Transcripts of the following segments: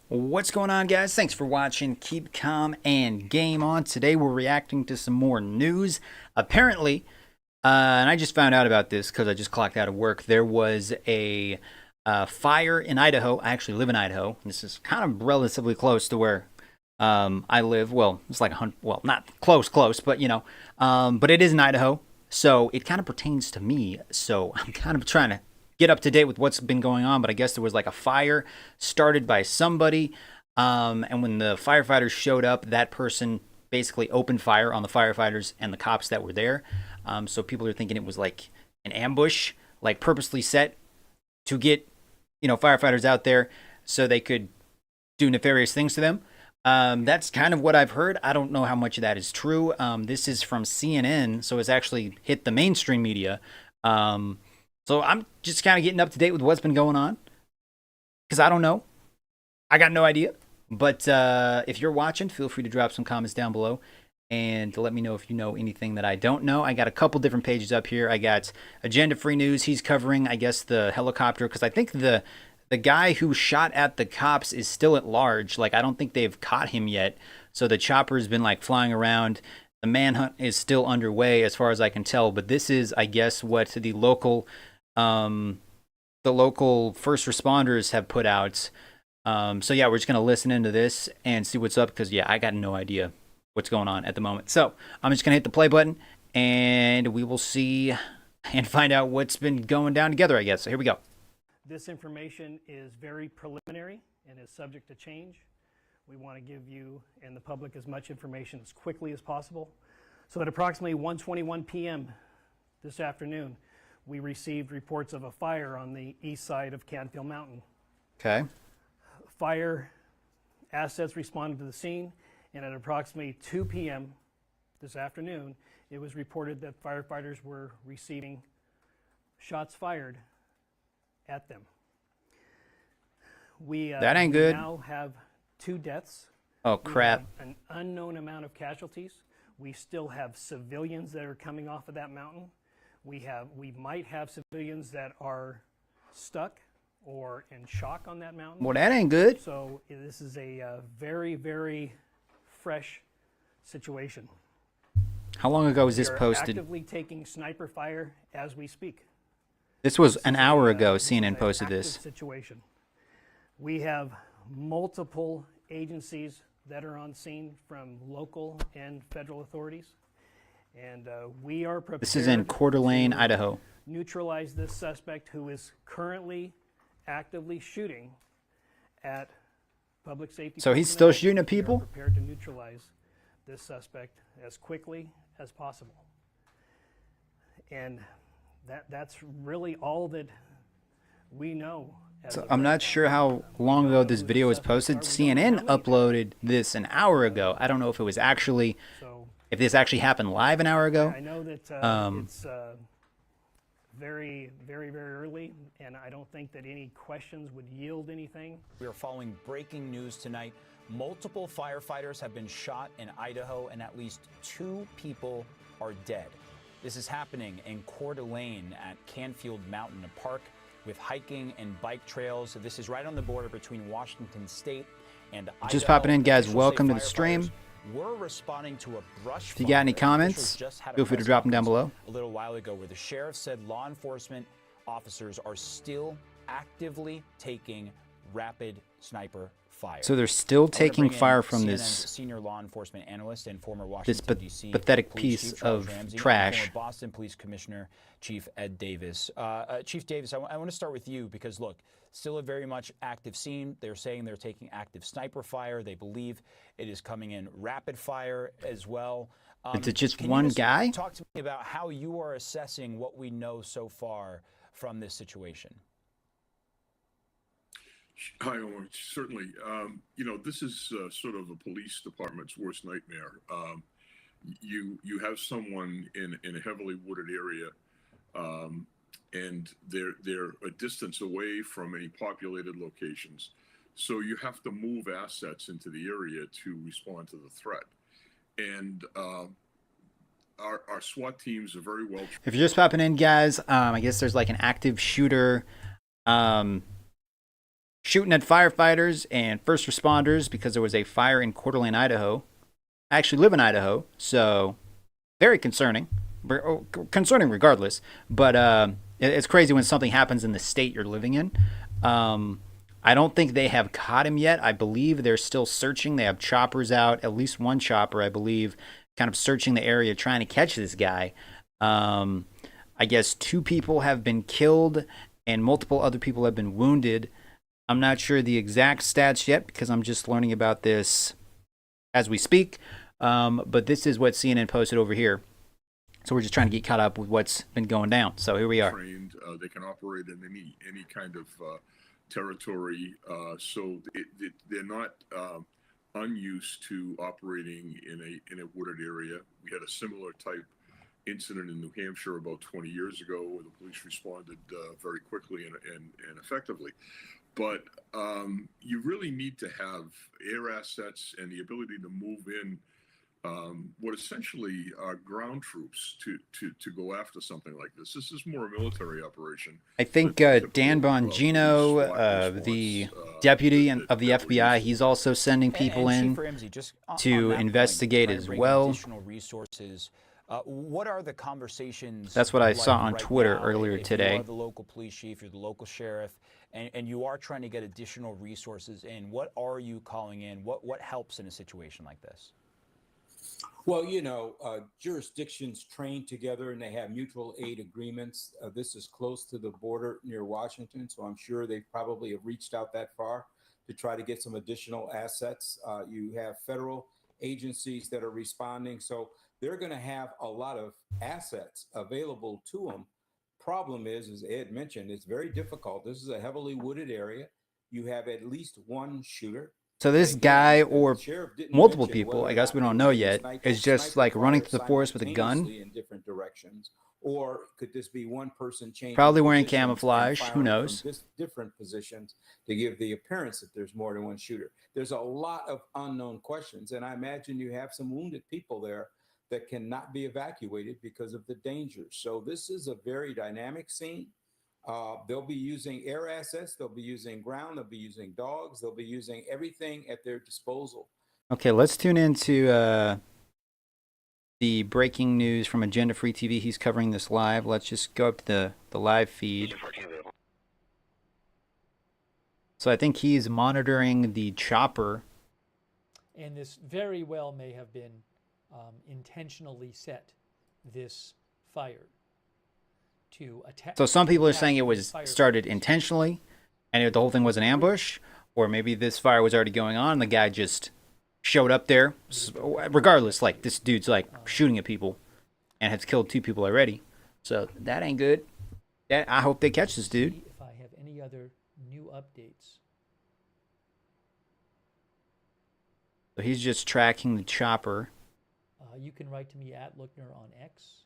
What's going on, guys? Thanks for watching. Keep calm and game on. Today we're reacting to some more news. Apparently, and I just found out about this because I just clocked out of work. There was a fire in Idaho. I actually live in Idaho. This is kind of relatively close to where I live. Well, it's like well, not close, but but it is in Idaho, so it kind of pertains to me. So I'm kind of trying to get up to date with what's been going on. But I guess there was like a fire started by somebody, and when the firefighters showed up, that person basically opened fire on the firefighters and the cops that were there. So people are thinking it was like an ambush, like purposely set to get firefighters out there so they could do nefarious things to them. That's kind of what I've heard. I don't know how much of that is true. This is from CNN, so it's actually hit the mainstream media. So I'm just kind of getting up to date with what's been going on because I don't know. I got no idea. But if you're watching, feel free to drop some comments down below and to let me know if you know anything that I don't know. I got a couple different pages up here. I got Agenda Free News. He's covering, I guess, the helicopter because I think the guy who shot at the cops is still at large. Like, I don't think they've caught him yet. So the chopper's been like flying around. The manhunt is still underway as far as I can tell. But this is, I guess, what the local first responders have put out. So yeah, we're just going to listen into this and see what's up because, yeah, I got no idea what's going on at the moment. So I'm just going to hit the play button and we will see and find out what's been going down together, I guess. So here we go. This information is very preliminary and is subject to change. We want to give you and the public as much information as quickly as possible. So at approximately 1:21 p.m. this afternoon, we received reports of a fire on the east side of Canfield Mountain. Okay. Fire assets responded to the scene, and at approximately 2 p.m. this afternoon, it was reported that firefighters were receiving shots fired at them. That ain't good. We now have 2 deaths. Oh, crap. An unknown amount of casualties. We still have civilians that are coming off of that mountain. We might have civilians that are stuck or in shock on that mountain. Well, that ain't good. So this is a very, very fresh situation. How long ago was this posted? We are actively taking sniper fire as we speak. This was an hour ago. CNN posted this. Situation. We have multiple agencies that are on scene from local and federal authorities. And we are prepared. This is in Coeur d'Alene, Idaho. Neutralize this suspect who is currently actively shooting at public safety. So he's still shooting at people? We are prepared to neutralize this suspect as quickly as possible. And that's really all that we know. So I'm not sure how long ago this video was posted. CNN uploaded this an hour ago. I don't know if it was actually, if this actually happened live an hour ago. I know that it's very, very, very early, and I don't think that any questions would yield anything. We are following breaking news tonight. Multiple firefighters have been shot in Idaho, and at least 2 people are dead. This is happening in Coeur d'Alene at Canfield Mountain, a park with hiking and bike trails. This is right on the border between Washington State and Idaho. Just popping in, guys. Welcome to the stream. We're responding to a brush if you got any comments, feel free to drop them down below. A little while ago where the sheriff said law enforcement officers are still actively taking rapid sniper fire. So they're still taking fire from CNN's this senior law enforcement analyst and former Washington D.C. pathetic Police piece Chief Charles of Ramsey, trash. and former Boston Police Commissioner Chief Ed Davis. Chief Davis, I want to start with you because look, still a very much active scene. They're saying they're taking active sniper fire. They believe it is coming in rapid fire as well. Is it just one guy? Talk to me about how you are assessing what we know so far from this situation. Hi, Owen. Certainly. This is sort of a police department's worst nightmare. You have someone in a heavily wooded area, and they're a distance away from any populated locations. So you have to move assets into the area to respond to the threat. And our SWAT teams are very well. If you're just popping in, guys, I guess there's like an active shooter shooting at firefighters and first responders because there was a fire in Coeur d'Alene, Idaho. I actually live in Idaho, so very concerning. Concerning regardless, but it's crazy when something happens in the state you're living in. I don't think they have caught him yet. I believe they're still searching. They have choppers out, at least one chopper, I believe, kind of searching the area trying to catch this guy. I guess 2 people have been killed and multiple other people have been wounded. I'm not sure the exact stats yet because I'm just learning about this as we speak. But this is what CNN posted over here. So we're just trying to get caught up with what's been going down. So here we are. Trained, they can operate in any kind of territory, so they're not unused to operating in a wooded area. We had a similar type incident in New Hampshire about 20 years ago where the police responded very quickly and effectively. But you really need to have air assets and the ability to move in what essentially are ground troops to go after something like this. This is more a military operation. I think Dan Bongino, the deputy of the FBI, he's also sending people in Chief Ramsey, just on to that investigate point, as trying to bring well. Additional resources. What are the conversations? That's what I like saw on right Twitter now earlier if today. You are the local police chief, you're the local sheriff, and you are trying to get additional resources in. What are you calling in? What helps in a situation like this? Well, jurisdictions train together and they have mutual aid agreements. This is close to the border near Washington, so I'm sure they probably have reached out that far to try to get some additional assets. You have federal agencies that are responding, so they're going to have a lot of assets available to them. Problem is, as Ed mentioned, it's very difficult. This is a heavily wooded area. You have at least one shooter. So this guy or multiple people, I guess we don't know yet, is just like running through the forest with a gun. In different directions, or could this be one person changing? Probably wearing positions and camouflage. Who firing knows? from different positions to give the appearance that there's more than one shooter. There's a lot of unknown questions, and I imagine you have some wounded people there that cannot be evacuated because of the dangers. So this is a very dynamic scene. They'll be using air assets, they'll be using ground, they'll be using dogs, they'll be using everything at their disposal. Okay, let's tune into the breaking news from Agenda Free TV. He's covering this live. Let's just go up to the live feed. So I think he's monitoring the chopper. And this very well may have been intentionally set, this fire, to attack. So some people are saying it was started intentionally and the whole thing was an ambush, or maybe this fire was already going on and the guy just showed up there. Regardless, like, this dude's like shooting at people and has killed 2 people already. So that ain't good. I hope they catch this dude. If I have any other new updates. So he's just tracking the chopper. You can write to me at Lookner on X.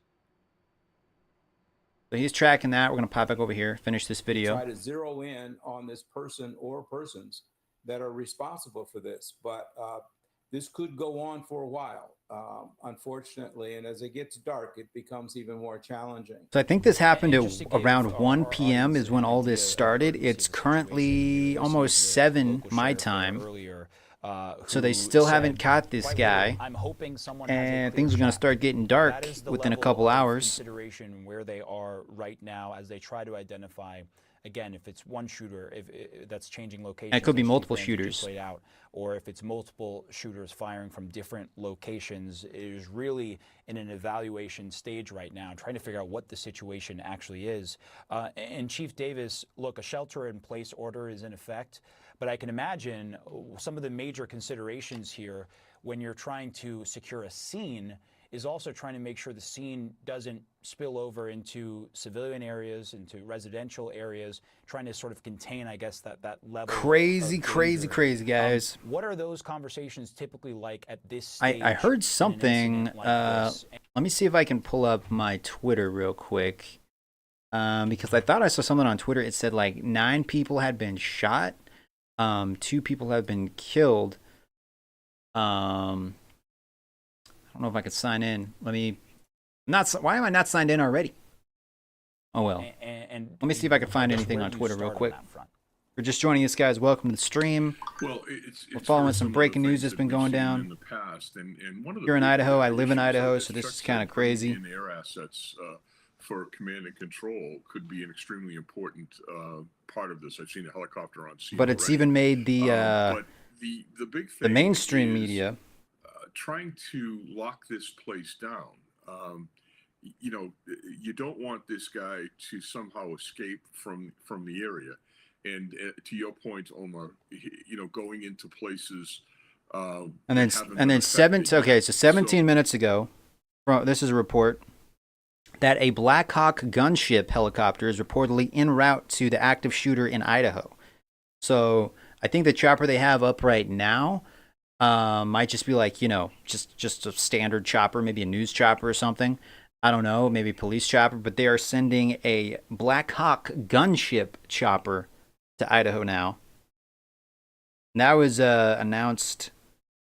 So he's tracking that. We're going to pop back over here, finish this video. Try to zero in on this person or persons that are responsible for this. But this could go on for a while, unfortunately. And as it gets dark, it becomes even more challenging. So I think this happened at around 1 p.m. is when all this started. It's currently almost 7 my time. So they still haven't caught this guy, and things are going to start getting dark within a couple hours. Consideration where they are right now as they try to identify, again, if it's one shooter, if that's changing locations. And it could be multiple shooters. Or if it's multiple shooters firing from different locations. It is really in an evaluation stage right now, trying to figure out what the situation actually is. And Chief Davis, look, a shelter-in-place order is in effect. But I can imagine some of the major considerations here when you're trying to secure a scene is also trying to make sure the scene doesn't spill over into civilian areas, into residential areas, trying to sort of contain, I guess, that level. Crazy, of crazy, guys. What are those conversations typically like at this stage? I heard something. Like this? Let me see if I can pull up my Twitter real quick. Because I thought I saw something on Twitter. It said like 9 people had been shot. 2 people have been killed. I don't know if I could sign in. Why am I not signed in already? Oh well. And let me see if I can find anything on Twitter real quick. you're just joining us, guys, welcome to the stream. Well, it's We're following very some similar breaking to news things that's that been we've going seen down. in the past. And one of the You're in big Idaho. I live in issues Idaho, is so this checks is kind of that bring crazy. in air assets for command and control could be an extremely important part of this. I've seen a helicopter on scene. But it's already. even made the But the big thing, the mainstream is, media. trying to lock this place down. You know, you don't want this guy to somehow escape from the area. And to your point, Omar, you know, going into places. And that then haven't and been then affected okay, yet. so 17 minutes ago, this is a report that a Black Hawk gunship helicopter is reportedly en route to the active shooter in Idaho. So I think the chopper they have up right now might just be like, you know, just a standard chopper, maybe a news chopper or something. I don't know, maybe police chopper, but they are sending a Black Hawk gunship chopper to Idaho now. And that was announced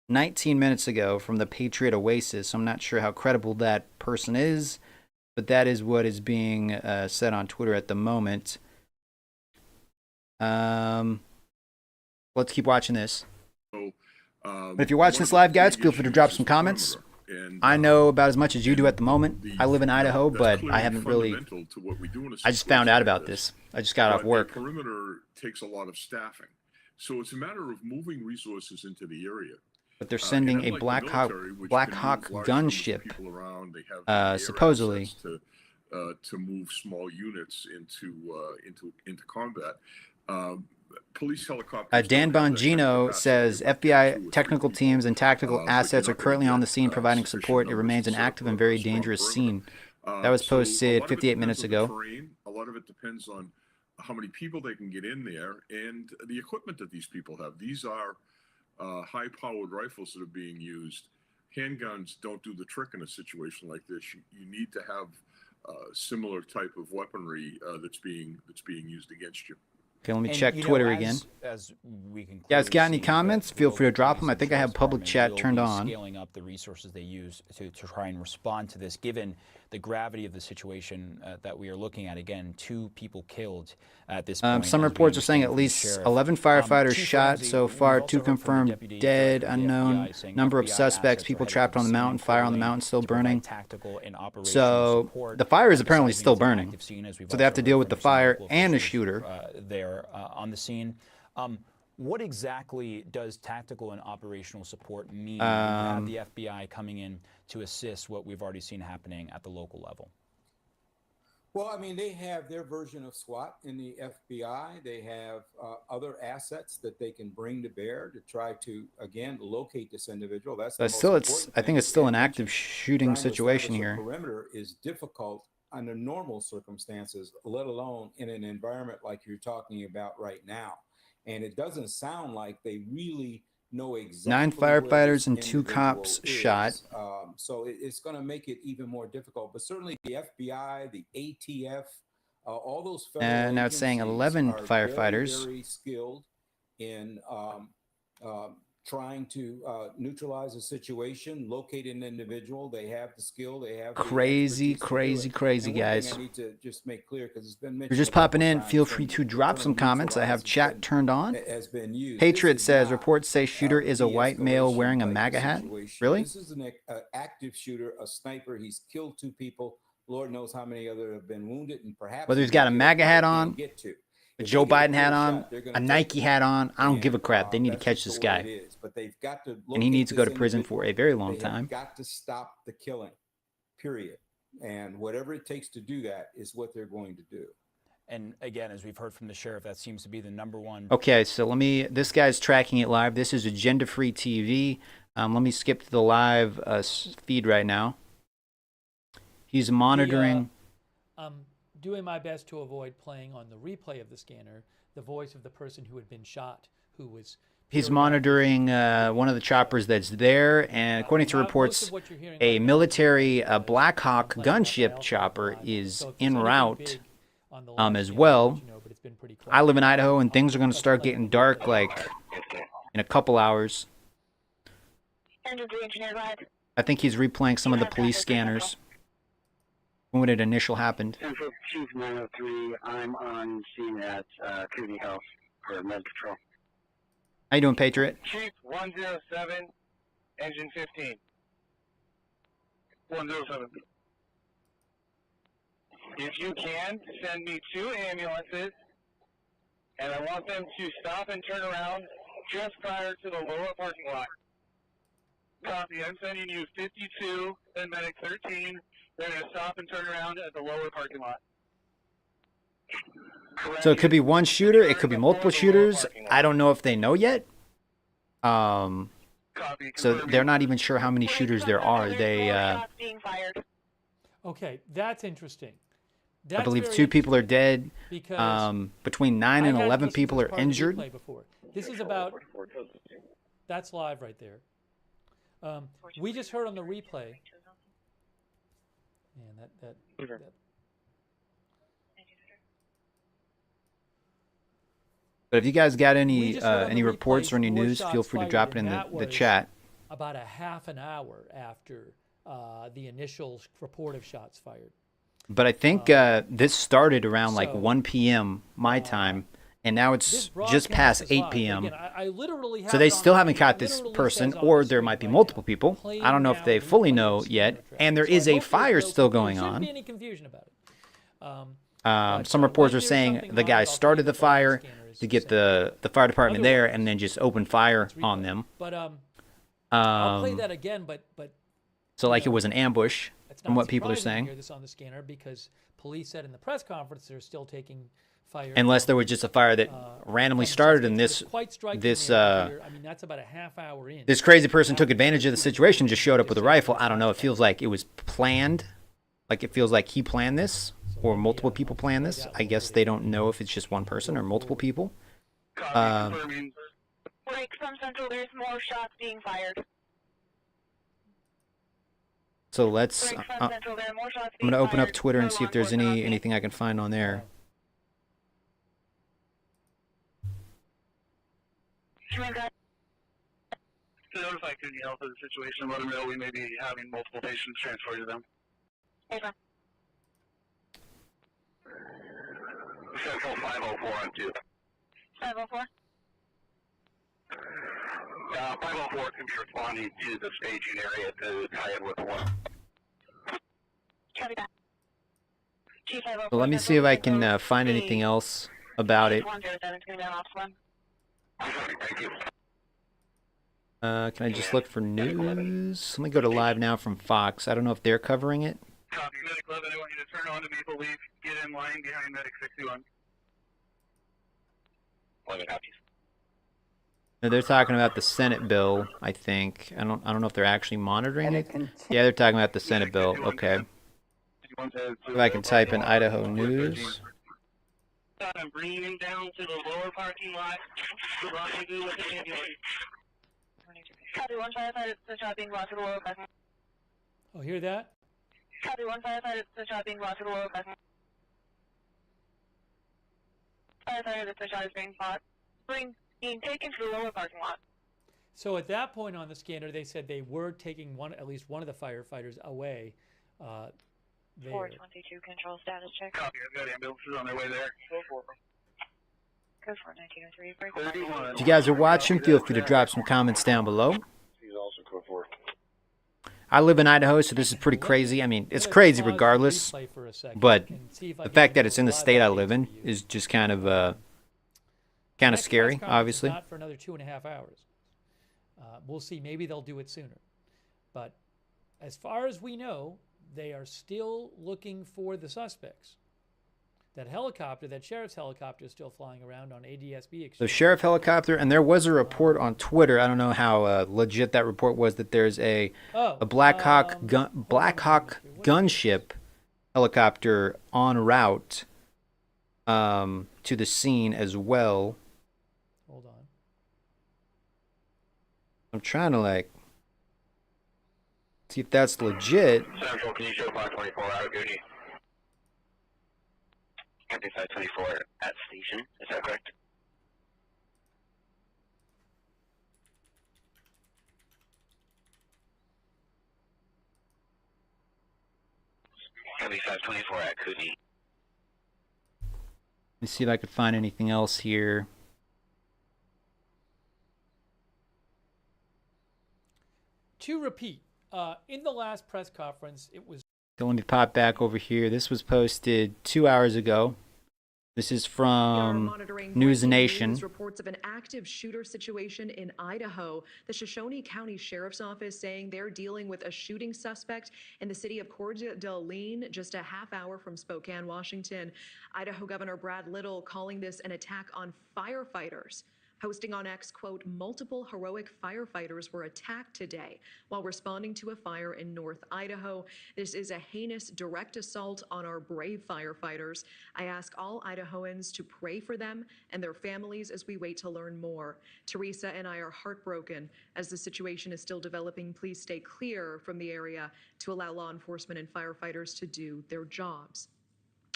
19 minutes ago from the Patriot Oasis. So I'm not sure how credible that person is, but that is what is being said on Twitter at the moment. Let's keep watching this. So, But if you're watching this live, guys, feel free to drop some comments. I know about as much as you do at the moment. I live in Idaho, but I haven't really. I just found out about this. I just got off work. The perimeter takes a lot of staffing, so it's a matter of moving resources into the area. But they're sending a Black Hawk gunship, supposedly. To move small units into combat. Police helicopters. Dan Bongino says FBI technical teams and tactical assets are currently on the scene providing support. It remains an active and very dangerous scene. That was posted 58 minutes ago. A lot of it depends on how many people they can get in there and the equipment that these people have. These are high-powered rifles that are being used. Handguns don't do the trick in a situation like this. You need to have similar type of weaponry that's being used against you. Okay, let me check Twitter again. As we can guys, got any comments? Feel free to drop them. I the think I have public chat turned on. Scaling up the resources they use to try and respond to this, given the gravity of the situation that we are looking at. Again, 2 people killed at this point. Some reports are saying at least 11 firefighters shot so far, 2 confirmed dead, unknown number of suspects, people trapped on the mountain, fire on the mountain still burning. So the fire is apparently still burning. So they have to deal with the fire and the shooter. There on the scene. What exactly does tactical and operational support mean when you have the FBI coming in to assist what we've already seen happening at the local level? Well, I mean, they have their version of SWAT in the FBI. They have other assets that they can bring to bear to try to, again, locate this individual. That's the But most still, important I think thing. it's still an And active shooting trying to situation establish a here. perimeter is difficult under normal circumstances, let alone in an environment like you're talking about right now. And it doesn't sound like they really know exactly 9 where firefighters this and 2 individual cops is. shot. So it's going to make it even more difficult. But certainly the FBI, the ATF, all those federal And now it's saying agencies 11 are firefighters. very skilled in trying to neutralize a situation, locate an individual. They have the skill. They have the Crazy, expertise to do it. crazy, And one thing guys. I need to just make clear, because it's been If mentioned you're just a couple popping in, times, feel free and to drop term some comments. I have neutralize chat turned on. has been used. Patriot This is says not reports say shooter is a white male de-escalation wearing a type MAGA hat. situation. Really? This is an active shooter, a sniper. He's killed 2 people. Lord knows how many other have been wounded, and perhaps Whether he's got a MAGA hat on, get to. a If Joe they get Biden hat clear on, shot, they're gonna a take Nike it. hat on, I don't give a And, crap. They need to that's catch just this the way guy. it is. But they've got to And he locate needs to go this to prison for a very long individual. They time. have got to stop the killing, period. And whatever it takes to do that is what they're going to do. And again, as we've heard from the sheriff, that seems to be the #1. Okay, so this guy's tracking it live. This is Agenda Free TV. Let me skip to the live feed right now. He's monitoring. Doing my best to avoid playing on the replay of the scanner the voice of the person who had been shot, who was. He's monitoring one of the choppers that's there, and according to reports, a military Black Hawk gunship chopper is en route as well. I live in Idaho, and things are going to start getting dark like in a couple hours. I think he's replaying some of the police scanners when it initial happened. Chief 903, I'm on scene at Community Health Med Patrol. How you doing, Patriot? Chief 107, engine 15. 107. If you can, send me 2 ambulances, and I want them to stop and turn around just prior to the lower parking lot. Copy. I'm sending you 52, then medic 13. They're going to stop and turn around at the lower parking lot. So it could be one shooter. It could be multiple shooters. I don't know if they know yet. So they're not even sure how many shooters there are. They, Okay, that's interesting. I That's believe very 2 people are dead. because Between 9 and I had 11 listened to people this are part of the injured. replay before. This is about. That's live right there. We just heard on the replay. Man, that. But if you guys got We any just heard on any the reports replay or any 4 news, shots feel free to fired, drop it in and that the was chat. About a half an hour after the initial report of shots fired. But I think this started around like so, 1 p.m. my time, and now This it's broadcast just past is 8 live. p.m. Again, I literally have So they it on still the haven't screen. caught It this literally person, says on or the there screen might be right multiple now, people. playing I don't know if now they the fully replay know of the yet, scanner track. and there So is I a hope there's fire no still confusion. going There shouldn't on. be any confusion about it. Some But reports are when there's saying something the live, guy I'll started the keep it on fire scanners to get saying the fire department there, Otherwise, and then just open fire it's on replay. them. But I'll play Um, that again. But so like it know, was an ambush, it's from not what people are surprising to saying. hear this on the scanner because police said in the press conference they're still taking fire. Unless from, there was just a fire that randomly from started, suspects. and But it's this quite striking this there to hear. I mean, that's about a half hour in. this crazy person took advantage of the situation, just showed up with a rifle. I don't know. It feels like it was planned. Like it feels like he planned this, or multiple people planned this. I guess they don't know if it's just one person or multiple people. Copy. Confirming. Break from Central, there's more shots being fired. So let's. Break from I'm Central, there are more shots gonna being open up fired. Twitter and No see if law there's enforcement on scene. anything I can find on there. To notify County Health of the situation, let them know we may be having multiple patients transferred to them. Over. Central 504 on 2. 504. 504 can be responding to the staging area to tie in with 1. Copy that. Chief 504. So let me see if I can find anything else about it. 107 is going to be on ops 1. Thank you. Can I just look for news? Let me go to live now from Fox. I don't know if they're covering it. Copy. Medic 11, I want you to turn on to Maple Leaf. Get in line behind Medic 61. 11 copies. No, they're talking about the Senate bill, I think. I don't know if they're actually monitoring it. Yeah, they're talking about the Senate bill. Okay. If I can type in Idaho News. I'm bringing him down to the lower parking lot. Good luck with the ambulance. Copy 1 firefighter, the shot being brought to the lower parking lot. Oh, hear that? Copy 1 firefighter, the shot being brought to the lower parking lot. Firefighter, the shot is being being taken to the lower parking lot. So at that point on the scanner, they said they were taking at least one of the firefighters away. There. 422 control status check. Copy. I've got ambulances on their way there. Go for them. Code 41903. Break 31. If you guys are watching, feel free to drop some comments down below. He's also code 4. I live in Idaho, so this is pretty crazy. I mean, it's crazy regardless, but the fact that it's in the state I live in is just kind of scary, obviously. Not for another 2.5 hours. We'll see. Maybe they'll do it sooner. But as far as we know, they are still looking for the suspects. That helicopter, that sheriff's helicopter, is still flying around on ADSB exchange. The sheriff helicopter, and there was a report on Twitter. I don't know how legit that report was. That there's a Black Hawk gunship helicopter en route to the scene as well. Hold on. I'm trying to see if that's legit. Central, can you show 524 out of duty? Captain 524 at station, is that correct? Captain 524 at Coogee. Let me see if I could find anything else here. To repeat, in the last press conference, it was So let me pop back over here. This was posted 2 hours ago. This is from News Nation. Reports of an active shooter situation in Idaho. The Shoshone County Sheriff's Office saying they're dealing with a shooting suspect in the city of Coeur d'Alene, just a half hour from Spokane, Washington. Idaho Governor Brad Little calling this an attack on firefighters. Posting on X, quote, multiple heroic firefighters were attacked today while responding to a fire in North Idaho. This is a heinous direct assault on our brave firefighters. I ask all Idahoans to pray for them and their families as we wait to learn more. Teresa and I are heartbroken as the situation is still developing. Please stay clear from the area to allow law enforcement and firefighters to do their jobs.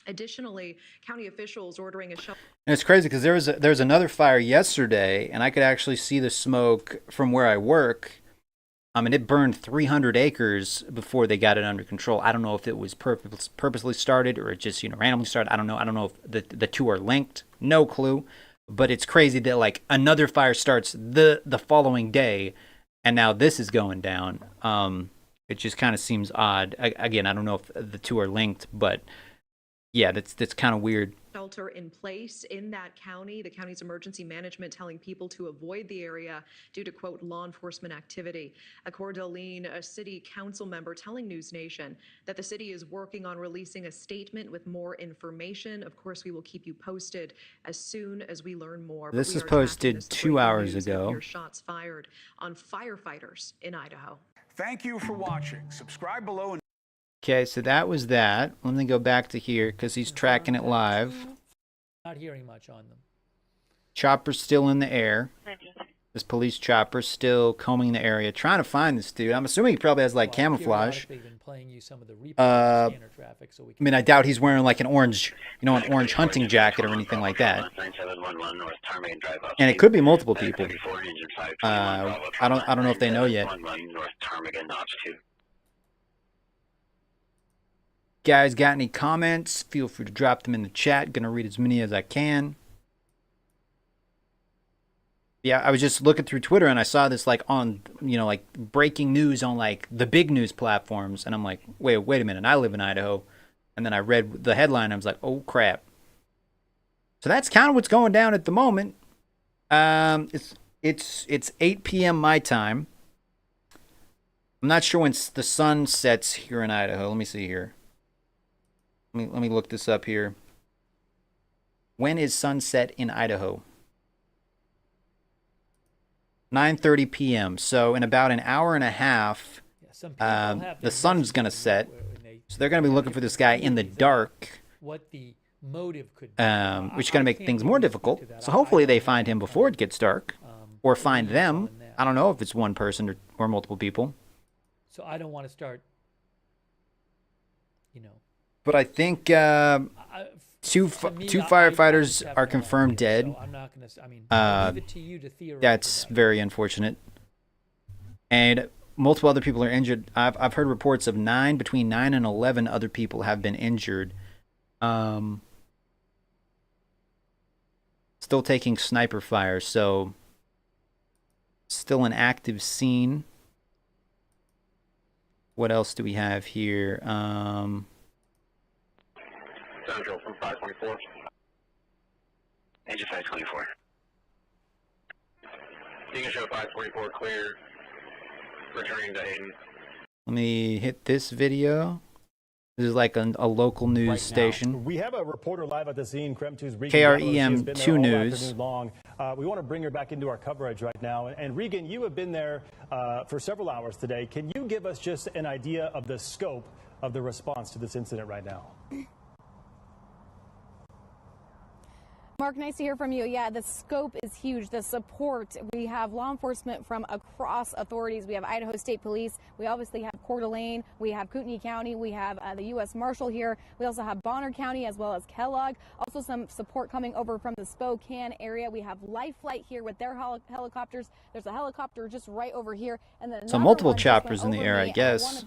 Additionally, county officials ordering a shelter. And it's crazy because there was another fire yesterday, and I could actually see the smoke from where I work. And it burned 300 acres before they got it under control. I don't know if it was purposely started or it just randomly started. I don't know. I don't know if the two are linked. No clue. But it's crazy that like another fire starts the following day, and now this is going down. It just kind of seems odd. Again, I don't know if the two are linked, but. Yeah, that's kind of weird. Shelter in place in that county. The county's emergency management telling people to avoid the area due to, quote, law enforcement activity. A Coeur d'Alene, a city council member telling News Nation that the city is working on releasing a statement with more information. Of course, we will keep you posted as soon as we learn more. This is posted 2 hours ago. Shots fired on firefighters in Idaho. Thank you for watching. Subscribe below and Okay, so that was that. Let me go back to here because he's tracking it live. not hearing much on them. Chopper's still in the air. This police chopper still combing the area, trying to find this dude. I'm assuming he probably has like camouflage. I mean, I doubt he's wearing like an orange hunting jacket or anything like that. And it could be multiple people. I don't know if they know yet. Guys, got any comments? Feel free to drop them in the chat. Gonna read as many as I can. Yeah, I was just looking through Twitter and I saw this like on, like breaking news on like the big news platforms. And I'm like, wait a minute. I live in Idaho. And then I read the headline. And I was like, oh, crap. So that's kind of what's going down at the moment. It's 8 p.m. my time. I'm not sure when the sun sets here in Idaho. Let me see here. Let me look this up here. When is sunset in Idaho? 9:30 p.m. So in about an hour and a half, the sun's going to set. So they're going to be looking for this guy in the dark, what the motive could be, which is going to make things more difficult. So hopefully they find him before it gets dark, or find them. I don't know if it's one person or multiple people. So I don't want to start, But I think two firefighters are confirmed dead. So I'm not going to. I mean, I'll leave it to you to theorize. That's very unfortunate. And multiple other people are injured. I've heard reports of between 9 and 11 other people have been injured. Still taking sniper fire, so still an active scene. What else do we have here? Central from 524. Engine 524. You can show 524 clear. Returning to Hayden. Let me hit this video. This is like a local news station. We have a reporter live at the scene, KREM 2's Regan. KREM 2 News. We want to bring her back into our coverage right now. And Regan, you have been there for several hours today. Can you give us just an idea of the scope of the response to this incident right now? Mark, nice to hear from you. Yeah, the scope is huge. The support. We have law enforcement from across authorities. We have Idaho State Police. We obviously have Coeur d'Alene. We have Kootenai County. We have the U.S. Marshal here. We also have Bonner County as well as Kellogg. Also some support coming over from the Spokane area. We have Life Flight here with their helicopters. There's a helicopter just right over here. And then so multiple choppers in the air, I guess,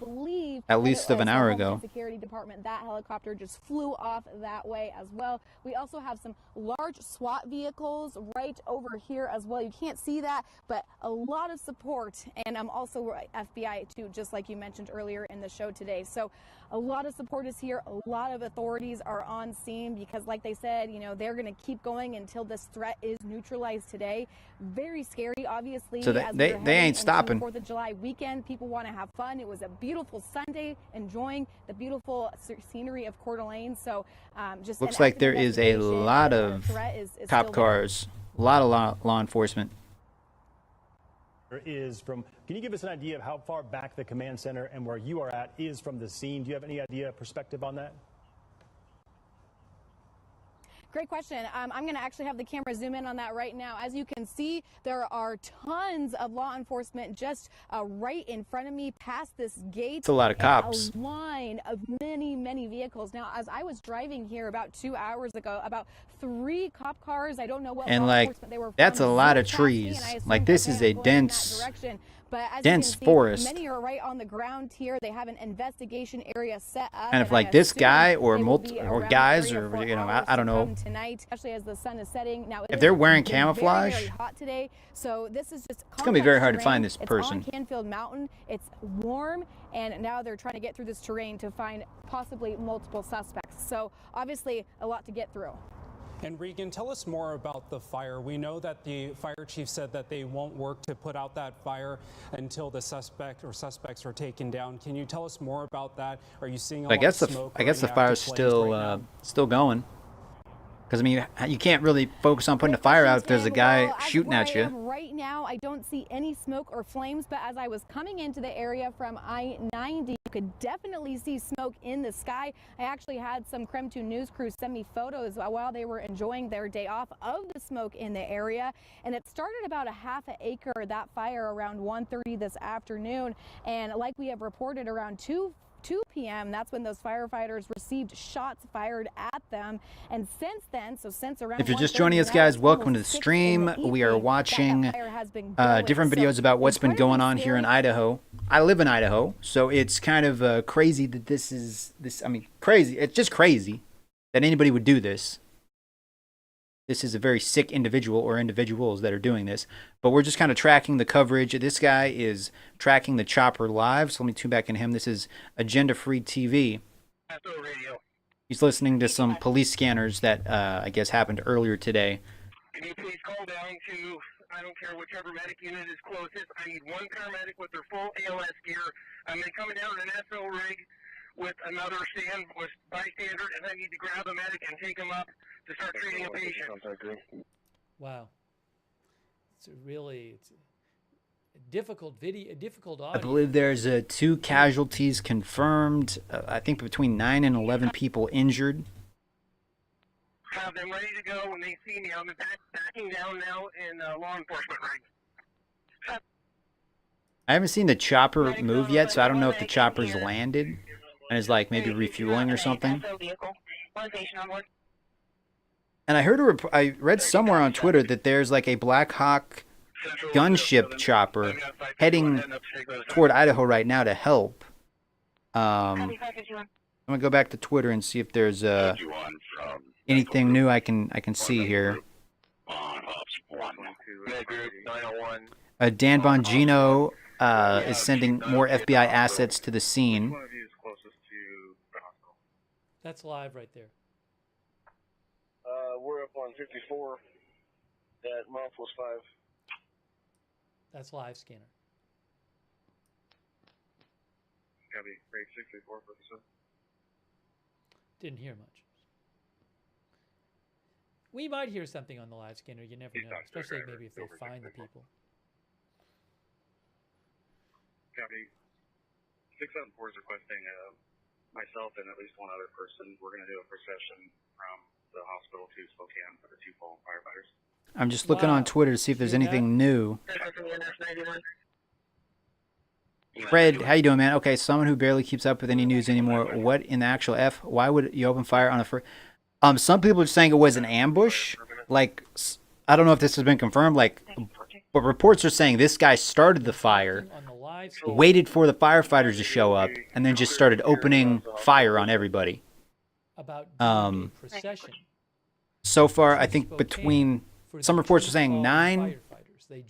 at least of an hour ago. Security department. That helicopter just flew off that way as well. We also have some large large SWAT vehicles right over here as well. You can't see that, but a lot of support, and also FBI too, just like you mentioned earlier in the show today. So a lot of support is here. A lot of authorities are on scene because, like they said, you know, they're going to keep going until this threat is neutralized today. Very scary, obviously. So they ain't stopping. 4th of July weekend, people want to have fun. It was a beautiful Sunday, enjoying the beautiful scenery of Coeur d'Alene. So just looks like there is a lot of cop cars, a lot of law enforcement. Is from, can you give us an idea of how far back the command center and where you are at is from the scene? Do you have any idea, perspective on that? Great question. I'm going to actually have the camera zoom in on that right now. As you can see, there are tons of law enforcement just right in front of me past this gate. It's a lot of cops. A line of many vehicles. Now, as I was driving here about 2 hours ago, about 3 cop cars, I don't know what and law like enforcement they were that's from, a lot of past me, trees. and I assumed Like this that is they a were going in that dense direction. But as dense you can see, forest. many are right on the ground here. They have an investigation area set up. And if I like this assume guy or they will be or around guys the area or for you know hours I don't to know. come tonight, especially as the sun is setting. Now, If they're wearing been camouflage, very hot today, so this is just it's gonna be very hard to terrain. find this It's person. on Canfield Mountain. It's warm, and now they're trying to get through this terrain to find possibly multiple suspects. So obviously a lot to get through. And Regan, tell us more about the fire. We know that the fire chief said that they won't work to put out that fire until the suspect or suspects are taken down. Can you tell us more about that? Are you seeing a lot of smoke? I guess the fire's still going. Because I mean, you can't really focus on putting a fire out if there's a guy shooting at you. Right now, I don't see any smoke or flames, but as I was coming into the area from I-90, you could definitely see smoke in the sky. I actually had some KREM 2 news crew send me photos while they were enjoying their day off of the smoke in the area. And it started about a half an acre, that fire, around 1:30 this afternoon. And like we have reported, around 2 p.m. that's when those firefighters received shots fired at them. And since then, so since around If you're just joining us, guys, welcome to the stream. We are watching different videos about what's been going on here in Idaho. I live in Idaho, so it's kind of crazy that this. I mean, crazy. It's just crazy that anybody would do this. This is a very sick individual or individuals that are doing this. But we're just kind of tracking the coverage. This guy is tracking the chopper live. So let me tune back in him. This is Agenda Free TV. He's listening to some police scanners that I guess happened earlier today. Can you please call down to, I don't care, whichever medic unit is closest. I need one paramedic with their full ALS gear. I'm coming down in an SO rig with another bystander, and I need to grab a medic and take him up to start treating a patient. Wow. It's a difficult video, a difficult I audio. believe there's 2 casualties confirmed. I think between 9 and 11 people injured. Have them ready to go when they see me. I'm backing down now in law enforcement rig. I haven't seen the chopper move yet, so I don't know if the chopper's landed and is like maybe refueling or something. And I heard I read somewhere on Twitter that there's like a Black Hawk gunship chopper heading toward Idaho right now to help. I'm gonna go back to Twitter and see if there's anything new I can see here. Dan Bongino is sending more FBI assets to the scene. That's live right there. We're up on 54 at Milepost 5. That's live scanner. Copy, rate 64 for the Didn't hear much. We might hear something on the live scanner. You never know, especially maybe if they find the people. Copy. 674 is requesting myself and at least one other person. We're going to do a procession from the hospital to Spokane for the 2 fallen firefighters. I'm just looking on Twitter to see if there's anything new. Fred, how you doing, man? Okay, someone who barely keeps up with any news anymore. What in the actual F? Why would you open fire on a some people are saying it was an ambush. Like, I don't know if this has been confirmed. Like, but reports are saying this guy started the fire, waited for the firefighters to show up, and then just started opening fire on everybody. About procession. So far, I think between some reports are saying 9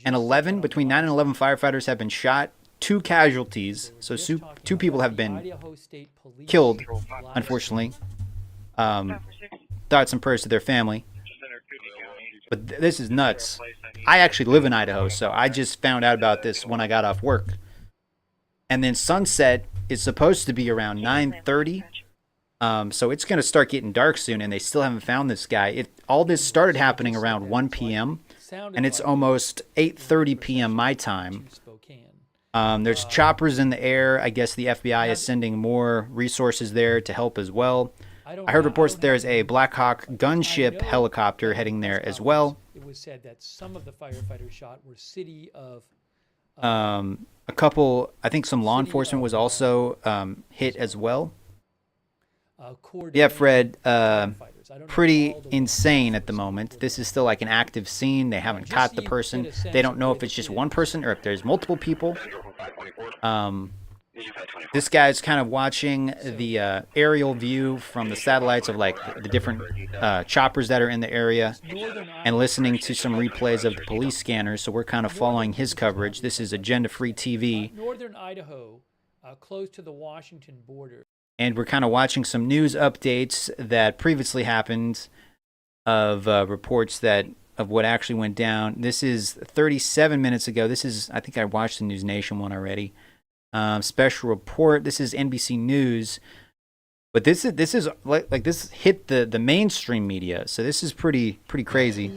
and 11, between 9 and 11 firefighters have been shot. 2 casualties, so 2 people have been killed, unfortunately. Thoughts and prayers to their family. But this is nuts. I actually live in Idaho, so I just found out about this when I got off work. And then sunset is supposed to be around 9:30. So it's going to start getting dark soon, and they still haven't found this guy. All this started happening around 1 p.m., and it's almost 8:30 p.m. my time. There's choppers in the air. I guess the FBI is sending more resources there to help as well. I heard reports that there's a Black Hawk gunship helicopter heading there as well. It was said that some of the firefighters shot were city of... A couple, I think some law enforcement was also hit as well. Yeah, Fred, pretty insane at the moment. This is still like an active scene. They haven't caught the person. They don't know if it's just one person or if there's multiple people. This guy's kind of watching the aerial view from the satellites of like the different choppers that are in the area and listening to some replays of the police scanners. So we're kind of following his coverage. This is Agenda Free TV. Northern Idaho, close to the Washington border. And we're kind of watching some news updates that previously happened of reports of what actually went down. This is 37 minutes ago. This is, I think I watched the News Nation one already. Special report. This is NBC News, but this is like this hit the mainstream media. So this is pretty crazy.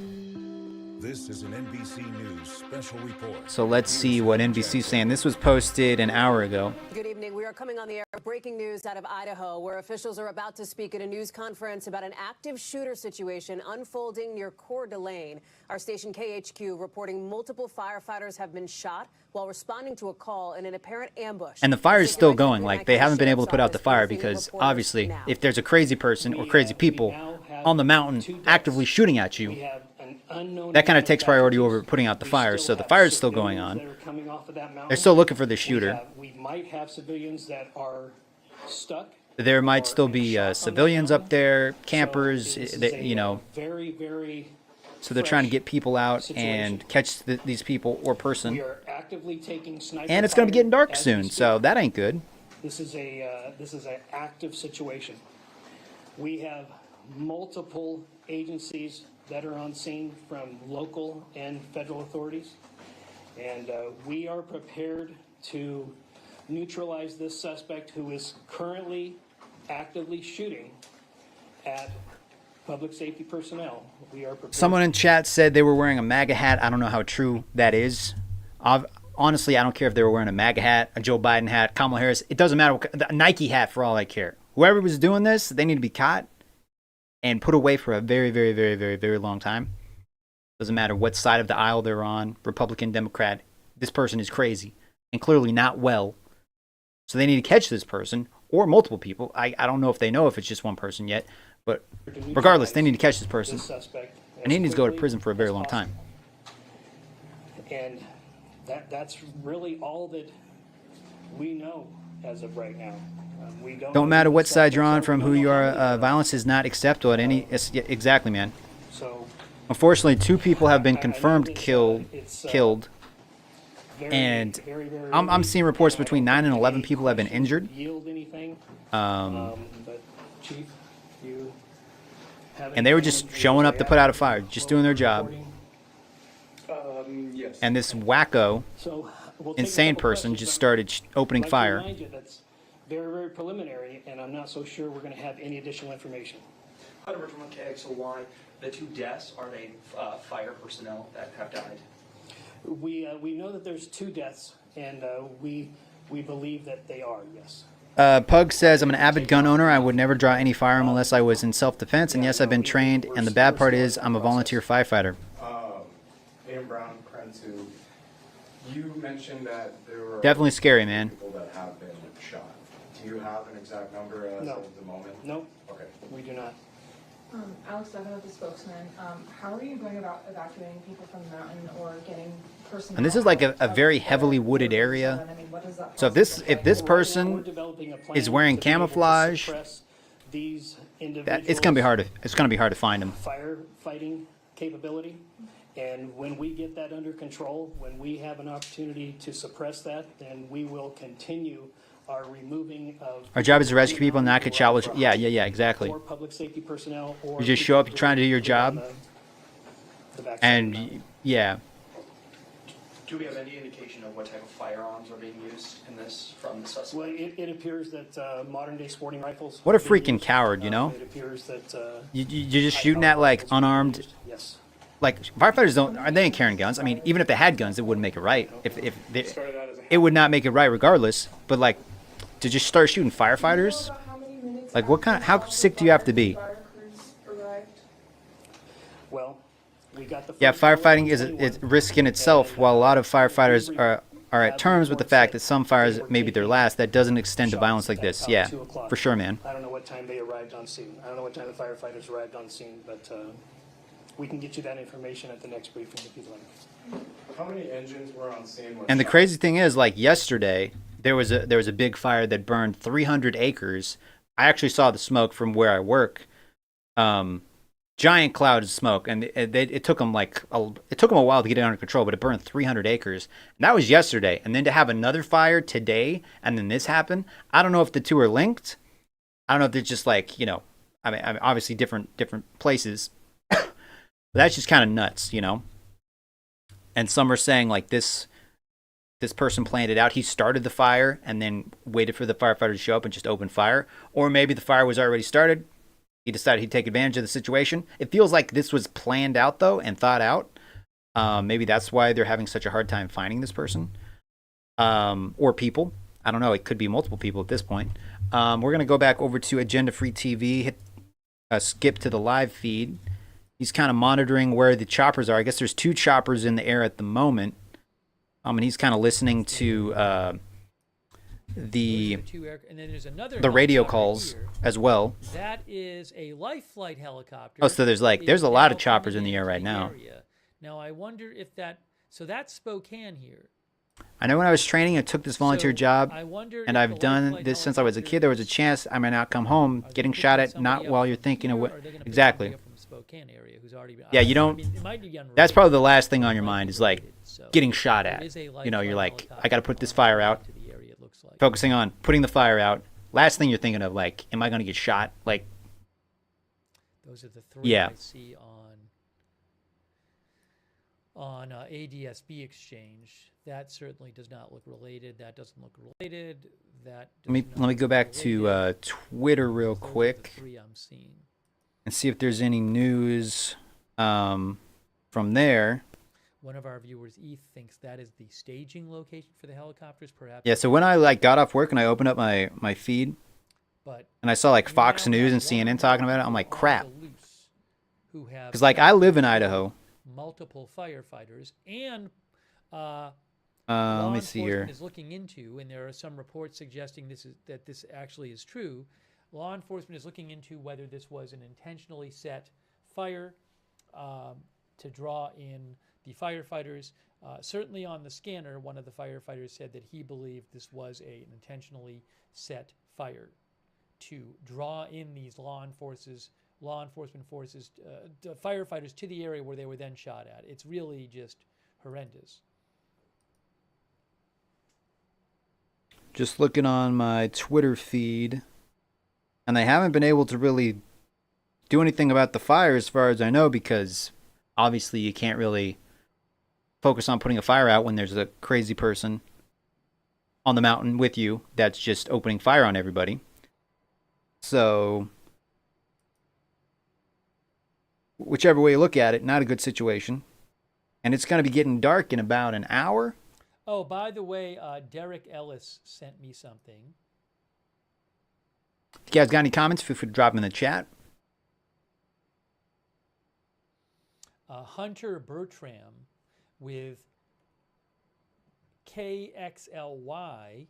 This is an NBC News special report. So let's see what NBC's saying. This was posted an hour ago. Good evening. We are coming on the air. Breaking news out of Idaho, where officials are about to speak at a news conference about an active shooter situation unfolding near Coeur d'Alene. Our station KHQ reporting multiple firefighters have been shot while responding to a call in an apparent ambush. And the fire is still going. Like, they haven't been able to put out the fire because obviously if there's a crazy person or crazy people on the mountain actively shooting at you, that kind of takes priority over putting out the fire. So the fire is still going on. They're still looking for the shooter. We might have civilians that are stuck. There might still be civilians up there, campers, you know. Very, very. So they're trying to get people out and catch these people or person. We are actively taking sniper And it's going to be getting dark fire soon, so that ain't good. This is an active situation. We have multiple agencies that are on scene, from local and federal authorities, and we are prepared to neutralize this suspect who is currently actively shooting at public safety personnel. We are prepared. Someone in chat said they were wearing a MAGA hat. I don't know how true that is. Honestly, I don't care if they were wearing a MAGA hat, a Joe Biden hat, Kamala Harris. It doesn't matter. A Nike hat for all I care. Whoever was doing this, they need to be caught and put away for a very, very, very, very, very long time. Doesn't matter what side of the aisle they're on, Republican, Democrat. This person is crazy and clearly not well. So they need to catch this person or multiple people. I don't know if they know if it's just one person yet, but regardless, they need to catch this person. And he needs to go to prison for a very long time. And that's really all that we know as of right now. We don't matter what side you're on, from who you are. Violence is not acceptable at any. Exactly, man. So, unfortunately, 2 people have been confirmed killed, and I'm seeing reports between 9 and 11 people have been injured. But Chief, you and they were just showing up to put out a fire, just doing their job. Yes. And this wacko, insane person just started opening fire. Very, very preliminary, and I'm not so sure we're going to have any additional information. Hunter from KXLY, the 2 deaths, are they fire personnel that have died? We know that there's 2 deaths, and we believe that they are, yes. Pug says, I'm an avid gun owner. I would never draw any firearm unless I was in self-defense, and yes, I've been trained, and the bad part is I'm a volunteer firefighter. Adam Brown, Krenzu, you mentioned that there were definitely scary, man. People that have been shot. Do you have an exact number as of the moment? No. Okay. We do not. Alex Devitt, the spokesman. How are you going about evacuating people from the mountain or getting personnel? And this is like a very heavily wooded area. So if this person is wearing camouflage these That individuals. it's gonna be hard to find them. Firefighting capability. And when we get that under control, when we have an opportunity to suppress that, then we will continue our removing of. Our job is to rescue people, not get shot. Yeah, exactly. Or public safety personnel, or You just show up, you're trying to do your people on job, the backside of the and mountain. yeah. Do we have any indication of what type of firearms are being used in this from the suspect? Well, it appears that modern day sporting rifles. What a are being freaking used. coward, you know? It appears that. You're just shooting at like unarmed. Yes. Like firefighters they ain't carrying guns. I mean, even if they had guns, it wouldn't make it right. It would not make it right regardless. But like, to just start shooting firefighters, like how sick do you have to be? Well, we got the. Yeah, firefighting is it's risk in itself. While a lot of firefighters are at terms with the fact that some fires may be their last, that doesn't extend to violence like this. Yeah, for sure, man. I don't know what time they arrived on scene. I don't know what time the firefighters arrived on scene, but we can get you that information at the next briefing if you'd like. How many engines were on scene? And the crazy thing is, like yesterday, there was a big fire that burned 300 acres. I actually saw the smoke from where I work. Giant cloud of smoke, and it took them a while to get it under control, but it burned 300 acres. And that was yesterday, and then to have another fire today, and then this happened. I don't know if the two are linked. I don't know if they're just like, I mean obviously different places. But that's just kind of nuts, And some are saying like this person planned it out. He started the fire and then waited for the firefighter to show up and just opened fire. Or maybe the fire was already started. He decided he'd take advantage of the situation. It feels like this was planned out, though, and thought out. Maybe that's why they're having such a hard time finding this person. Or people. I don't know. It could be multiple people at this point. We're going to go back over to Agenda Free TV, hit skip to the live feed. He's kind of monitoring where the choppers are. I guess there's 2 choppers in the air at the moment. And he's kind of listening to the radio calls as well. That is a life flight helicopter. Oh, so there's a lot of choppers in the air right now. Now I wonder if so that's Spokane here. I know when I was training, I took this volunteer job, and I've done this since I was a kid. There was a chance I might not come home getting shot at, not while you're thinking of what exactly. Spokane area who's already been, yeah, you don't. That's probably the last thing on your mind is like getting shot at. You're like, I got to put this fire out. Focusing on putting the fire out. Last thing you're thinking of, like, am I going to get shot? Like, those are the 3 yeah. I see on ADSB exchange. That certainly does not look related. That doesn't look related. That let me go back to Twitter real quick. The 3 I'm seeing. And see if there's any news from there. One of our viewers, Eth, thinks that is the staging location for the helicopters, perhaps. Yeah, so when I got off work and I opened up my feed, and I saw like Fox News and CNN talking about it, I'm like, crap. Because like I live in Idaho. Multiple firefighters and let me see here. Is looking into, and there are some reports suggesting that this actually is true. Law enforcement is looking into whether this was an intentionally set fire to draw in the firefighters. Certainly on the scanner, one of the firefighters said that he believed this was an intentionally set fire to draw in these law enforcement forces, firefighters to the area where they were then shot at. It's really just horrendous. Just looking on my Twitter feed. And they haven't been able to really do anything about the fire as far as I know, because obviously you can't really focus on putting a fire out when there's a crazy person on the mountain with you that's just opening fire on everybody. So, whichever way you look at it, not a good situation. And it's going to be getting dark in about an hour. Oh, by the way, Derek Ellis sent me something. If you guys got any comments, feel free to drop them in the chat. Hunter Bertram with KXLY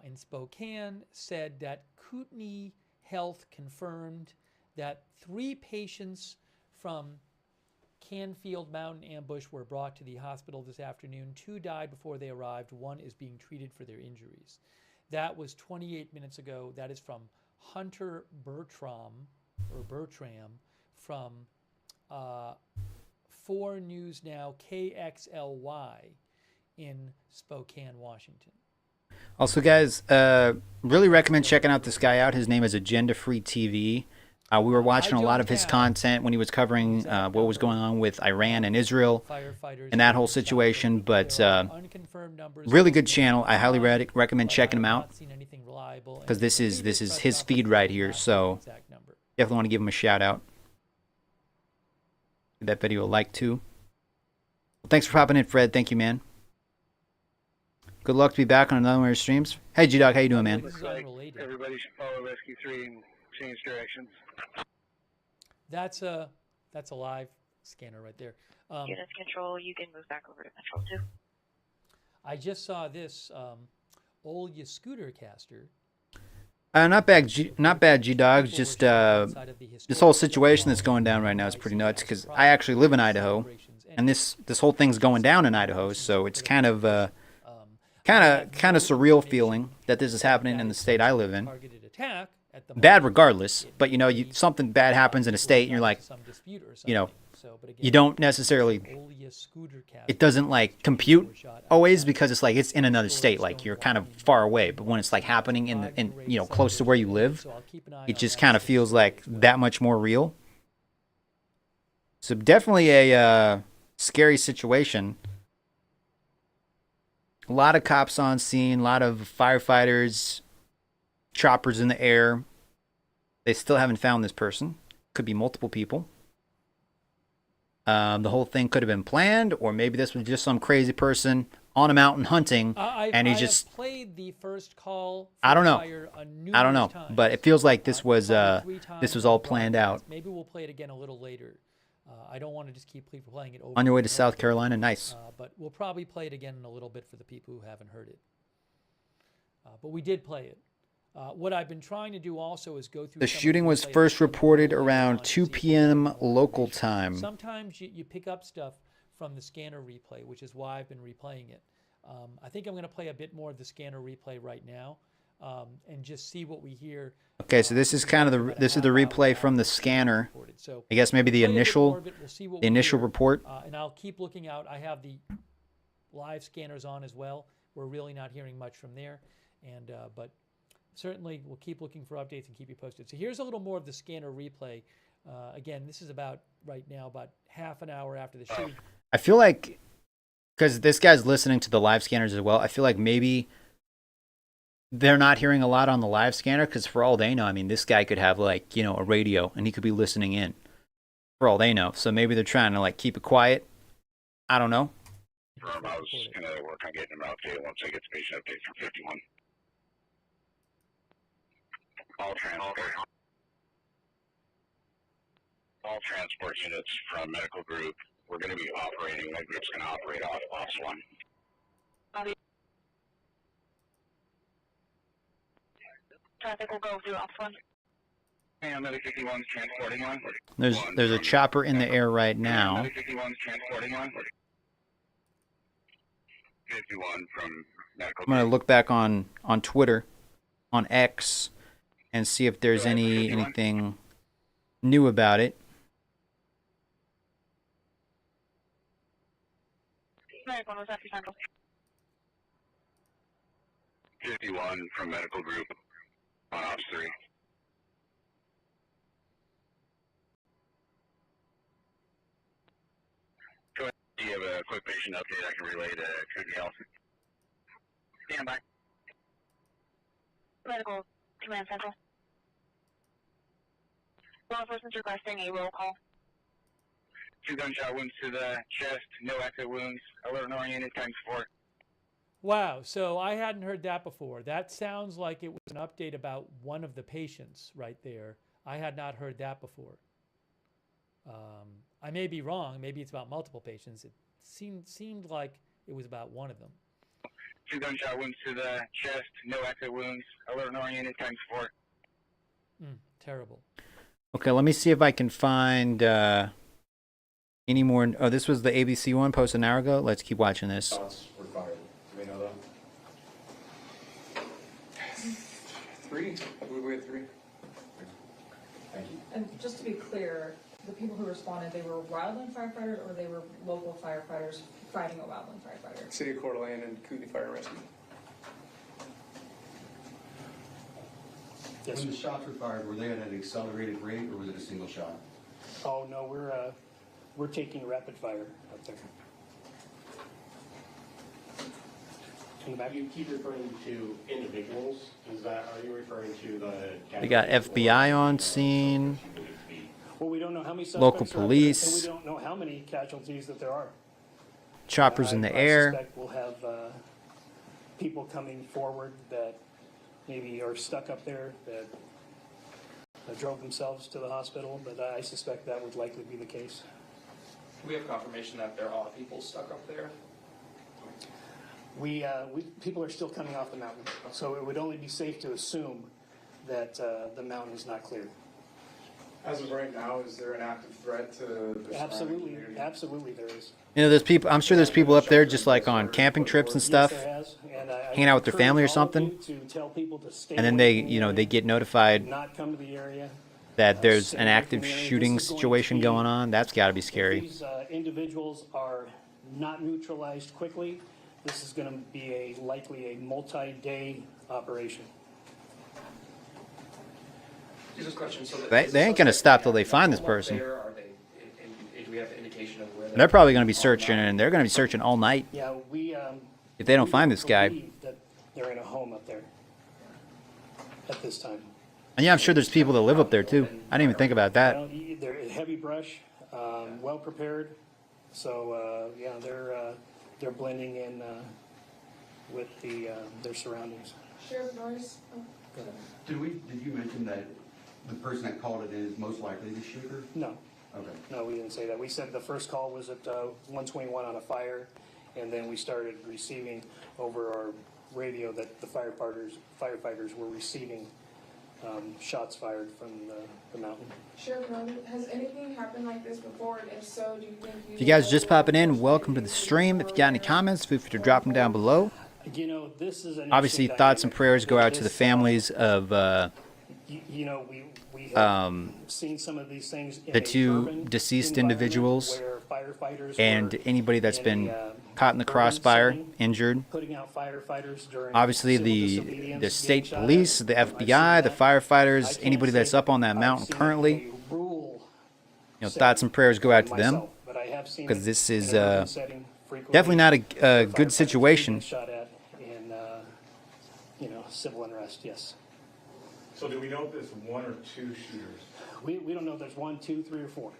in Spokane said that Kootenai Health confirmed that 3 patients from Canfield Mountain ambush were brought to the hospital this afternoon. 2 died before they arrived. 1 is being treated for their injuries. That was 28 minutes ago. That is from Hunter Bertram from 4 News Now KXLY in Spokane, Washington. Also, guys, really recommend checking out this guy out. His name is Agenda Free TV. We were watching a lot of his content when he was covering what was going on with Iran and Israel and that whole situation. But really good channel. I highly recommend checking him out because this is his feed right here. So definitely want to give him a shout out. Give that video a like too. Well, thanks for popping in, Fred. Thank you, man. Good luck to be back on another one of your streams. Hey, G-Dog, how you doing, man? Looks like everybody should follow Rescue 3 and change directions. That's a live scanner right there. Units control, you can move back over to control 2. I just saw this Olya scooter caster. Not bad, G-Dog. Just this whole situation that's going down right now is pretty nuts because I actually live in Idaho, and this whole thing's going down in Idaho, so it's kind of surreal feeling that this is happening in the state I live in. Bad regardless, but you know, something bad happens in a state, and you're like, you know, you don't necessarily, it doesn't like compute always because it's like it's in another state, like you're kind of far away. But when it's like happening in you know, close to where you live, it just kind of feels like that much more real. So definitely a scary situation. A lot of cops on scene, a lot of firefighters, choppers in the air. They still haven't found this person. Could be multiple people. The whole thing could have been planned, or maybe this was just some crazy person on a mountain hunting, and he just played the first call. I don't know, but it feels like this was all planned out. Maybe we'll play it again a little later. I don't want to just keep playing it over. On your way to South Carolina, nice. But we'll probably play it again in a little bit for the people who haven't heard it. But we did play it. What I've been trying to do also is go through. The shooting was first reported around 2 p.m. local time. Sometimes you pick up stuff from the scanner replay, which is why I've been replaying it. I think I'm going to play a bit more of the scanner replay right now, and just see what we hear. Okay, so this is kind of the replay from the scanner. I guess maybe the initial report. And I'll keep looking out. I have the live scanners on as well. We're really not hearing much from there, and but certainly we'll keep looking for updates and keep you posted. So here's a little more of the scanner replay. Again, this is about right now about half an hour after the shoot. I feel like because this guy's listening to the live scanners as well. I feel like maybe they're not hearing a lot on the live scanner because for all they know, I mean, this guy could have like, you know, a radio and he could be listening in for all they know. So maybe they're trying to like keep it quiet. I don't know. I was going to work on getting an update once I get the patient update from 51. All transport units from medical group, we're going to be operating, that group's going to operate off Ops 1. Traffic will go through Ops 1. And Medic 51's transporting one. There's a chopper in the air right now. Medic 51's transporting one. 51 from medical. I'm gonna look back on Twitter, on X, and see if there's anything new about it. Medic 1 was after Central. 51 from medical group on Ops 3. Go ahead. Do you have a quick patient update I can relay to County Health? Stand by. Medical Command Central. Law enforcement's requesting a roll call. 2 gunshot wounds to the chest, no exit wounds, alert and oriented, times 4. Wow, so I hadn't heard that before. That sounds like it was an update about one of the patients right there. I had not heard that before. I may be wrong. Maybe it's about multiple patients. It seemed like it was about one of them. 2 gunshot wounds to the chest, no exit wounds, alert and oriented, times 4. Terrible. Okay, let me see if I can find any more. Oh, this was the ABC one posted an hour ago. Let's keep watching this. We're fired. Do we know that? 3? We have 3. Thank you. And just to be clear, the people who responded, they were wildland firefighters or they were local firefighters fighting a wildland firefighter? City of Coeur d'Alene and Kootenai Fire and Rescue. Yes, When the sir. shots were fired, were they at an accelerated rate or was it a single shot? Oh, no, we're taking rapid fire up there. In the back? You keep referring to individuals. Are you referring to the? We got FBI on scene. Well, we don't know how many suspects Local are out there, police. and we don't know how many casualties that there are. Choppers in the I air. suspect we'll have people coming forward that maybe are stuck up there that drove themselves to the hospital, but I suspect that would likely be the case. We have confirmation that there are people stuck up there. People are still coming off the mountain, so it would only be safe to assume that the mountain is not clear. As of right now, is there an active threat to the surrounding Absolutely, community? absolutely there is. You know, there's people. I'm sure there's people up there just like on camping trips and stuff, Yes, there has, and I hanging out with their family or encourage all of something. you to tell people to stay And then away they, from the you know, area, they get notified not come to the area. that there's stay an away from active the area. shooting This is going to situation be- going on. That's got to be scary. If these individuals are not neutralized quickly, this is going to be likely a multi-day operation. Just a question. So They ain't gonna stop till they find this person. Are they? Do we have an indication of where They're probably going to be searching, and they're going to be searching all night Yeah, we. if they don't find this guy. believe that they're in a home up there at this time. And yeah, I'm sure there's people that live up there too. I didn't even think about that. Well, they're heavy brush, well prepared, so yeah, they're blending in with their surroundings. Sheriff Norris? Did you mention that the person that called it is most likely the shooter? No. Okay. No, we didn't say that. We said the first call was at 121 on a fire, and then we started receiving over our radio that the firefighters were receiving shots fired from the mountain. Sheriff Norris, has anything happened like this before? And if so, do you think If you guys are just popping in, welcome to the stream. If you got any comments, feel free to drop them down below. You know, this is an Obviously, interesting thoughts and dynamic. prayers go out to the This, families of you know, we have seen some of these things in the a two urban deceased environment individuals where firefighters and were anybody that's in been a, caught in the urban crossfire, setting, injured. putting out firefighters during Obviously, civil the disobedience, state being shot at. police, the FBI, the firefighters, anybody that's up on that mountain currently. Rule You know, thoughts and prayers go out to them, myself, but I have seen because it this in is an urban setting frequently. definitely not a where good firefighters situation. get shot at in you know, civil unrest. Yes. So do we know if there's one or two shooters? We don't know if there's 1, 2, 3, or 4.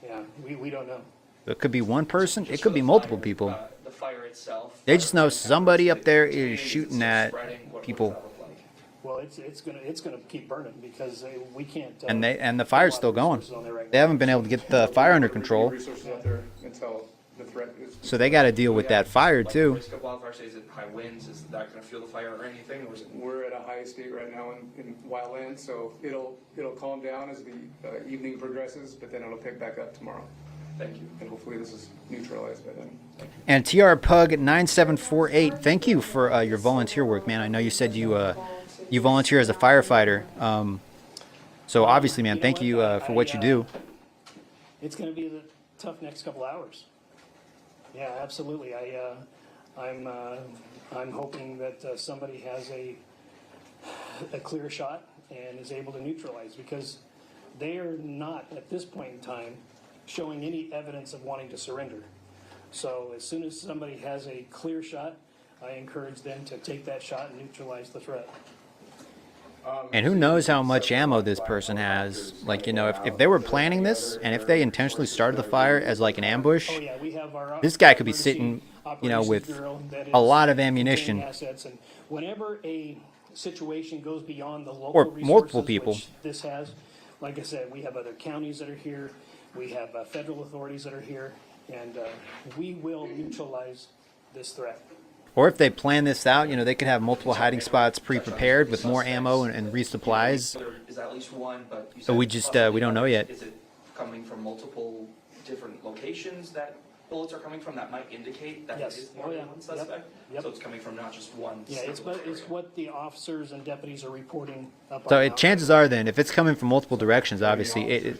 Yeah, we don't know. It could be one person. It could be multiple people. the fire itself? They just know somebody up there is shooting at people, Well, it's gonna keep burning because we can't. and the fire's still going. They haven't been able to get the fire under control, Resources out there until the threat is. so they got to deal with that fire too. Risk of wildfire, say, is it high winds? Is that going to fuel the fire or anything? Or is it? We're at a high state right now in wildland, so it'll calm down as the evening progresses, but then it'll pick back up tomorrow. Thank you. And hopefully this is neutralized by then. And TR Pug 9748, thank you for your volunteer work, man. I know you said you volunteer as a firefighter. So obviously, man, thank you for what you do. It's going to be the tough next couple hours. Yeah, absolutely. I'm hoping that somebody has a clear shot and is able to neutralize, because they are not at this point in time showing any evidence of wanting to surrender. So as soon as somebody has a clear shot, I encourage them to take that shot and neutralize the threat. And who knows how much ammo this person has. Like, you know, if they were planning this, and if they intentionally started the fire as like an ambush, Oh yeah, we have our this guy could be sitting, you know, with bureau that a is lot of ammunition. assets, and whenever a situation goes beyond the local Or resources, multiple people. which this has, like I said, we have other counties that are here, we have federal authorities that are here, and we will neutralize this threat. Or if they plan this out, you know, they could have multiple hiding spots pre-prepared with more ammo and resupplies. There is at least one, but you So we said just possibly we don't know yet. Is it coming from multiple different locations that bullets are coming from that might indicate that Yes. it is more than one suspect? Yep. So it's coming from not just one. Yeah, it's single area. what the officers and deputies are reporting up So on Mount chances are then, if it's coming from multiple directions, obviously,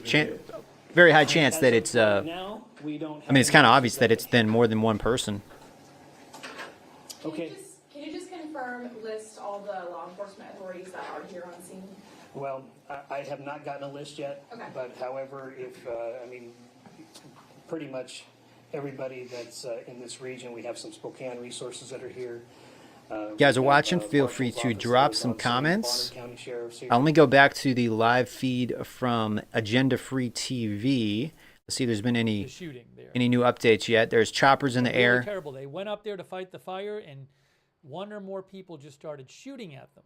very high chance that it's. Right now, we don't I mean, it's kind of obvious that it's then more than one person. Okay. Can you just confirm, list all the law enforcement authorities that are here on scene? Well, I have not gotten a list yet, Okay. but however, if, I mean, pretty much everybody that's in this region, we have some Spokane resources that are here. You guys are watching, feel free to drop some comments. Let me go back to the live feed from Agenda Free TV. Let's see if there's been any new updates yet. There's choppers in the Really air. terrible. They went up there to fight the fire, and one or more people just started shooting at them.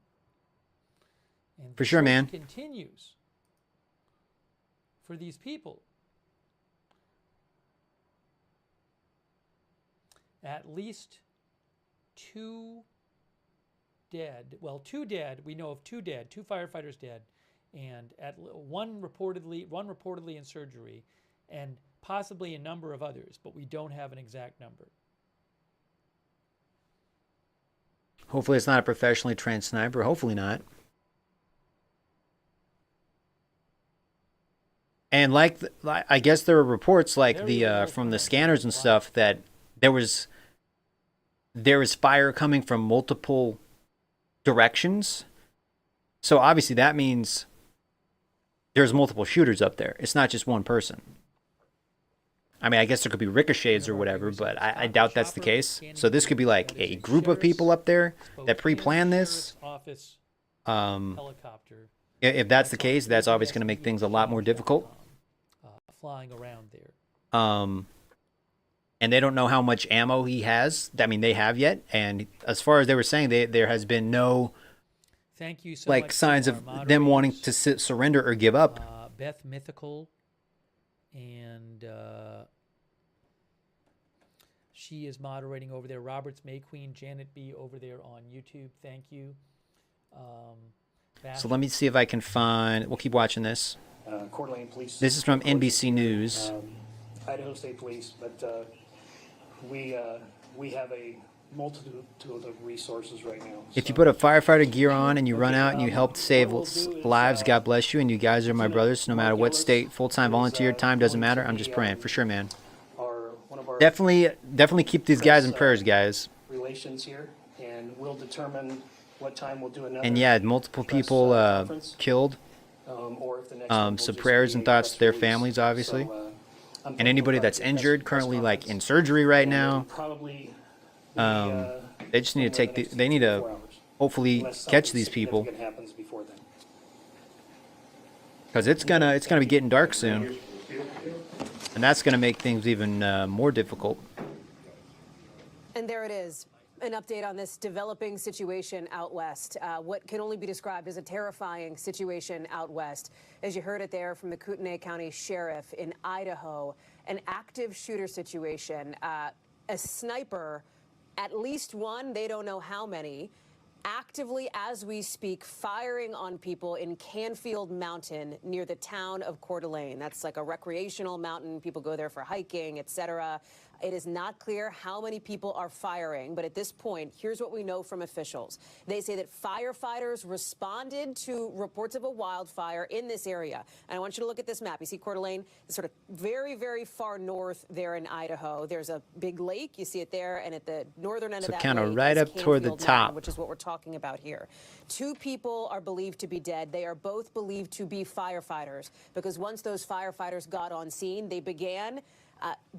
And For sure, the man. search continues for these people. At least 2 dead. Well, 2 dead. We know of 2 dead. 2 firefighters dead, and one reportedly in surgery, and possibly a number of others, but we don't have an exact number. Hopefully it's not a professionally trained sniper. Hopefully not. And I guess there were reports like from the scanners and stuff that there was fire coming from multiple directions. So obviously that means there's multiple shooters up there. It's not just one person. I mean, I guess there could be ricochets or whatever, but I doubt that's the case. So this could be like a group of people up there that pre-planned this. Helicopter. If that's the case, that's obviously going to make things a lot more difficult. Flying around there. And they don't know how much ammo he has. I mean, they have yet. And as far as they were saying, there has been no Thank you so much signs to of our them wanting moderators, to surrender or give up. Beth Mythical, and she is moderating over there. Roberts May Queen, Janet B over there on YouTube. Thank you. So let me see if I can find. We'll keep watching this. Coeur d'Alene Police. This is from NBC News. Idaho State Police, but we have a multitude of resources right now. If you put a firefighter gear on and you run out and you help save lives, God bless you. And you guys are my brothers, no matter what state, full-time, volunteer, time doesn't matter. I'm just praying for sure, man. Definitely keep these guys in prayers, guys. Relations here, and we'll determine what time we'll do another. And yeah, multiple people killed. So prayers and thoughts to their families, obviously. And anybody that's injured, currently like in surgery right now. They just need to they need to hopefully catch these people. Because it's gonna be getting dark soon. And that's gonna make things even more difficult. And there it is. An update on this developing situation out west. What can only be described as a terrifying situation out west. As you heard it there from the Kootenai County Sheriff in Idaho, an active shooter situation. A sniper, at least one, they don't know how many, actively, as we speak, firing on people in Canfield Mountain near the town of Coeur d'Alene. That's like a recreational mountain. People go there for hiking, etc. It is not clear how many people are firing, but at this point, here's what we know from officials. They say that firefighters responded to reports of a wildfire in this area. And I want you to look at this map. You see Coeur d'Alene, sort of very, very far north there in Idaho. There's a big lake. You see it there. And at the northern end of that kind of lake right is up toward the Canfield top. Mountain, which is what we're talking about here. 2 people are believed to be dead. They are both believed to be firefighters because once those firefighters got on scene, they began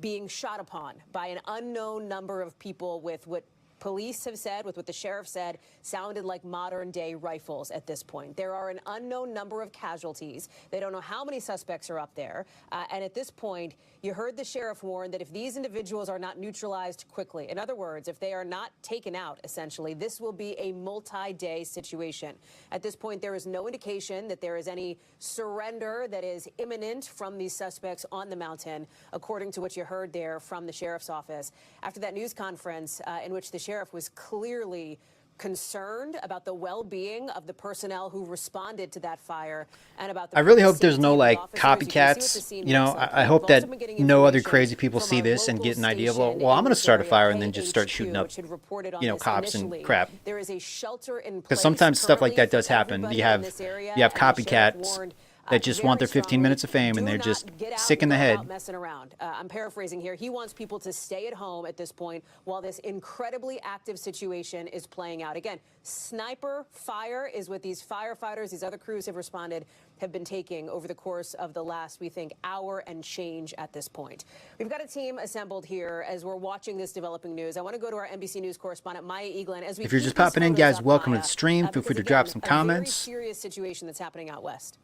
being shot upon by an unknown number of people with what police have said, with what the sheriff said, sounded like modern-day rifles at this point. There are an unknown number of casualties. They don't know how many suspects are up there. And at this point, you heard the sheriff warn that if these individuals are not neutralized quickly, in other words, if they are not taken out, essentially, this will be a multi-day situation. At this point, there is no indication that there is any surrender that is imminent from these suspects on the mountain, according to what you heard there from the sheriff's office. After that news conference in which the sheriff was clearly concerned about the well-being of the personnel who responded to that fire and about the I really hope there's safety no of the like officers. You can see what the copycats. scene You know, looks like. I hope We've that also been getting no other information crazy people from see our this and local get an idea of, well, station I'm in going to this start a area, fire and then just start KHQ, shooting up, which had reported on you know, this cops and initially. crap. There is a shelter in place Because sometimes stuff like currently that does for happen. everybody You in have this area, you have and the sheriff copycats warned, that just want their very 15 minutes of fame do and they're not just get out sick in and the go head. about messing around. I'm paraphrasing here. He wants people to stay at home at this point while this incredibly active situation is playing out. Again, sniper fire is what these firefighters, these other crews have responded, have been taking over the course of the last, we think, hour and change at this point. We've got a team assembled here as we're watching this developing news. I want to go to our NBC News correspondent, Maya Eglin. As we If you're keep just these popping in, photos guys, up, welcome to Maya, the stream. Feel free because to drop again, some a very comments. serious situation that's happening out west.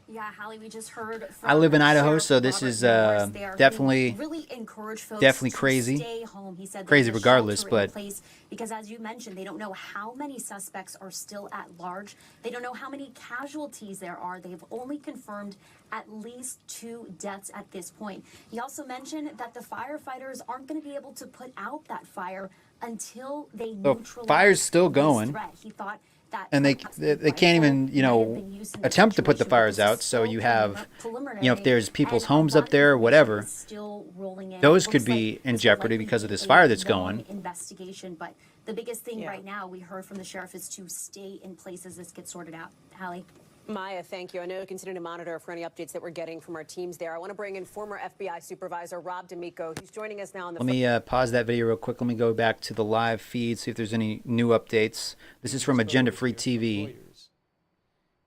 Yeah, Hallie, we just heard from I live in Idaho, Sheriff so this Robert is Morris there. definitely He really encouraged folks definitely to crazy. Stay home. He said Crazy there's a regardless, shelter in but place because, as you mentioned, they don't know how many suspects are still at large. They don't know how many casualties there are. They've only confirmed at least 2 deaths at this point. He also mentioned that the firefighters aren't going to be able to put out that fire until they So neutralize fire's still this going. threat. He thought that And they perhaps the can't rifle even, you might have know, been used in the attempt to put the situation, but fires this is out. So still you have, preliminary, you know, if there's people's and a homes lot up of there or information whatever, is still rolling in. those It could looks like be in this will jeopardy likely because of be this a fire that's long going. investigation, but the biggest thing Yeah. right now we heard from the sheriff is to stay in place as this gets sorted out. Hallie? Maya, thank you. I know you continue to monitor for any updates that we're getting from our teams there. I want to bring in former FBI Supervisor Rob D'Amico. He's joining us now on the Let me pause that video real quick. Let me go back to the live feed, see if there's any new updates. This is from Agenda Free TV.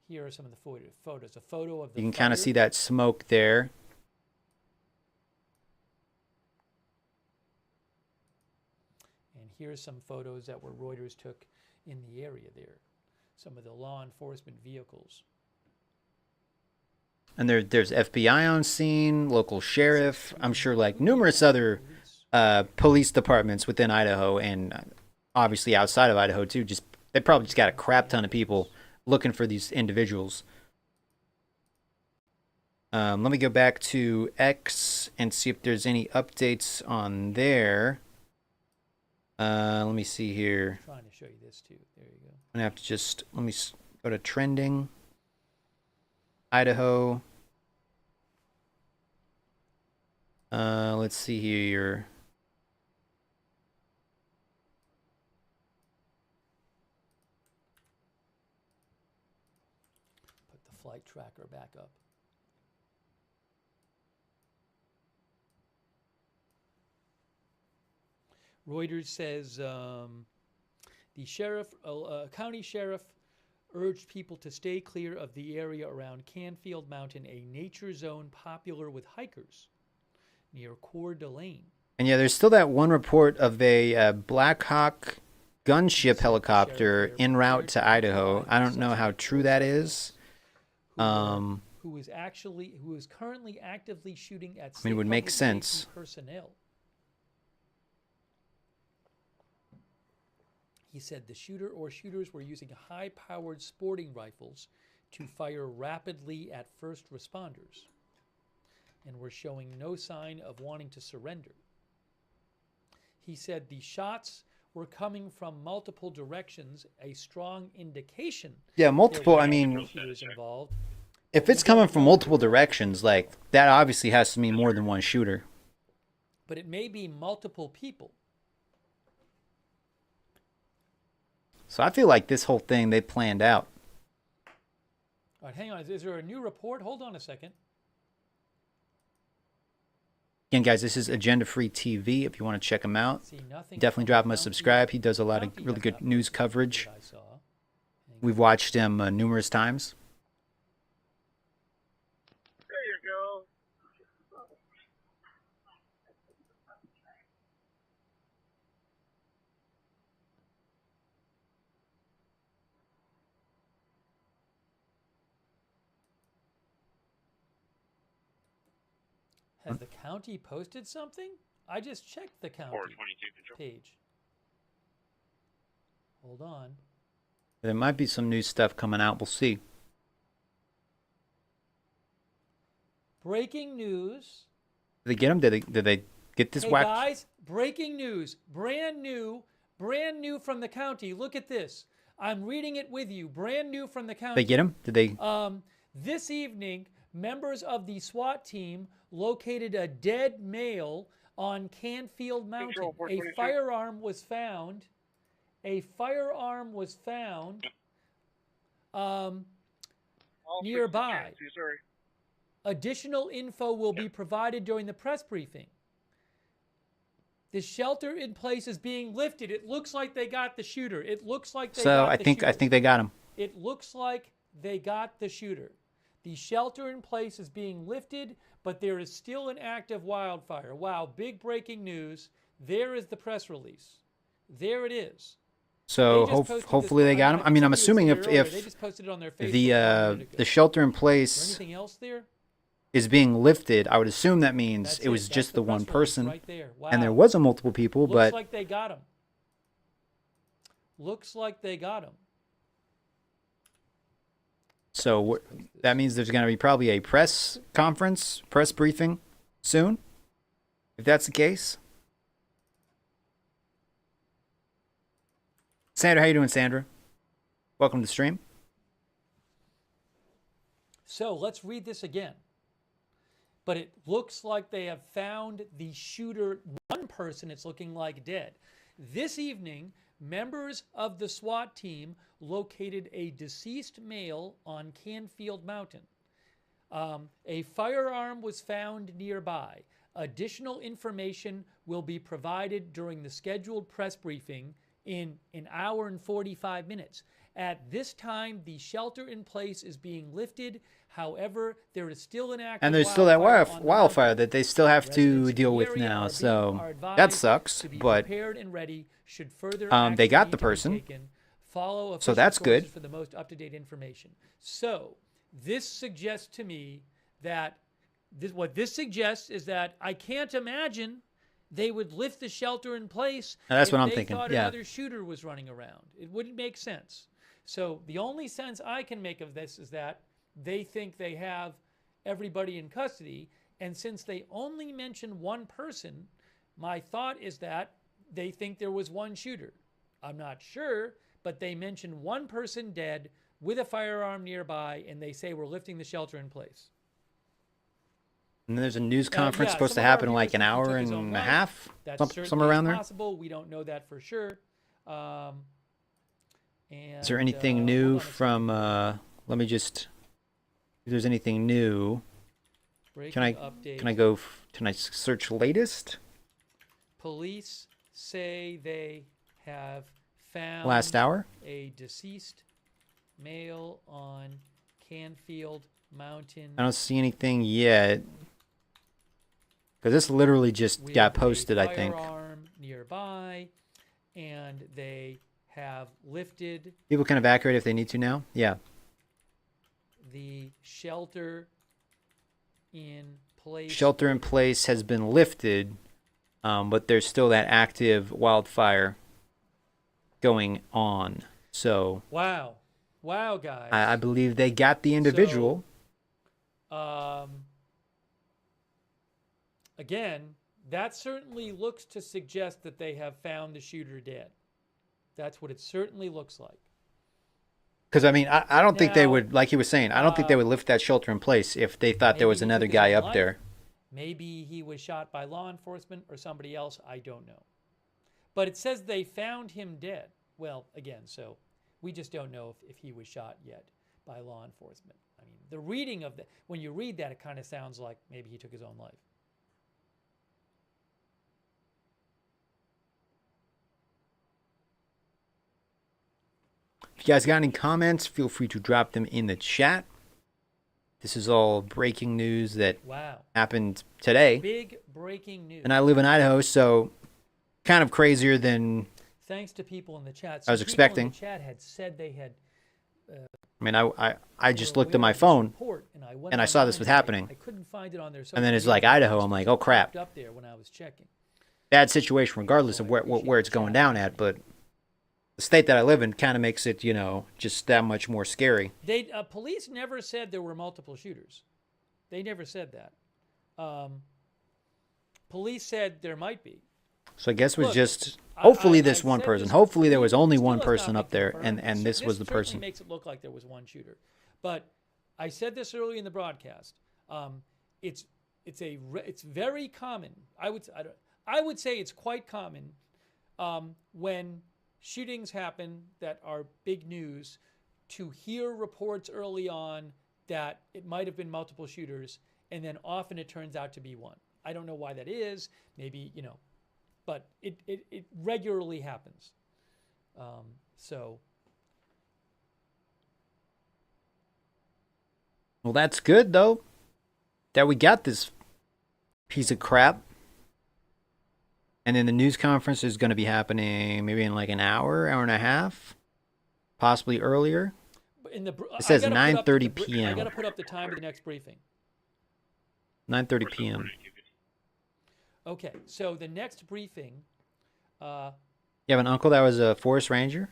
Here are some of the photos. A photo of the You can kind of fire. see that smoke there. And here's some photos that were Reuters took in the area there. Some of the law enforcement vehicles. And there's FBI on scene, local sheriff, I'm sure like numerous other police departments within Idaho and obviously outside of Idaho too. They probably just got a crap ton of people looking for these individuals. Let me go back to X and see if there's any updates on there. Let me see here. I'm trying to show you this too. There you go. I'm gonna have to just let me go to trending. Idaho. Let's see here. Put the flight tracker back up. Reuters says the county sheriff urged people to stay clear of the area around Canfield Mountain, a nature zone popular with hikers near Coeur d'Alene. And yeah, there's still that one report of a Black Hawk gunship helicopter en route to Idaho. I don't know how true that is. Who is currently actively shooting at I mean, it would state make public sense. safety personnel. He said the shooter or shooters were using high-powered sporting rifles to fire rapidly at first responders and were showing no sign of wanting to surrender. He said the shots were coming from multiple directions, a strong indication. Yeah, multiple, there were I mean, multiple shooters involved. If it's coming from multiple directions, like that obviously has to mean more than one shooter. But it may be multiple people. So I feel like this whole thing they planned out. All right, hang on. Is there a new report? Hold on a second. Again, guys, this is Agenda Free TV. If you want to check him out, definitely drop him a subscribe. He does a lot of really good news coverage. We've watched him numerous times. There you go. Has the county posted something? I just checked the county 422 control. page. Hold on. There might be some new stuff coming out. We'll see. Breaking news. Did they get him? Did they get this Hey whack? guys, breaking news. Brand new brand new from the county. Look at this. I'm reading it with you. Brand new from the county. They get him? Did they? This evening, members of the SWAT team located a dead male on Canfield Mountain. A firearm was found. Nearby. Additional info will be provided during the press briefing. The shelter in place is being lifted. It looks like they got the shooter. It looks like they got the shooter. I think they got him. It looks like they got the shooter. The shelter in place is being lifted, but there is still an active wildfire. Wow, big breaking news. There is the press release. There it is. So hopefully they got him. I mean, I'm assuming if they just posted it on their Facebook the shelter in place anything else there? is being lifted, I would assume that means it was just the one person, right there. Wow. and there wasn't multiple people. Looks But like they got him. Looks like they got him. so that means there's going to be probably a press conference, press briefing soon, if that's the case. Sandra, how you doing, Sandra? Welcome to the stream. So let's read this again. But it looks like they have found the shooter. One person, it's looking like, dead. This evening, members of the SWAT team located a deceased male on Canfield Mountain. A firearm was found nearby. Additional information will be provided during the scheduled press briefing in an hour and 45 minutes. At this time, the shelter in place is being lifted. However, there is still an active And there's still that wildfire that they still have to Residents deal in the with area now. are So advised that sucks. to be But prepared and ready should further they action got need the to be person. taken. Follow So official that's good. sources for the most up-to-date information. So this suggests to me that what this suggests is that I can't imagine they would lift the shelter in place That's if what I'm they thinking, thought yeah. another shooter was running around. It wouldn't make sense. So the only sense I can make of this is that they think they have everybody in custody, and since they only mention one person, my thought is that they think there was one shooter. I'm not sure, but they mention one person dead with a firearm nearby, and they say we're lifting the shelter in place. And then there's a news conference Yeah, supposed to some of our happen in like viewers an think he hour took his own and a life. half, That's somewhere certainly around there. possible. We don't know that for sure. Is there anything new from? Let me just. If there's anything new, can I go? Can I search latest? Police say they have found Last hour? a deceased male on Canfield Mountain. I don't see anything yet. Because this literally just with got posted, a I think. firearm nearby, and they have lifted People can evacuate if they need to now. Yeah. the shelter in place. Shelter in place has been lifted, but there's still that active wildfire going on. So Wow, guys. I believe they got the individual. Again, that certainly looks to suggest that they have found the shooter dead. That's what it certainly looks like. Because, I mean, I don't think they Now, would, like he was saying, I don't think they would lift that shelter in place if they thought there was Maybe he another took his guy own up life. there. Maybe he was shot by law enforcement or somebody else. I don't know. But it says they found him dead. Well, again, so we just don't know if he was shot yet by law enforcement. I mean, the reading of that, when you read that, it kind of sounds like maybe he took his own life. If you guys got any comments, feel free to drop them in the chat. This is all breaking news that Wow. happened today. Big breaking news. And I live in Idaho, so kind of crazier than Thanks to people in the chat. I was Some people expecting. in the chat had said they had. I mean, I just looked at my phone and I saw this was happening. I couldn't find it on their And then it's social like media Idaho. accounts. I'm like, oh crap. Popped up there when I was checking. Bad situation regardless of where it's going down at, but the state that I live in kind of makes it, just that much more scary. They police never said there were multiple shooters. They never said that. Police said there might be. So I guess it was Look, just hopefully I this one said person. this- Hopefully there was only still one has person not up been there, confirmed. and this was the certainly person. makes it look like there was one shooter, but I said this early in the broadcast. It's very common. I would say it's quite common when shootings happen that are big news to hear reports early on that it might have been multiple shooters, and then often it turns out to be one. I don't know why that is. Maybe, but it regularly happens. So Well, that's good though. That we got this piece of crap. And then the news conference is going to be happening maybe in like an hour, hour and a half, possibly earlier. It says 9:30 I p.m. got to put up the time of the next briefing. 9:30 p.m. Okay, so the next briefing. You have an uncle that was a forest ranger?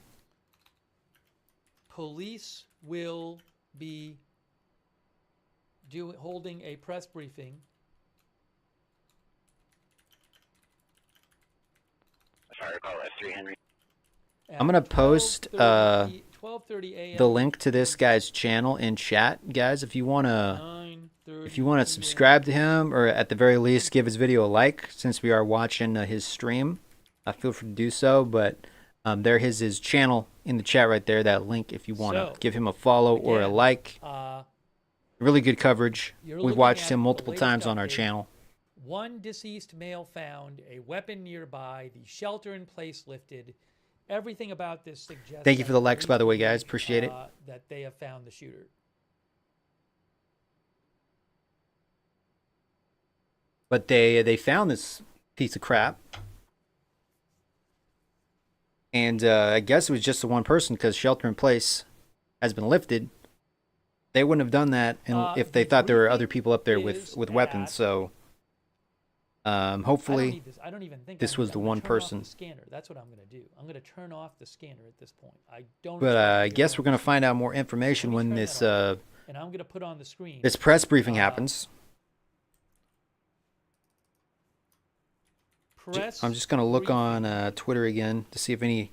Police will be holding a press briefing. Fire call S3 Henry. I'm going to post 12:30 a.m. the link to this guy's channel in chat, guys. If you want to subscribe to him, or at the very least give his video a like, since we are watching his stream, feel free to do so. But there's his channel in the chat right there, that link, if you want to give him a follow or a like. Really good coverage. We've watched him multiple times on our channel. One deceased male found, a weapon nearby, the shelter in place lifted. Everything about this suggests. Thank you for the likes, by the way, guys. Appreciate it. That they have found the shooter. But they found this piece of crap. And I guess it was just the one person, because shelter in place has been lifted. They wouldn't have done that if they thought there were other people up there with weapons. So hopefully I don't even think this was the one person. The scanner. That's what I'm going to do. I'm going to turn off the scanner at this point. I don't. But I guess we're going to find out more information when this and I'm going to put on the screen. This press briefing happens. I'm just going to look on Twitter again to see if any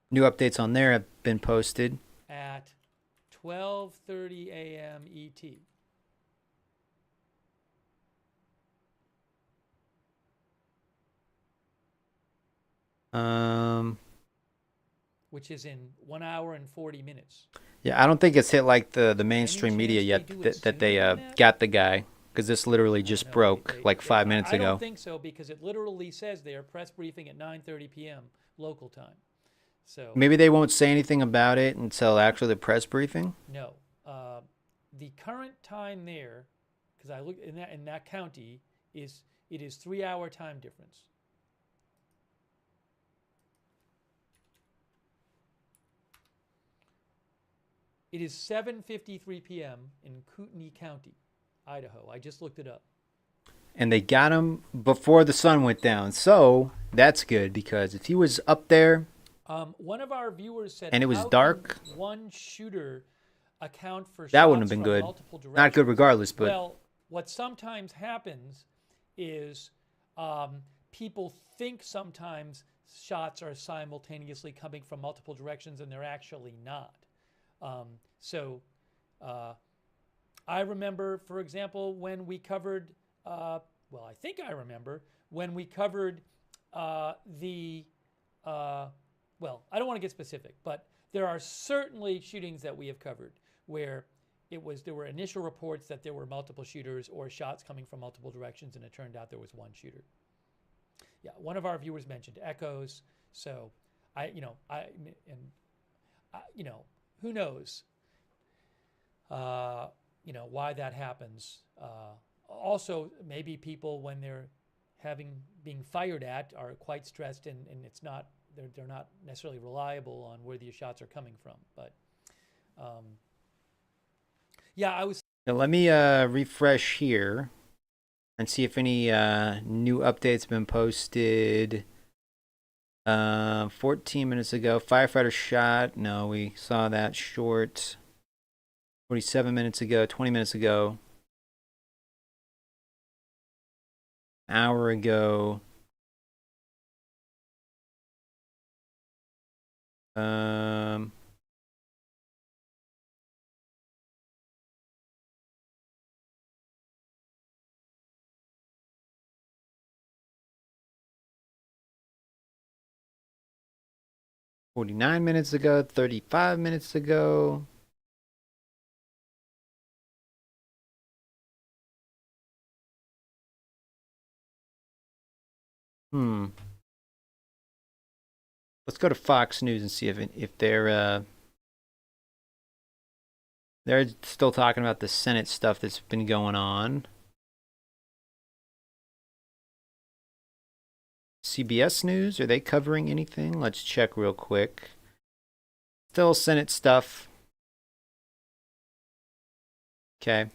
new updates on there have been posted. At 12:30 a.m. ET. Which is in 1 hour and 40 minutes. Yeah, I don't think it's hit like the mainstream media yet that they got the guy, because this literally just broke like 5 minutes ago. I don't think so, because it literally says there, press briefing at 9:30 p.m. local time. So maybe they won't say anything about it until actually the press briefing. No, the current time there, because I look in that county, it is 3 hour time difference. It is 7:53 p.m. in Kootenai County, Idaho. I just looked it up. And they got him before the sun went down, so that's good, because if he was up there, one of our viewers said, and it was how dark, can one shooter account for that wouldn't have shots been from good. multiple directions? Not good regardless, but well, what sometimes happens is people think sometimes shots are simultaneously coming from multiple directions, and they're actually not. I remember, for example, when we covered, I think I remember when we covered I don't want to get specific, but there are certainly shootings that we have covered where there were initial reports that there were multiple shooters or shots coming from multiple directions, and it turned out there was one shooter. Yeah, one of our viewers mentioned echoes, so who knows? Why that happens. Also, maybe people, when they're being fired at, are quite stressed, and it's not they're not necessarily reliable on where these shots are coming from. But I was. Now let me refresh here and see if any new updates have been posted. 14 minutes ago, firefighter shot. No, we saw that short. 47 minutes ago, 20 minutes ago, an hour ago. Um. $49 minutes ago, 35 minutes ago. Let's go to Fox News and see if they're still talking about the Senate stuff that's been going on. CBS News, are they covering anything? Let's check real quick. Still Senate stuff. Okay. I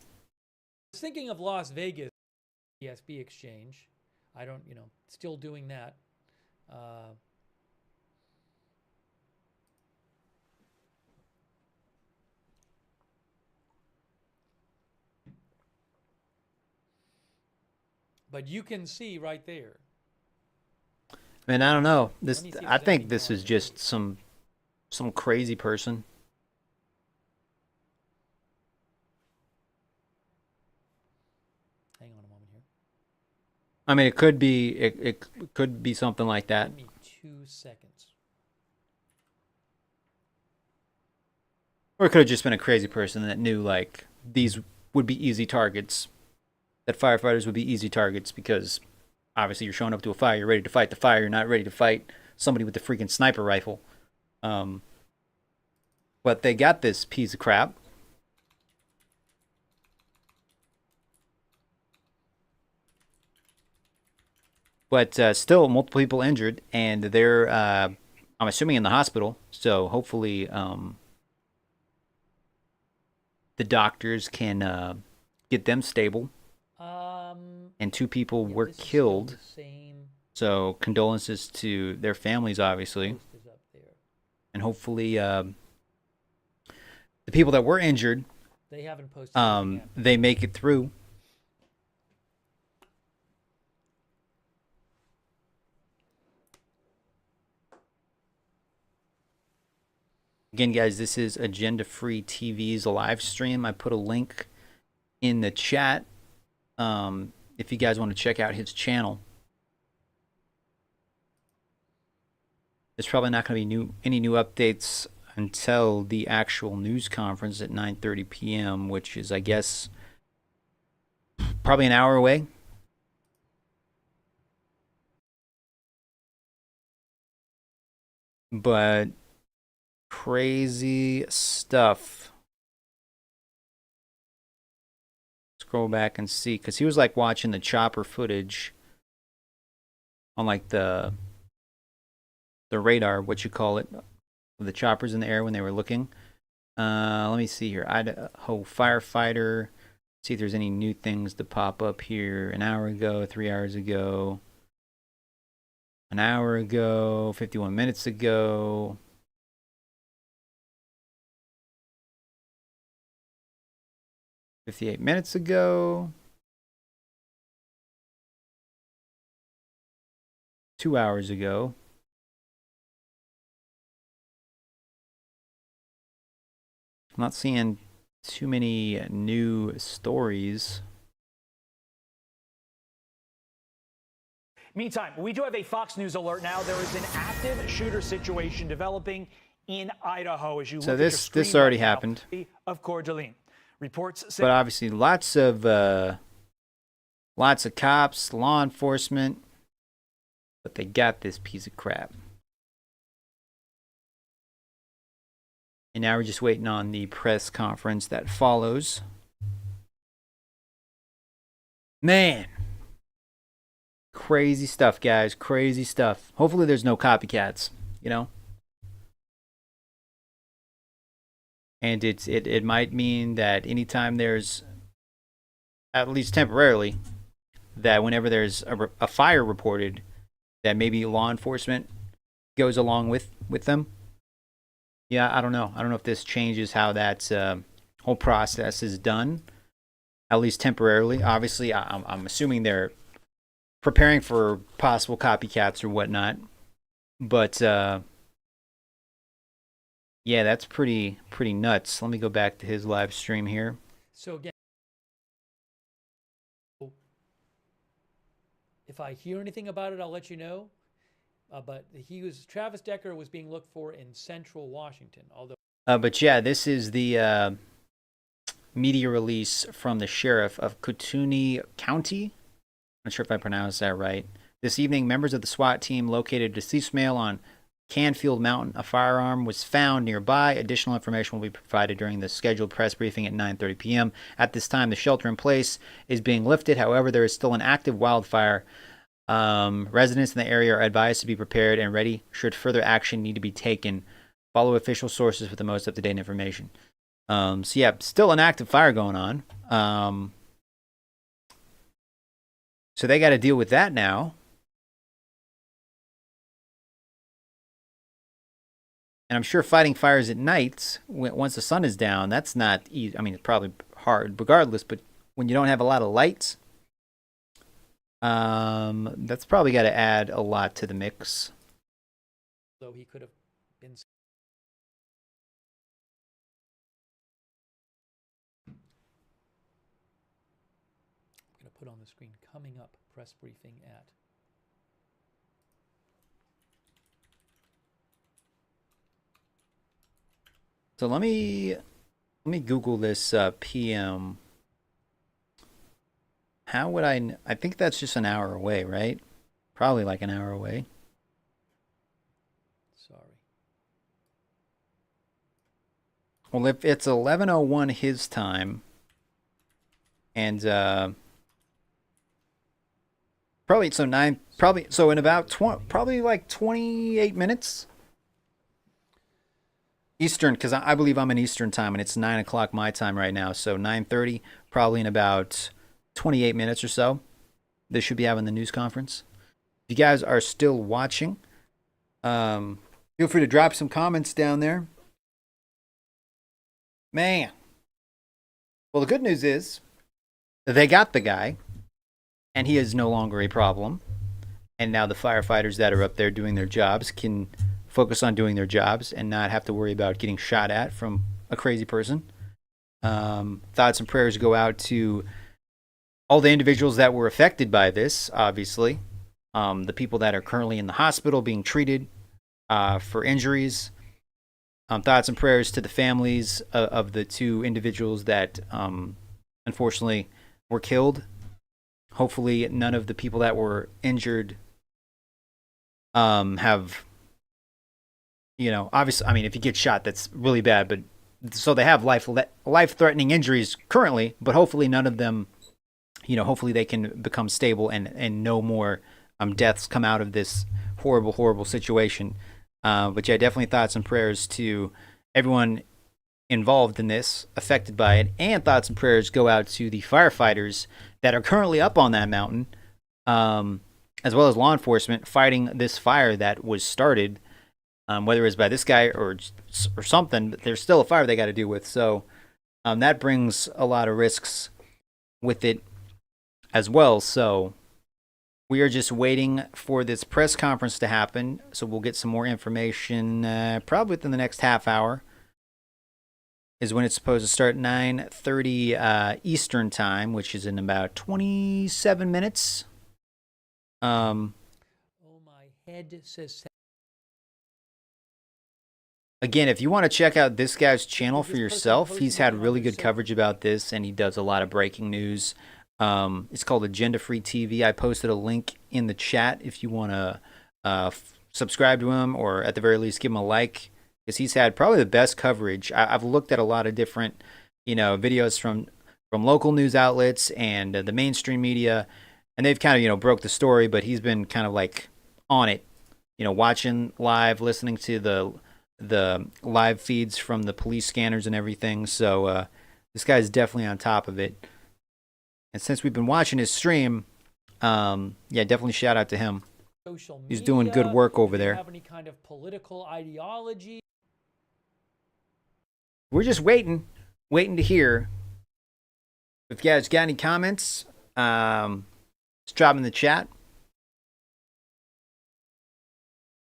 was thinking of Las Vegas, PSB exchange. I don't, still doing that. But you can see right there. Man, I don't know. This, me see if I there's think anything this more is just some crazy person. Hang on a moment here. I mean, it could be it could be something like that. Give me 2 seconds. Or it could have just been a crazy person that knew like these would be easy targets. That firefighters would be easy targets because obviously you're showing up to a fire, you're ready to fight the fire, you're not ready to fight somebody with a freaking sniper rifle. But they got this piece of crap. But still, multiple people injured, and they're, I'm assuming, in the hospital. So hopefully, the doctors can get them stable. And 2 people were killed. So condolences to their families, obviously. And hopefully, the people that were injured, They haven't posted anything yet. they make it through. Again, guys, this is Agenda Free TV's live stream. I put a link in the chat if you guys want to check out his channel. There's probably not going to be any new updates until the actual news conference at 9:30 p.m., which is, I guess, probably an hour away. But crazy stuff. Scroll back and see, because he was like watching the chopper footage on like the radar, what you call it, the choppers in the air when they were looking. Let me see here. Idaho firefighter. See if there's any new things to pop up here. An hour ago, 3 hours ago, an hour ago, 51 minutes ago. $58 minutes ago. 2 hours ago. I'm not seeing too many new stories. Meantime, we do have a Fox News alert now. There is an active shooter situation developing in Idaho. As you So look at your this screen already right now, happened. of Coeur d'Alene. Reports say But obviously lots of cops, law enforcement, but they got this piece of crap. And now we're just waiting on the press conference that follows. Man. Crazy stuff, guys. Crazy stuff. Hopefully there's no copycats, you know? And it might mean that anytime there's, at least temporarily, that whenever there's a fire reported, that maybe law enforcement goes along with them. Yeah, I don't know. I don't know if this changes how that whole process is done, at least temporarily. Obviously, I'm assuming they're preparing for possible copycats or whatnot. But Yeah, that's pretty nuts. Let me go back to his live stream here. So again, if I hear anything about it, I'll let you know. But Travis Decker was being looked for in Central Washington, although. But yeah, this is the media release from the sheriff of Kootenai County. I'm not sure if I pronounced that right. This evening, members of the SWAT team located a deceased male on Canfield Mountain. A firearm was found nearby. Additional information will be provided during the scheduled press briefing at 9:30 p.m. At this time, the shelter in place is being lifted. However, there is still an active wildfire. Residents in the area are advised to be prepared and ready should further action need to be taken. Follow official sources for the most up-to-date information. So yeah, still an active fire going on. So they got to deal with that now. And I'm sure fighting fires at night, once the sun is down, that's not easy. I mean, it's probably hard regardless, but when you don't have a lot of lights, that's probably got to add a lot to the mix. Though he could have been. I'm going to put on the screen coming up press briefing at. So let me Google this PM. How would I think that's just an hour away, right? Probably like an hour away. Sorry. Well, if it's 11:01 his time, and probably in about probably like 28 minutes Eastern, because I believe I'm in Eastern time, and it's 9 o'clock my time right now. So 9:30, probably in about 28 minutes or so, they should be having the news conference. If you guys are still watching, feel free to drop some comments down there. Man. Well, the good news is they got the guy, and he is no longer a problem. And now the firefighters that are up there doing their jobs can focus on doing their jobs and not have to worry about getting shot at from a crazy person. Thoughts and prayers go out to all the individuals that were affected by this, obviously. The people that are currently in the hospital being treated for injuries. Thoughts and prayers to the families of the two individuals that unfortunately were killed. Hopefully none of the people that were injured have, obviously, I mean, if you get shot, that's really bad, but so they have life-threatening injuries currently, but hopefully none of them, hopefully they can become stable and no more deaths come out of this horrible, horrible situation. But yeah, definitely thoughts and prayers to everyone involved in this, affected by it, and thoughts and prayers go out to the firefighters that are currently up on that mountain, as well as law enforcement fighting this fire that was started, whether it's by this guy or something, but there's still a fire they got to deal with. So that brings a lot of risks with it as well. So we are just waiting for this press conference to happen. So we'll get some more information probably within the next half hour is when it's supposed to start. 9:30 Eastern time, which is in about 27 minutes. Oh, my head says. Again, if you want to check out this guy's channel for yourself, he's had really good coverage about this, and he does a lot of breaking news. It's called Agenda Free TV. I posted a link in the chat if you want to subscribe to him, or at the very least give him a like, because he's had probably the best coverage. I've looked at a lot of different, videos from local news outlets and the mainstream media, and they've kind of, broke the story, but he's been kind of like on it, watching live, listening to the live feeds from the police scanners and everything. So this guy's definitely on top of it. And since we've been watching his stream, definitely shout out to him. Social media, he's doing good work over there. Have any kind of political ideology? We're just waiting to hear. If you guys got any comments, just drop them in the chat.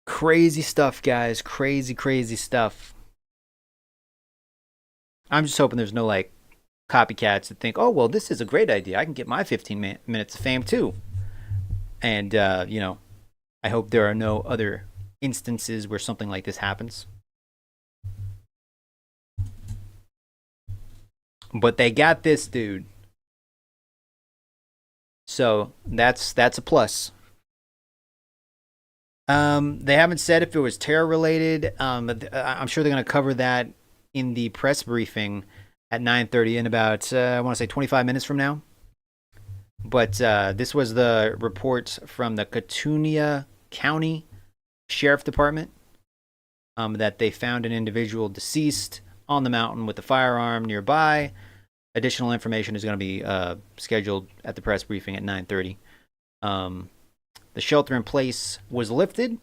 Crazy stuff, guys. Crazy stuff. I'm just hoping there's no like copycats that think, oh, well, this is a great idea. I can get my 15 minutes of fame too. And, you know, I hope there are no other instances where something like this happens. But they got this dude. So that's a plus. They haven't said if it was terror related. I'm sure they're going to cover that in the press briefing at 9:30 in about, I want to say 25 minutes from now. But this was the report from the Cotoonia County Sheriff Department that they found an individual deceased on the mountain with a firearm nearby. Additional information is going to be scheduled at the press briefing at 9:30. The shelter in place was lifted.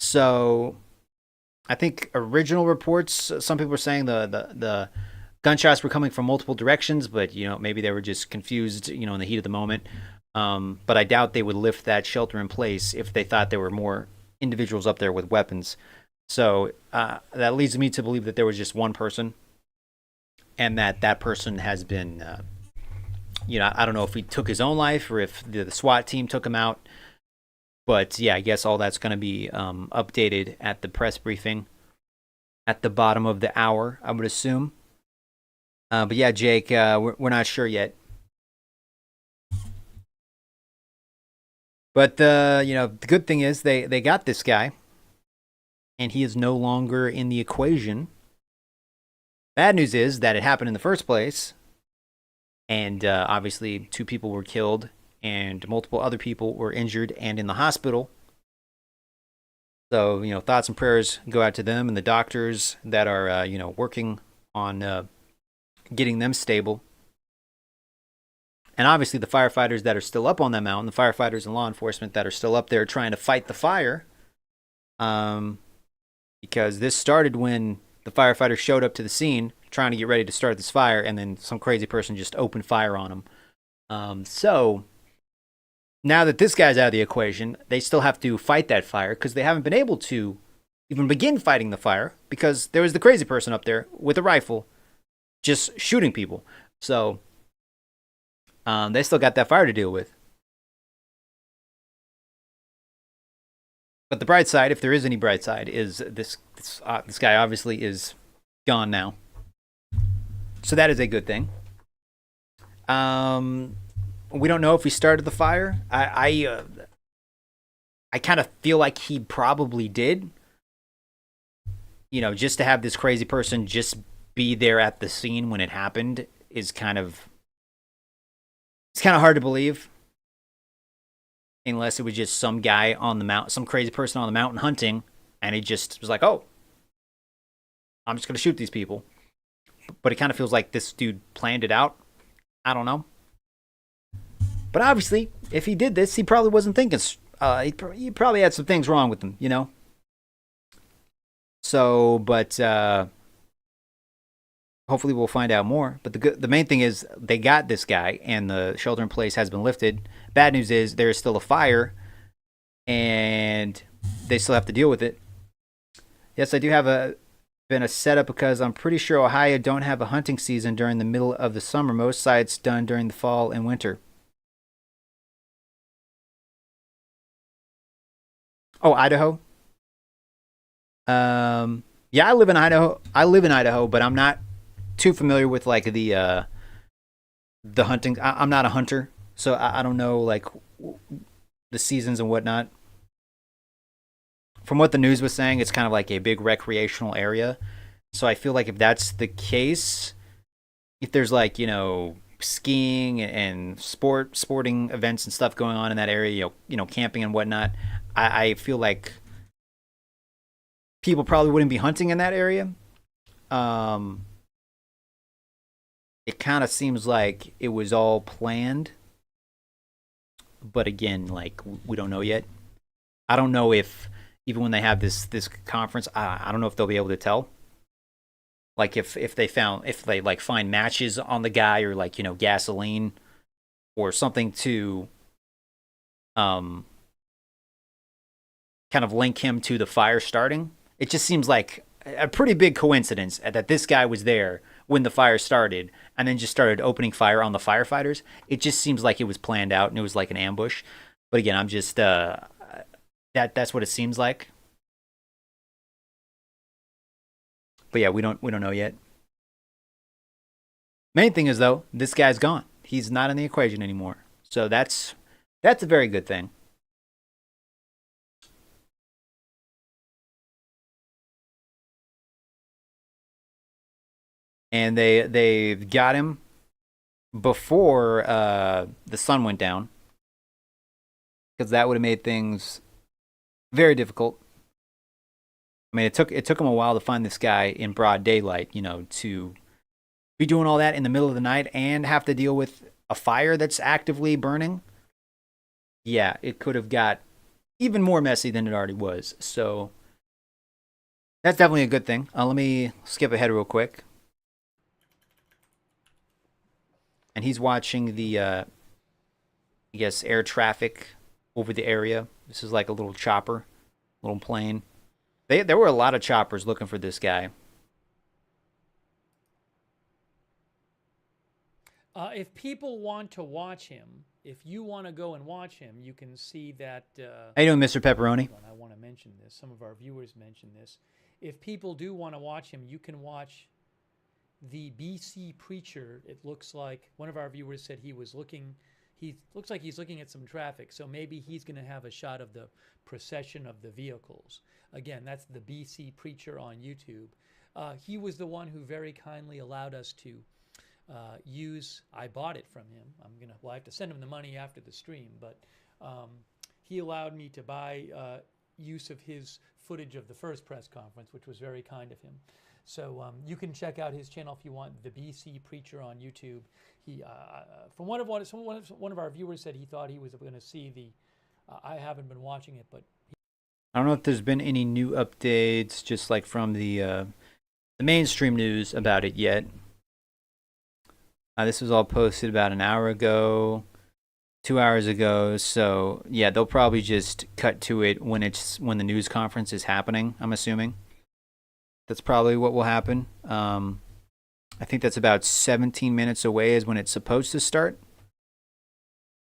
So I think original reports, some people were saying the gunshots were coming from multiple directions, but, you know, maybe they were just confused, you know, in the heat of the moment. But I doubt they would lift that shelter in place if they thought there were more individuals up there with weapons. So that leads me to believe that there was just one person, and that person has been, you know, I don't know if he took his own life or if the SWAT team took him out. But yeah, I guess all that's going to be updated at the press briefing at the bottom of the hour, I would assume. But yeah, Jake, we're not sure yet. But you know, the good thing is they got this guy, and he is no longer in the equation. Bad news is that it happened in the first place, and obviously 2 people were killed, and multiple other people were injured and in the hospital. So, you know, thoughts and prayers go out to them and the doctors that are, you know, working on getting them stable. And obviously the firefighters that are still up on that mountain, the firefighters and law enforcement that are still up there trying to fight the fire. Because this started when the firefighters showed up to the scene trying to get ready to start this fire, and then some crazy person just opened fire on them. So now that this guy's out of the equation, they still have to fight that fire because they haven't been able to even begin fighting the fire because there was the crazy person up there with a rifle just shooting people. So they still got that fire to deal with. But the bright side, if there is any bright side, is this guy obviously is gone now. So that is a good thing. We don't know if he started the fire. I kind of feel like he probably did. You know, just to have this crazy person just be there at the scene when it happened is kind of hard to believe. Unless it was just some guy on the mountain, some crazy person on the mountain hunting, and he just was like, oh, I'm just going to shoot these people. But it kind of feels like this dude planned it out. I don't know. But obviously, if he did this, he probably wasn't thinking. He probably had some things wrong with him, you know? So, but hopefully we'll find out more. But the main thing is they got this guy, and the shelter in place has been lifted. Bad news is there is still a fire, and they still have to deal with it. Yes, I do have been a setup because I'm pretty sure Ohio don't have a hunting season during the middle of the summer. Most sites done during the fall and winter. Oh, Idaho. Yeah, I live in Idaho, but I'm not too familiar with like the hunting. I'm not a hunter, so I don't know like the seasons and whatnot. From what the news was saying, it's kind of like a big recreational area. So I feel like if that's the case, if there's like, you know, skiing and sporting events and stuff going on in that area, you know, camping and whatnot, I feel like people probably wouldn't be hunting in that area. It kind of seems like it was all planned. But again, like, we don't know yet. I don't know if, even when they have this conference, I don't know if they'll be able to tell. Like, if they like find matches on the guy, or like, you know, gasoline or something to kind of link him to the fire starting. It just seems like a pretty big coincidence that this guy was there when the fire started and then just started opening fire on the firefighters. It just seems like it was planned out and it was like an ambush. But again, I'm just that's what it seems like. But yeah, we don't know yet. Main thing is though, this guy's gone. He's not in the equation anymore. So that's a very good thing. And they've got him before the sun went down, because that would have made things very difficult. I mean, it took him a while to find this guy in broad daylight, you know, to be doing all that in the middle of the night and have to deal with a fire that's actively burning. Yeah, it could have got even more messy than it already was. So that's definitely a good thing. Let me skip ahead real quick. And he's watching the, I guess, air traffic over the area. This is like a little chopper, little plane. There were a lot of choppers looking for this guy. If people want to watch him, if you want to go and watch him, you can see that. How you doing, Mr. Pepperoni? I want to mention this. Some of our viewers mentioned this. If people do want to watch him, you can watch the BC Preacher. It looks like one of our viewers said he was looking. He looks like he's looking at some traffic, so maybe he's going to have a shot of the procession of the vehicles. Again, that's the BC Preacher on YouTube. He was the one who very kindly allowed us to use. I bought it from him. I have to send him the money after the stream, but he allowed me to buy use of his footage of the first press conference, which was very kind of him. So you can check out his channel if you want, the BC Preacher on YouTube. He, from one of our viewers said he thought he was going to see the. I haven't been watching it, but I don't know if there's been any new updates, just like from the mainstream news about it yet. This was all posted about an hour ago, 2 hours ago. So yeah, they'll probably just cut to it when the news conference is happening. I'm assuming that's probably what will happen. I think that's about 17 minutes away is when it's supposed to start.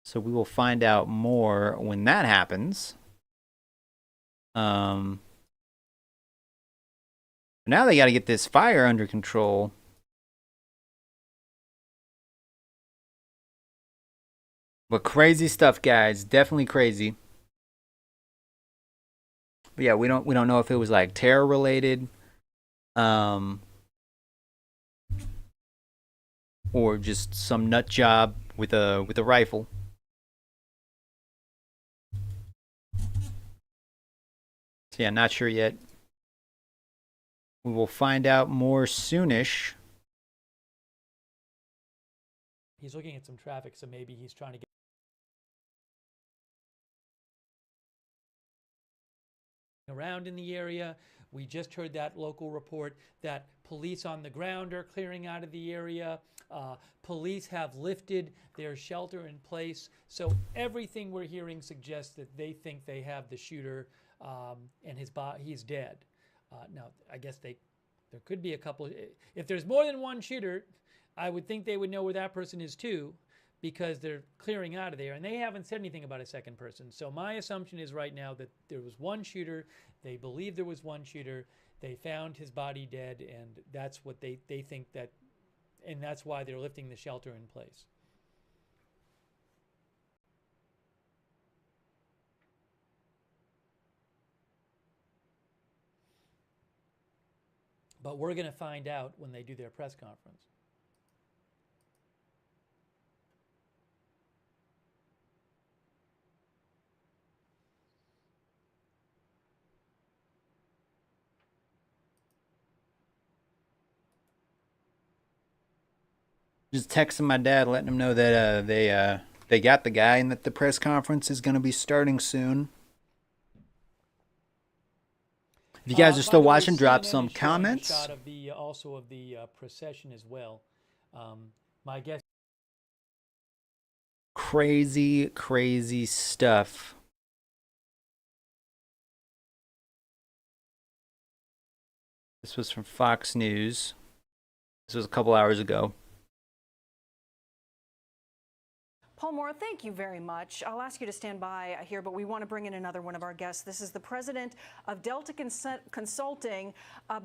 So we will find out more when that happens. Now they got to get this fire under control. But crazy stuff, guys. Definitely crazy. But yeah, we don't know if it was like terror related, or just some nut job with a rifle. So yeah, not sure yet. We will find out more soonish. he's looking at some traffic, so maybe he's trying to get around in the area. We just heard that local report that police on the ground are clearing out of the area. Police have lifted their shelter in place. So everything we're hearing suggests that they think they have the shooter, and he's dead. Now, I guess there could be a couple. If there's more than one shooter, I would think they would know where that person is too, because they're clearing out of there, and they haven't said anything about a second person. So my assumption is right now that there was one shooter. They believe there was one shooter. They found his body dead, and that's what they think that, and that's why they're lifting the shelter in place. But we're going to find out when they do their press conference. Just texting my dad, letting him know that they got the guy and that the press conference is going to be starting soon. If you guys are still watching, drop some comments. Shot of the also of the procession as well. My guess. Crazy, crazy stuff. This was from Fox News. This was a couple hours ago. Paul Moore, thank you very much. I'll ask you to stand by here, but we want to bring in another one of our guests. This is the president of Delta Consulting,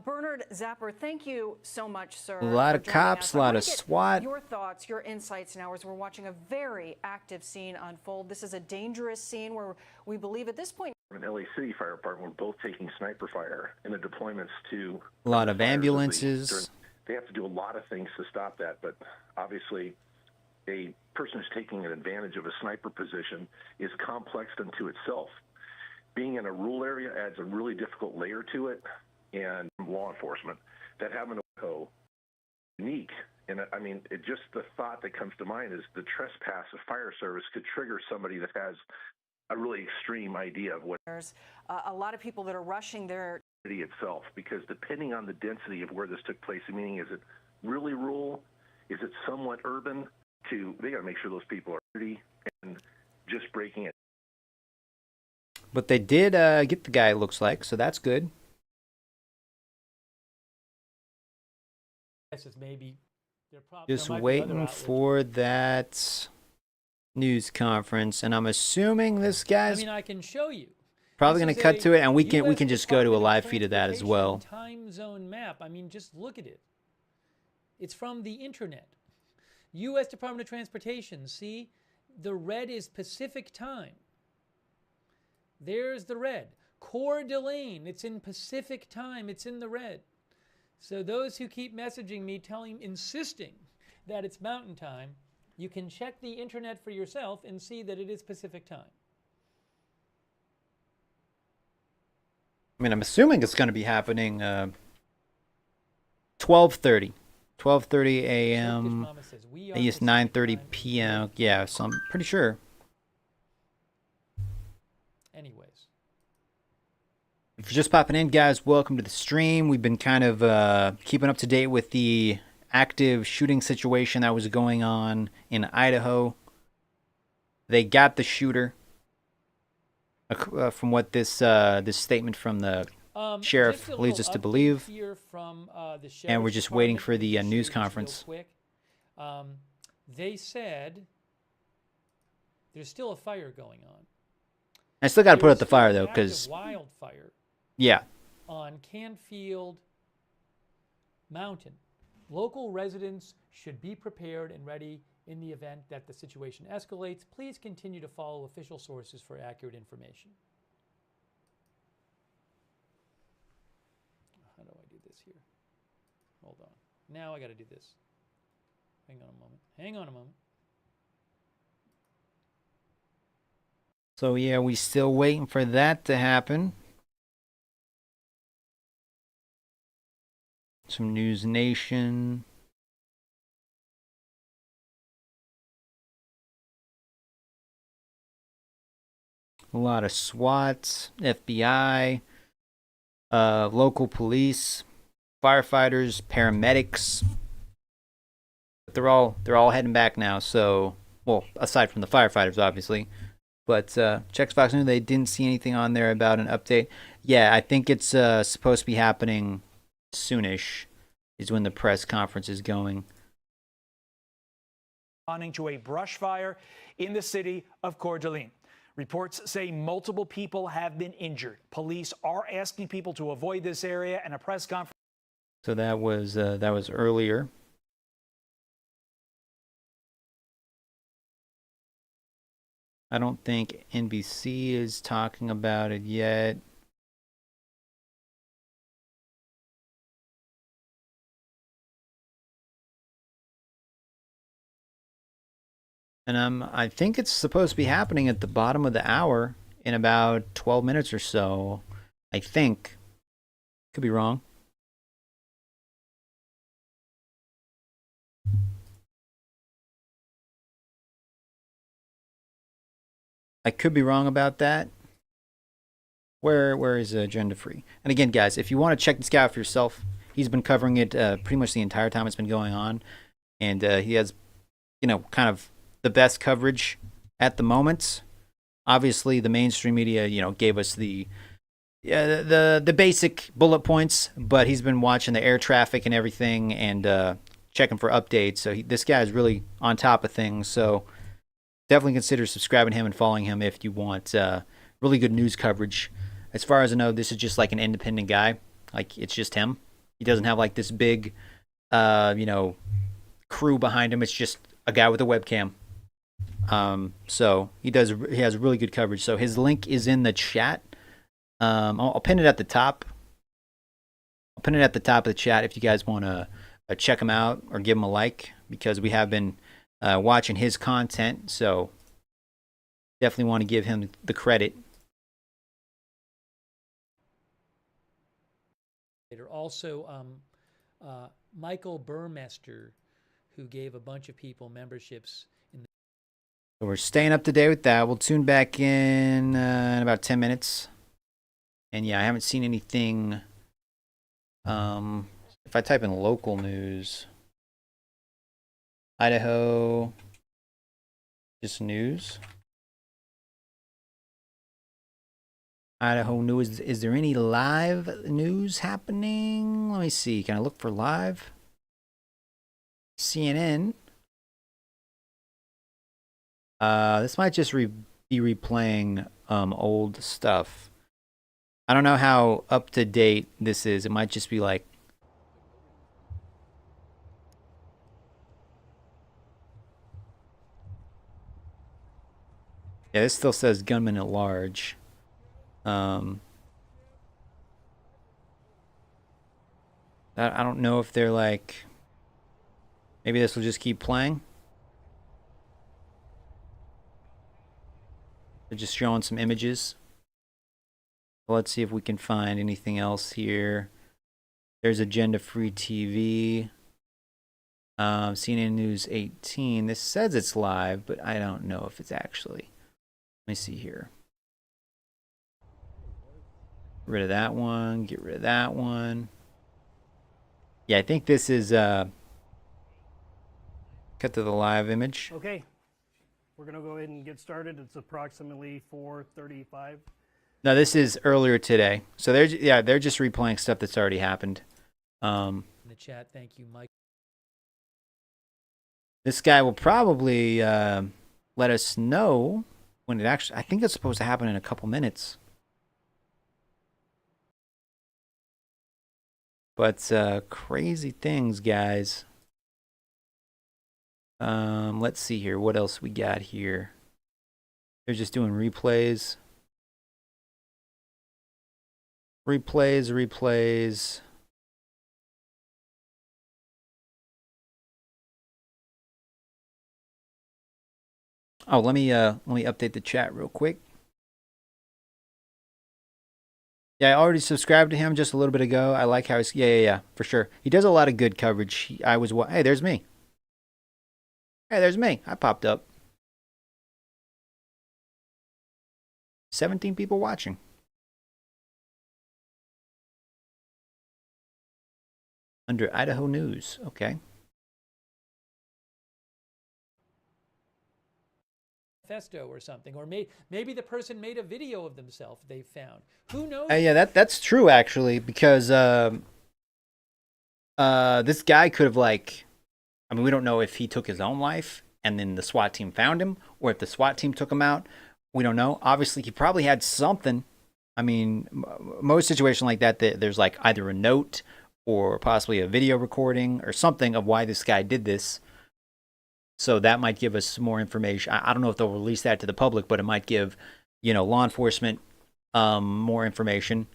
Bernard Zapper. Thank you so much, sir. A lot of cops, a lot of SWAT. Your thoughts, your insights now as we're watching a very active scene unfold. This is a dangerous scene where we believe at this point. And LA City Fire Department were both taking sniper fire in the deployments to A lot of ambulances. They have to do a lot of things to stop that, but obviously a person who's taking an advantage of a sniper position is complex unto itself. Being in a rural area adds a really difficult layer to it, and law enforcement that have an Idaho unique. And I mean, just the thought that comes to mind is the trespass of fire service could trigger somebody that has a really extreme idea of what There's a lot of people that are rushing their city itself, because depending on the density of where this took place, meaning is it really rural, is it somewhat urban, they got to make sure those people are ready and just breaking it. But they did get the guy, it looks like, so that's good. This is maybe Just waiting for that news conference, and I'm assuming this guy's I mean, I can show you. probably This going to is cut a to it, and we can US just go to a Department live of feed of that as well. Time zone map. I mean, just look at it. It's from the internet. U.S. Department of Transportation. See, the red is Pacific time. There's the red. Coeur d'Alene. It's in Pacific time. It's in the red. So those who keep messaging me, insisting that it's Mountain time, you can check the internet for yourself and see that it is Pacific time. I mean, I'm assuming it's going to be happening 12:30. 12:30 a.m. I guess 9:30 p.m. Yeah, so I'm pretty sure. Anyways. If you're just popping in, guys, welcome to the stream. We've been kind of keeping up to date with the active shooting situation that was going on in Idaho. They got the shooter, from what this statement from the sheriff leads us to believe. From, and we're just waiting for the news conference. Quick. They said there's still a fire going on. I still got to put out the fire, though, because wildfire. Yeah. On Canfield Mountain. Local residents should be prepared and ready in the event that the situation escalates. Please continue to follow official sources for accurate information. How do I do this here? Hold on. Now I got to do this. Hang on a moment. Hang on a moment. So yeah, we still waiting for that to happen. Some News Nation. A lot of SWAT, FBI, local police, firefighters, paramedics. They're all heading back now. So, well, aside from the firefighters, obviously. But checks Fox News, they didn't see anything on there about an update. Yeah, I think it's supposed to be happening soonish. Is when the press conference is going. Responding to a brush fire in the city of Coeur d'Alene. Reports say multiple people have been injured. Police are asking people to avoid this area, and a press conference. So that was earlier. I don't think NBC is talking about it yet. And I think it's supposed to be happening at the bottom of the hour in about 12 minutes or so. I think. Could be wrong. I could be wrong about that. Where is Agenda Free? And again, guys, if you want to check this guy out for yourself, he's been covering it pretty much the entire time it's been going on. And he has, kind of the best coverage at the moment. Obviously, the mainstream media, gave us the basic bullet points, but he's been watching the air traffic and everything, and checking for updates. So this guy is really on top of things. So definitely consider subscribing to him and following him if you want really good news coverage. As far as I know, this is just like an independent guy. Like, it's just him. He doesn't have like this big, crew behind him. It's just a guy with a webcam. So he has really good coverage. So his link is in the chat. I'll pin it at the top. I'll pin it at the top of the chat if you guys want to check him out or give him a like, because we have been watching his content. So definitely want to give him the credit. Also, Michael Burmester, who gave a bunch of people memberships. So we're staying up to date with that. We'll tune back in about 10 minutes. And yeah, I haven't seen anything. If I type in local news, Idaho, just news. Idaho news. Is there any live news happening? Let me see. Can I look for live? CNN. This might just be replaying old stuff. I don't know how up to date this is. It might just be like. Yeah, this still says gunman at large. I don't know if they're like. Maybe this will just keep playing. They're just showing some images. Let's see if we can find anything else here. There's Agenda Free TV. CNN News 18. This says it's live, but I don't know if it's actually. Let me see here. Get rid of that one. Get rid of that one. Yeah, I think this is cut to the live image. Okay, we're going to go ahead and get started. It's approximately 4:35. No, this is earlier today. So they're just replaying stuff that's already happened. In the chat, thank you, Mike. This guy will probably let us know when it actually. I think it's supposed to happen in a couple minutes. But crazy things, guys. Let's see here. What else we got here? They're just doing replays. Replays. Oh, let me update the chat real quick. Yeah, I already subscribed to him just a little bit ago. I like how he's yeah, for sure. He does a lot of good coverage. Hey, there's me. Hey, there's me. I popped up. 17 people watching. Under Idaho News. Okay. Manifesto or something, or maybe the person made a video of themselves they found. Who knows? Yeah, that's true actually, because this guy could have we don't know if he took his own life and then the SWAT team found him, or if the SWAT team took him out. We don't know. Obviously, he probably had something. I mean, most situations like that, there's like either a note or possibly a video recording or something of why this guy did this. So that might give us more information. I don't know if they'll release that to the public, but it might give, law enforcement more information.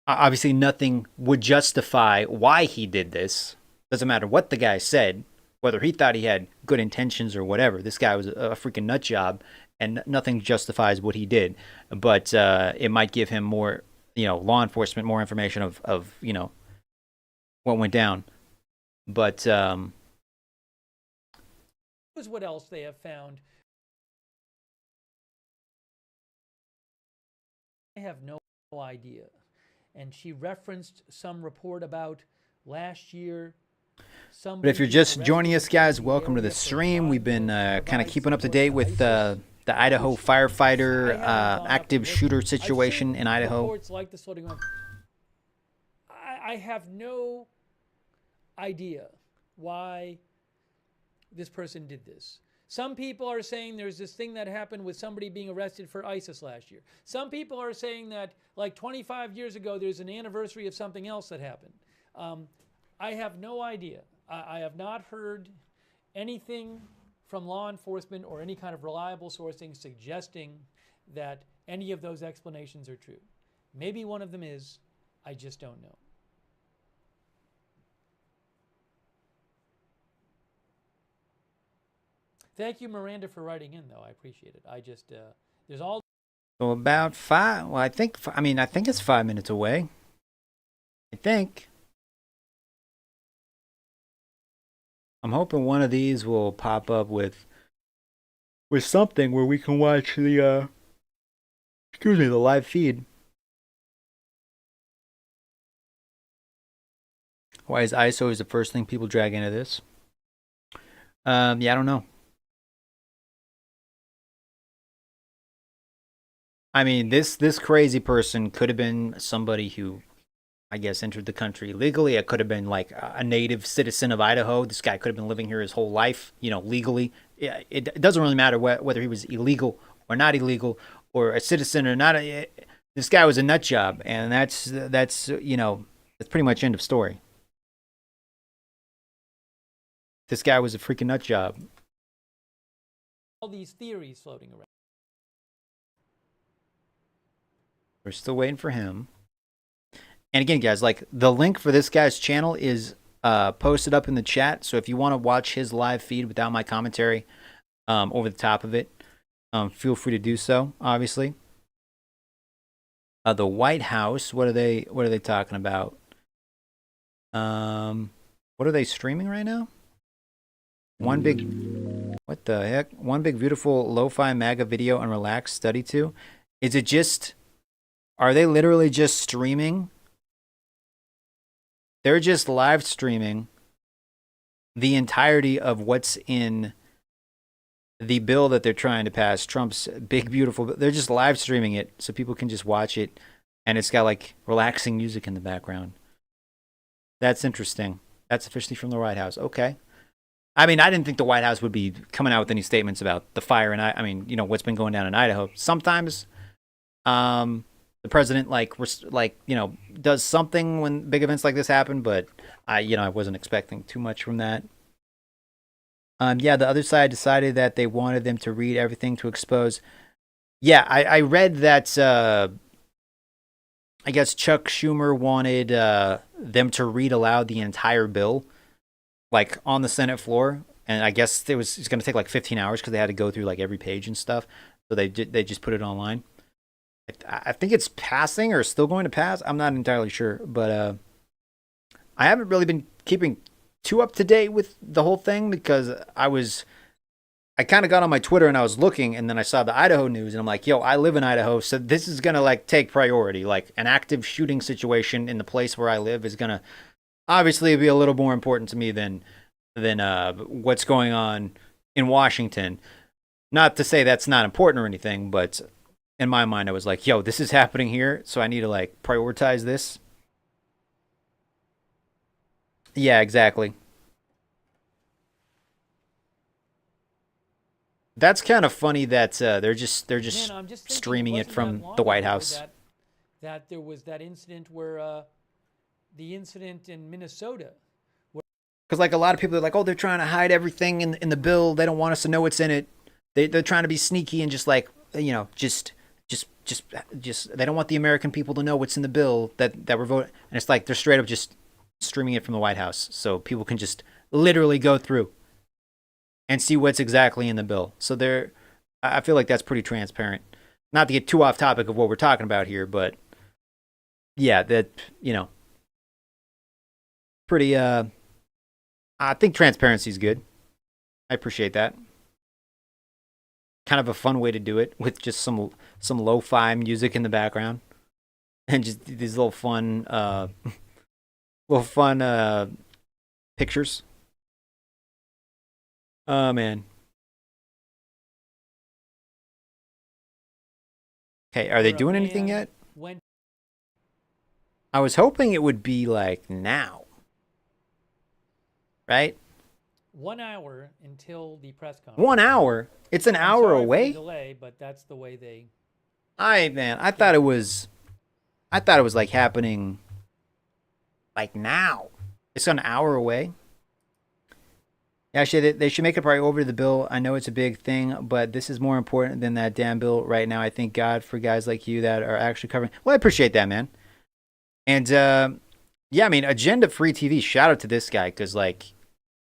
Obviously, nothing would justify why he did this. Doesn't matter what the guy said, whether he thought he had good intentions or whatever. This guy was a freaking nut job, and nothing justifies what he did. But it might give him more, law enforcement more information of what went down. But Here's what else they have found. I have no idea. And she referenced some report about last year. But if you're just joining us, guys, welcome to the stream. We've been kind of keeping up to date with the Idaho firefighter active shooter situation in Idaho. Reports like this floating around. I have no idea why this person did this. Some people are saying there's this thing that happened with somebody being arrested for ISIS last year. Some people are saying that like 25 years ago, there's an anniversary of something else that happened. I have no idea. I have not heard anything from law enforcement or any kind of reliable sourcing suggesting that any of those explanations are true. Maybe one of them is, I just don't know. Thank you, Miranda, for writing in, though. I appreciate it. I just, there's all... So about 5, well, I think it's 5 minutes away. I think. I'm hoping one of these will pop up with something where we can watch the, the live feed. Why is ICE always the first thing people drag into this? Yeah, I don't know. I mean, this crazy person could have been somebody who, I guess, entered the country illegally. It could have been like a native citizen of Idaho. This guy could have been living here his whole life, legally. Yeah, it doesn't really matter whether he was illegal or not illegal, or a citizen or not. This guy was a nut job, and that's pretty much end of story. This guy was a freaking nut job. all these theories floating around. We're still waiting for him. And again, guys, like the link for this guy's channel is posted up in the chat. So if you want to watch his live feed without my commentary over the top of it, feel free to do so. Obviously, the White House. What are they talking about? What are they streaming right now? What the heck? One big beautiful lo-fi MAGA video and relaxed study to. Is it just? Are they literally just streaming? They're just live streaming the entirety of what's in the bill that they're trying to pass, Trump's big, beautiful bill. They're just live streaming it so people can just watch it, and it's got like relaxing music in the background. That's interesting. That's officially from the White House. Okay. I mean, I didn't think the White House would be coming out with any statements about the fire, and I mean, you know, what's been going down in Idaho. Sometimes, the president does something when big events like this happen, but I wasn't expecting too much from that. Yeah, the other side decided that they wanted them to read everything to expose. Yeah, I read that. I guess Chuck Schumer wanted them to read aloud the entire bill, like on the Senate floor, and I guess it's going to take like 15 hours because they had to go through like every page and stuff. So they just put it online. I think it's passing or still going to pass. I'm not entirely sure, but I haven't really been keeping too up to date with the whole thing because I kind of got on my Twitter and I was looking, and then I saw the Idaho news, and I'm like, yo, I live in Idaho, so this is going to like take priority. Like an active shooting situation in the place where I live is going to obviously be a little more important to me than what's going on in Washington. Not to say that's not important or anything, but in my mind, I was like, yo, this is happening here, so I need to like prioritize this. Yeah, exactly. That's kind of funny that they're just streaming it from the White House. That there was that incident where the incident in Minnesota. Because like a lot of people are like, oh, they're trying to hide everything in the bill. They don't want us to know what's in it. They're trying to be sneaky and just like, just they don't want the American people to know what's in the bill that we're voting. And it's like they're straight up just streaming it from the White House so people can just literally go through and see what's exactly in the bill. So I feel like that's pretty transparent. Not to get too off topic of what we're talking about here, but yeah, that, pretty, I think transparency is good. I appreciate that. Kind of a fun way to do it with just some lo-fi music in the background and just these little fun pictures. Oh man. Okay, are they doing anything yet? I was hoping it would be like now. right? 1 hour until the press conference. 1 hour? It's an I'm hour sorry for the away? delay, but that's the way they. I thought it was like happening like now. It's an hour away. Actually, they should make a priority over the bill. I know it's a big thing, but this is more important than that damn bill right now. I thank God for guys like you that are actually covering. Well, I appreciate that, man. And yeah, I mean, Agenda Free TV. Shout out to this guy because like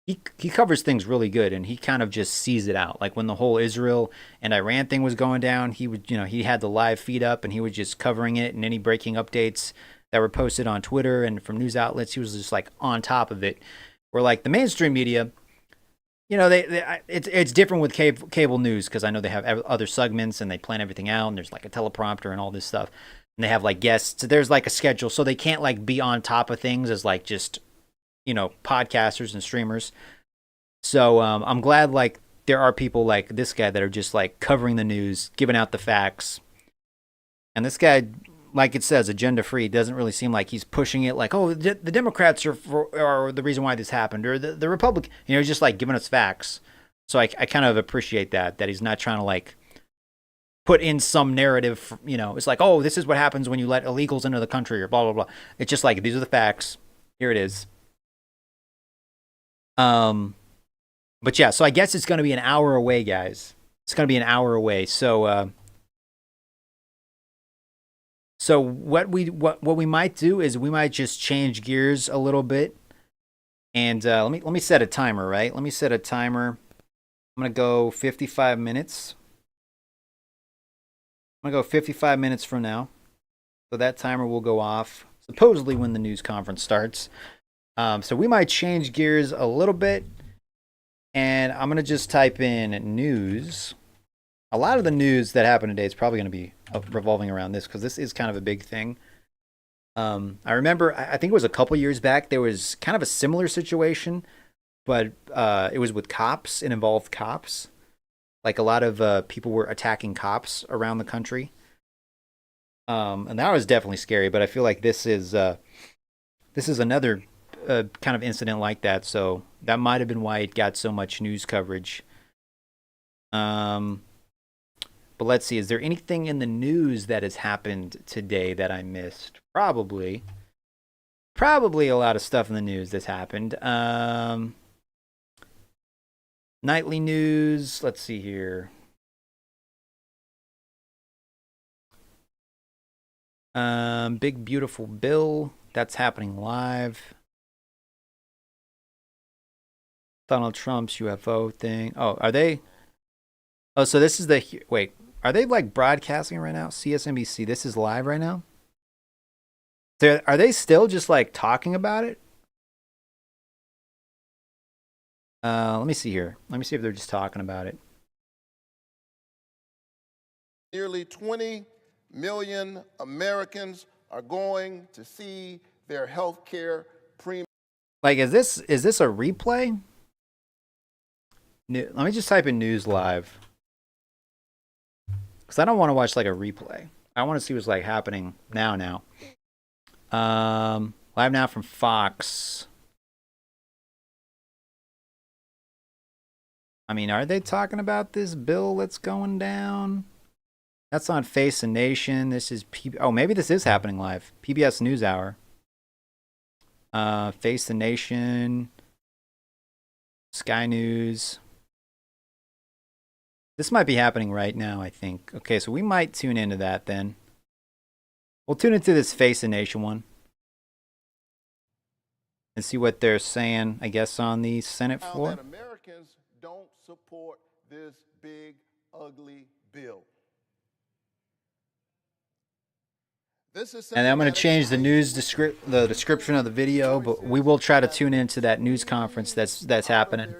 he covers things really good, and he kind of just sees it out. Like when the whole Israel and Iran thing was going down, he would, he had the live feed up, and he was just covering it, and any breaking updates that were posted on Twitter and from news outlets, he was just like on top of it. Where like the mainstream media. It's different with cable news because I know they have other segments and they plan everything out and there's like a teleprompter and all this stuff and they have like guests. There's like a schedule, so they can't like be on top of things as like just podcasters and streamers. So I'm glad like there are people like this guy that are just like covering the news, giving out the facts. And this guy, like it says, agenda free, doesn't really seem like he's pushing it like, oh, the Democrats are the reason why this happened, or the Republican, just like giving us facts. So I kind of appreciate that he's not trying to like put in some narrative, it's like, oh, this is what happens when you let illegals into the country or blah, blah, blah. It's just like, these are the facts. Here it is. But yeah, so I guess it's going to be an hour away, guys. It's going to be an hour away. So what we might do is we might just change gears a little bit, and let me set a timer, right? Let me set a timer. I'm gonna go 55 minutes. I'm gonna go 55 minutes from now, so that timer will go off supposedly when the news conference starts. So we might change gears a little bit, and I'm gonna just type in news. A lot of the news that happened today is probably going to be revolving around this because this is kind of a big thing. I remember, I think it was a couple years back, there was kind of a similar situation, but it was with cops. It involved cops. Like a lot of people were attacking cops around the country. And that was definitely scary, but I feel like this is another kind of incident like that. So that might have been why it got so much news coverage. But let's see, is there anything in the news that has happened today that I missed? Probably a lot of stuff in the news that's happened. Nightly news, let's see here. Big Beautiful Bill, that's happening live. Donald Trump's UFO thing. Oh, are they? Oh, so this is wait. Are they like broadcasting right now? CSNBC, this is live right now? Are they still just like talking about it? Let me see here. Let me see if they're just talking about it. Nearly 20 million Americans are going to see their health care premium. Like, is this a replay? Let me just type in news live. Because I don't want to watch like a replay. I want to see what's like happening now. Live now from Fox. I mean, are they talking about this bill that's going down? That's on Face the Nation. This is maybe this is happening live. PBS NewsHour. Face the Nation. Sky News. This might be happening right now, I think. Okay, so we might tune into that then. We'll tune into this Face the Nation one. And see what they're saying, I guess, on the Senate floor. That Americans don't support this big, ugly bill. And I'm going to change the description of the video, but we will try to tune into that news conference that's happening.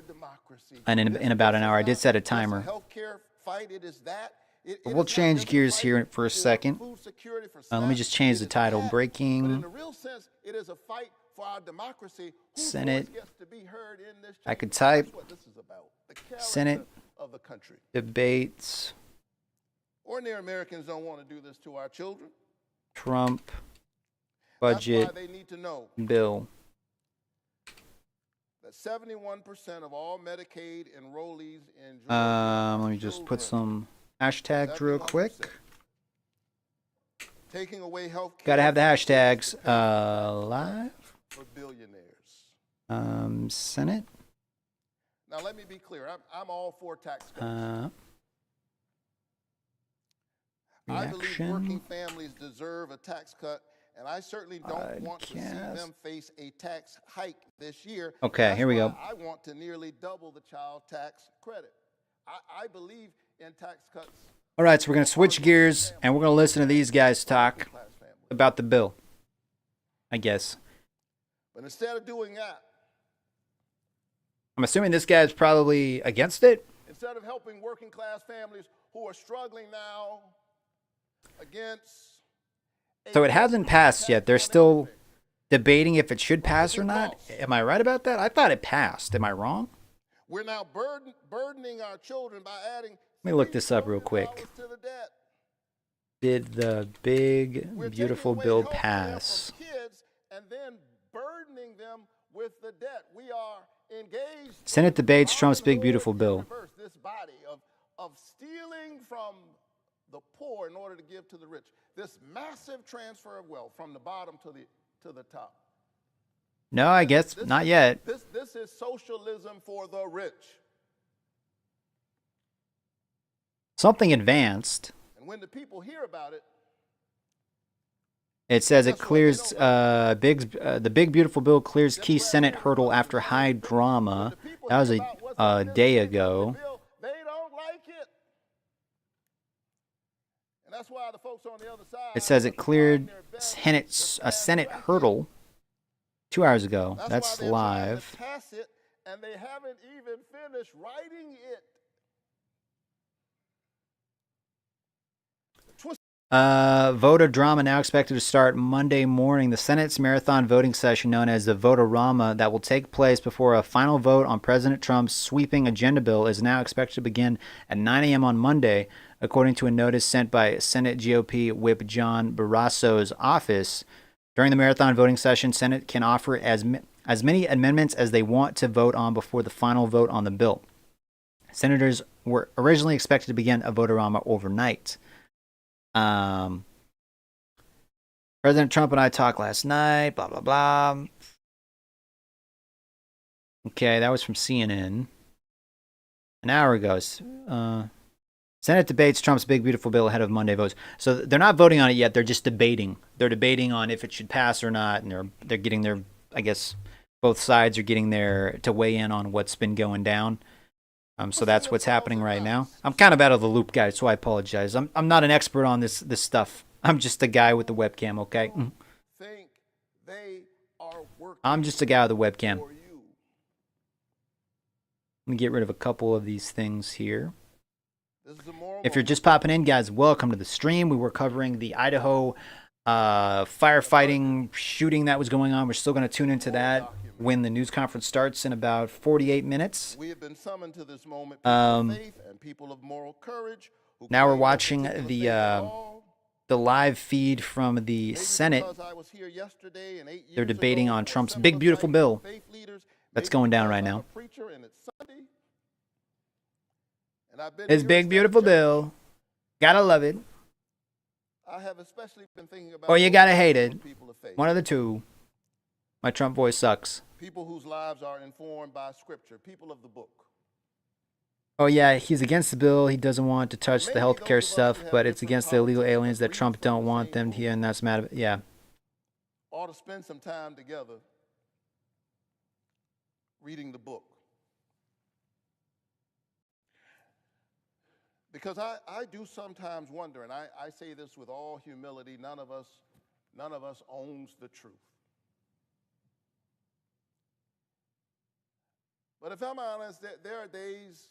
And in about an hour, I did set a timer. But we'll change gears here for a second. Let me just change the title. Breaking Senate. I could type Senate debates. Ordinary Americans don't want to do this to our children. Trump budget bill. that 71% of all Medicaid enrollees in Georgia Let me just put some hashtags real quick. taking away health care. Gotta have the hashtags. Live. For billionaires. Senate. Now let me be clear. I'm all for tax cuts. I believe working families deserve a tax cut, and I certainly don't want to see them face a tax hike this year. Okay, here we go. I want to nearly double the child tax credit. I believe in tax cuts. All right, so we're going to switch gears, and we're going to listen to these guys talk about the bill, I guess. But instead of doing that, I'm assuming this guy's probably against it. instead of helping working class families who are struggling now against... So it hasn't passed yet. They're still debating if it should pass or not. Am I right about that? I thought it passed. Am I wrong? We're now burdening our children by adding... Let me look this up real quick. to the debt. Did the big, beautiful bill pass? Kids and then burdening them with the debt. We are engaged. Senate debates Trump's big, beautiful bill. This body of stealing from the poor in order to give to the rich. This massive transfer of wealth from the bottom to the top. No, I guess not yet. This is socialism for the rich. Something advanced. And when the people hear about it, It says it clears the big beautiful bill clears key Senate hurdle after high drama. That was a day ago. they don't like it. And that's why the folks on the other side... It says it cleared a Senate hurdle 2 hours ago. That's live. Pass it, and they haven't even finished writing it. Voter drama now expected to start Monday morning. The Senate's marathon voting session, known as the Vote-a-Rama, that will take place before a final vote on President Trump's sweeping agenda bill, is now expected to begin at 9 a.m. on Monday, according to a notice sent by Senate GOP Whip John Barrasso's office. During the marathon voting session, Senate can offer as many amendments as they want to vote on before the final vote on the bill. Senators were originally expected to begin a Vote-a-Rama overnight. President Trump and I talked last night, blah, blah, blah. Okay, that was from CNN. An hour ago. Senate debates Trump's big, beautiful bill ahead of Monday votes. So they're not voting on it yet. They're just debating. They're debating on if it should pass or not. And they're getting their, I guess, both sides are getting their to weigh in on what's been going down. So that's what's happening right now. I'm kind of out of the loop, guys, so I apologize. I'm not an expert on this stuff. I'm just a guy with the webcam, okay? Think they are working. I'm just a guy with the webcam. Let me get rid of a couple of these things here. If you're just popping in, guys, welcome to the stream. We were covering the Idaho firefighting shooting that was going on. We're still going to tune into that when the news conference starts in about 48 minutes. We have been summoned to this moment, people of faith and people of moral courage. Now we're watching the live feed from the Senate. They're debating on Trump's big, beautiful bill that's going down right now. His big, beautiful bill. Gotta love it. I have especially been thinking about or you gotta hate it. One of the two. My Trump voice sucks. People whose lives are informed by Scripture, people of the book. Oh yeah, he's against the bill. He doesn't want to touch the healthcare stuff, but it's against the illegal aliens that Trump don't want them here, and that's mad. Yeah. Ought to spend some time together reading the book. Because I do sometimes wonder, and I say this with all humility, none of us owns the truth. But if I'm honest, there are days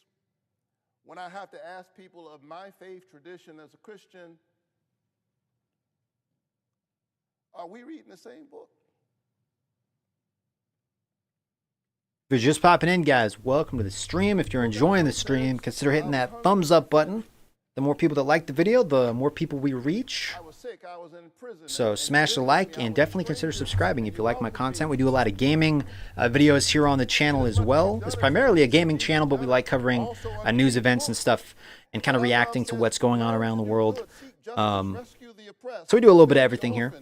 when I have to ask people of my faith tradition as a Christian, are we reading the same book? If you're just popping in, guys, welcome to the stream. If you're enjoying the stream, consider hitting that thumbs up button. The more people that like the video, the more people we reach. So smash the like and definitely consider subscribing if you like my content. We do a lot of gaming videos here on the channel as well. It's primarily a gaming channel, but we like covering news events and stuff and kind of reacting to what's going on around the world. So we do a little bit of everything here.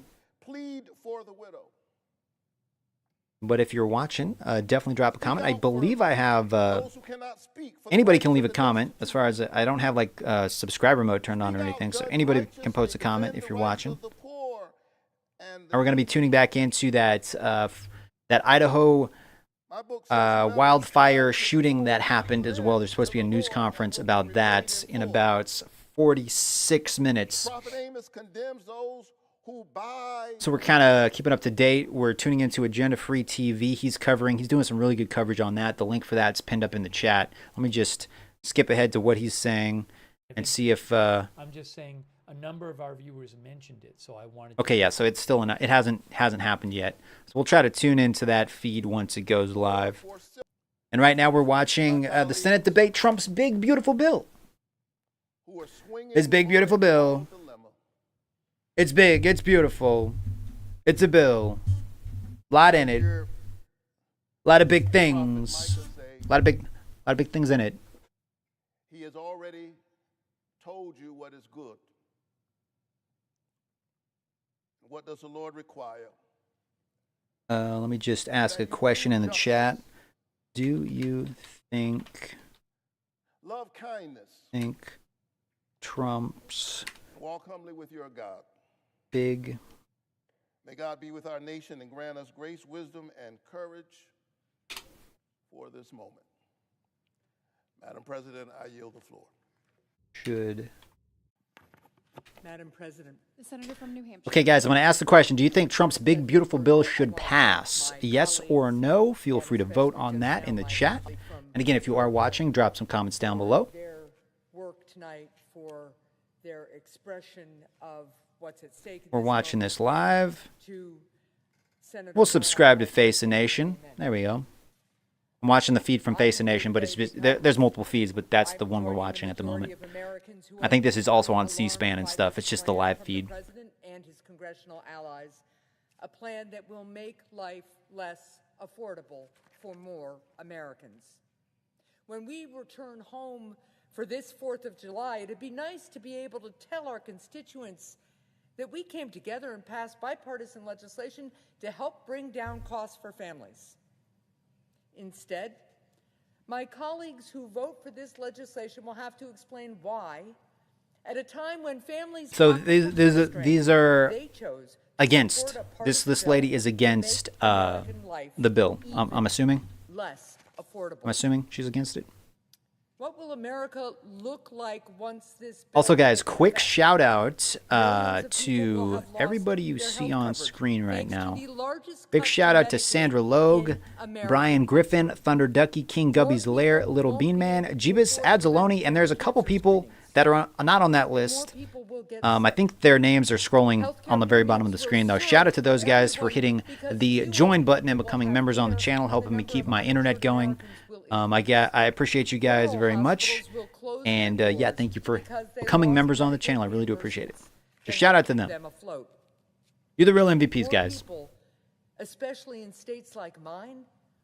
But if you're watching, definitely drop a comment. I believe I have anybody can leave a comment. As far as I don't have like subscriber mode turned on or anything, so anybody can post a comment if you're watching. And we're going to be tuning back into that that Idaho wildfire shooting that happened as well. There's supposed to be a news conference about that in about 46 minutes. So we're kind of keeping up to date. We're tuning into Agenda Free TV. He's doing some really good coverage on that. The link for that's pinned up in the chat. Let me just skip ahead to what he's saying and see if. I'm just saying a number of our viewers mentioned it, so I wanted. Okay, yeah. So it's still it hasn't happened yet. So we'll try to tune into that feed once it goes live. And right now we're watching the Senate debate Trump's big beautiful bill. His big beautiful bill. It's big, it's beautiful, it's a bill, lot in it, a lot of big things, a lot of big things in it. He has already told you what is good. What does the Lord require? Let me just ask a question in the chat. Do you think Trump's walk humbly with your God? Big. May God be with our nation and grant us grace, wisdom, and courage for this moment. Madam President, I yield the floor. Should. Madam President. The senator from New Hampshire. Okay, guys, I'm going to ask the question. Do you think Trump's big, beautiful bill should pass? Yes or no? Feel free to vote on that in the chat. And again, if you are watching, drop some comments down below. Their work tonight for their expression of what's at stake. We're watching this live. We'll subscribe to Face the Nation. There we go. I'm watching the feed from Face the Nation, but it's just, there's multiple feeds, but that's the one we're watching at the moment. I think this is also on C-SPAN and stuff. It's just the live feed. President and his congressional allies, a plan that will make life less affordable for more Americans. When we return home for this 4th of July, it'd be nice to be able to tell our constituents that we came together and passed bipartisan legislation to help bring down costs for families. Instead, my colleagues who vote for this legislation will have to explain why, at a time when families... So these are against. This lady is against the bill, I'm assuming? Less affordable. I'm assuming she's against it. What will America look like once this... Also, guys, quick shout out to everybody you see on screen right now. Big shout out to Sandra Logue, Brian Griffin, Thunder Ducky, King Gubby's Lair, Little Bean Man, Jeebus, Adzaloni, and there's a couple people that are not on that list. I think their names are scrolling on the very bottom of the screen, though. Shout out to those guys for hitting the join button and becoming members on the channel, helping me keep my internet going. I appreciate you guys very much, and yeah, thank you for becoming members on the channel. I really do appreciate it. Just shout out to them. You're the real MVPs, guys. People, especially in states like mine,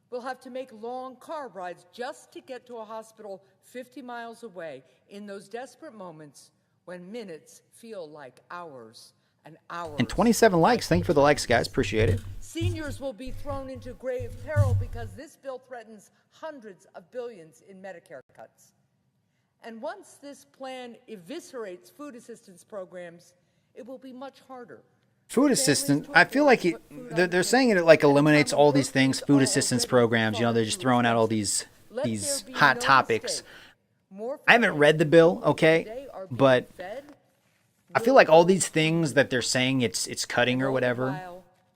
will have to make long car rides just to get to a hospital 50 miles away in those desperate moments when minutes feel like hours and hours. And 27 likes. Thank you for the likes, guys. Appreciate it. Seniors will be thrown into grave peril because this bill threatens hundreds of billions in Medicare cuts. And once this plan eviscerates food assistance programs, it will be much harder. Food assistance, I feel like they're saying it like eliminates all these things, food assistance programs, you know, they're just throwing out all these hot topics. I haven't read the bill, okay, but I feel like all these things that they're saying it's cutting or whatever,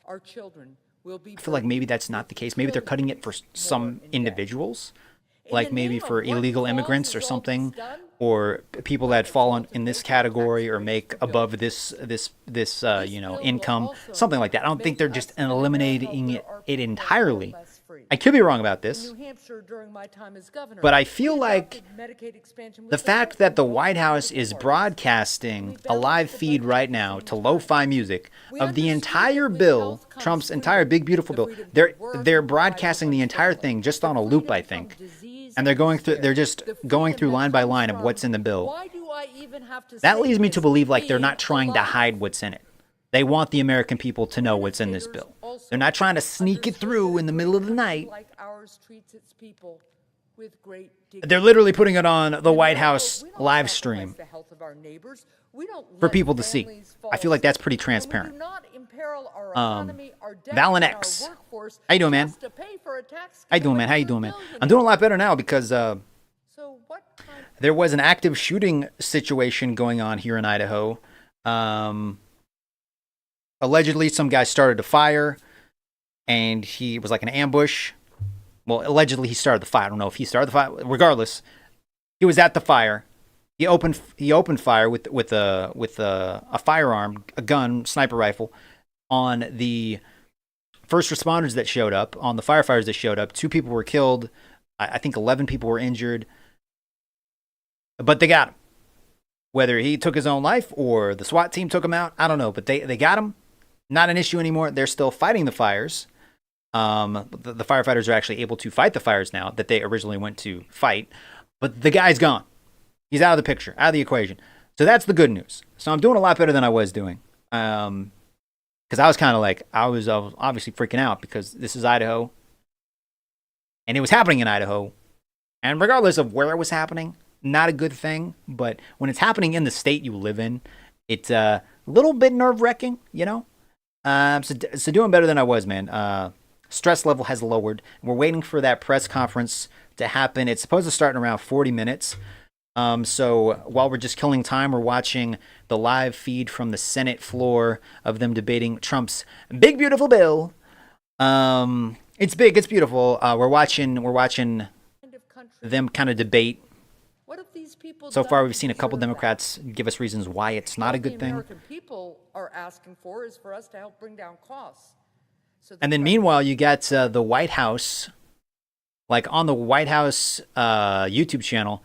our children will be... I feel like maybe that's not the case. Maybe they're cutting it for some individuals, like maybe for illegal immigrants or something, or people that fall in this category or make above this you know, income, something like that. I don't think they're just eliminating it entirely. tax-free. I could be wrong about this. In New Hampshire, during my time as governor, But I feel like Medicaid expansion the fact that the White House is broadcasting a live feed right now to lo-fi music of the entire bill, Trump's entire big beautiful bill, they're broadcasting the entire thing just on a loop, I think, and they're just going through line by line of what's in the bill. Why do I even have to That say leads me to this? believe like they're not trying to hide what's in it. They want the American people to know what's in this bill. They're not trying to sneak it through in the middle of the night. Like ours treats its people with great dignity. They're literally putting it on the White House live stream The health of our neighbors. We don't for let people to see. families I feel like that's pretty transparent. do not imperil our economy, our debt, Valen and our X. workforce How you doing, man? just to pay for a tax How you doing, man? How you doing, man? I'm doing a lot better now because So what there was an active shooting situation going on here in Idaho. Allegedly, some guy started a fire, and he was like an ambush. Well, allegedly, he started the fire. I don't know if he started the fire. Regardless, he was at the fire. He opened fire with a firearm, a gun, sniper rifle, on the first responders that showed up, on the firefighters that showed up. 2 people were killed. I think 11 people were injured. But they got him. Whether he took his own life or the SWAT team took him out, I don't know. But they got him. Not an issue anymore. They're still fighting the fires. The firefighters are actually able to fight the fires now that they originally went to fight. But the guy's gone. He's out of the picture, out of the equation. So that's the good news. So I'm doing a lot better than I was doing. Because I was kind of like, I was obviously freaking out because this is Idaho. And it was happening in Idaho. And regardless of where it was happening, not a good thing. But when it's happening in the state you live in, it's a little bit nerve-wracking, you know? So doing better than I was, man. Stress level has lowered. We're waiting for that press conference to happen. It's supposed to start in around 40 minutes. So while we're just killing time, we're watching the live feed from the Senate floor of them debating Trump's big, beautiful bill. It's big. It's beautiful. We're watching them kind of debate. What if these people So far, don't we've seen a couple deserve that? Democrats give us reasons why it's not a What good the thing. American people are asking for is for us to help bring down costs. And then meanwhile, you got the White House, like on the White House YouTube channel,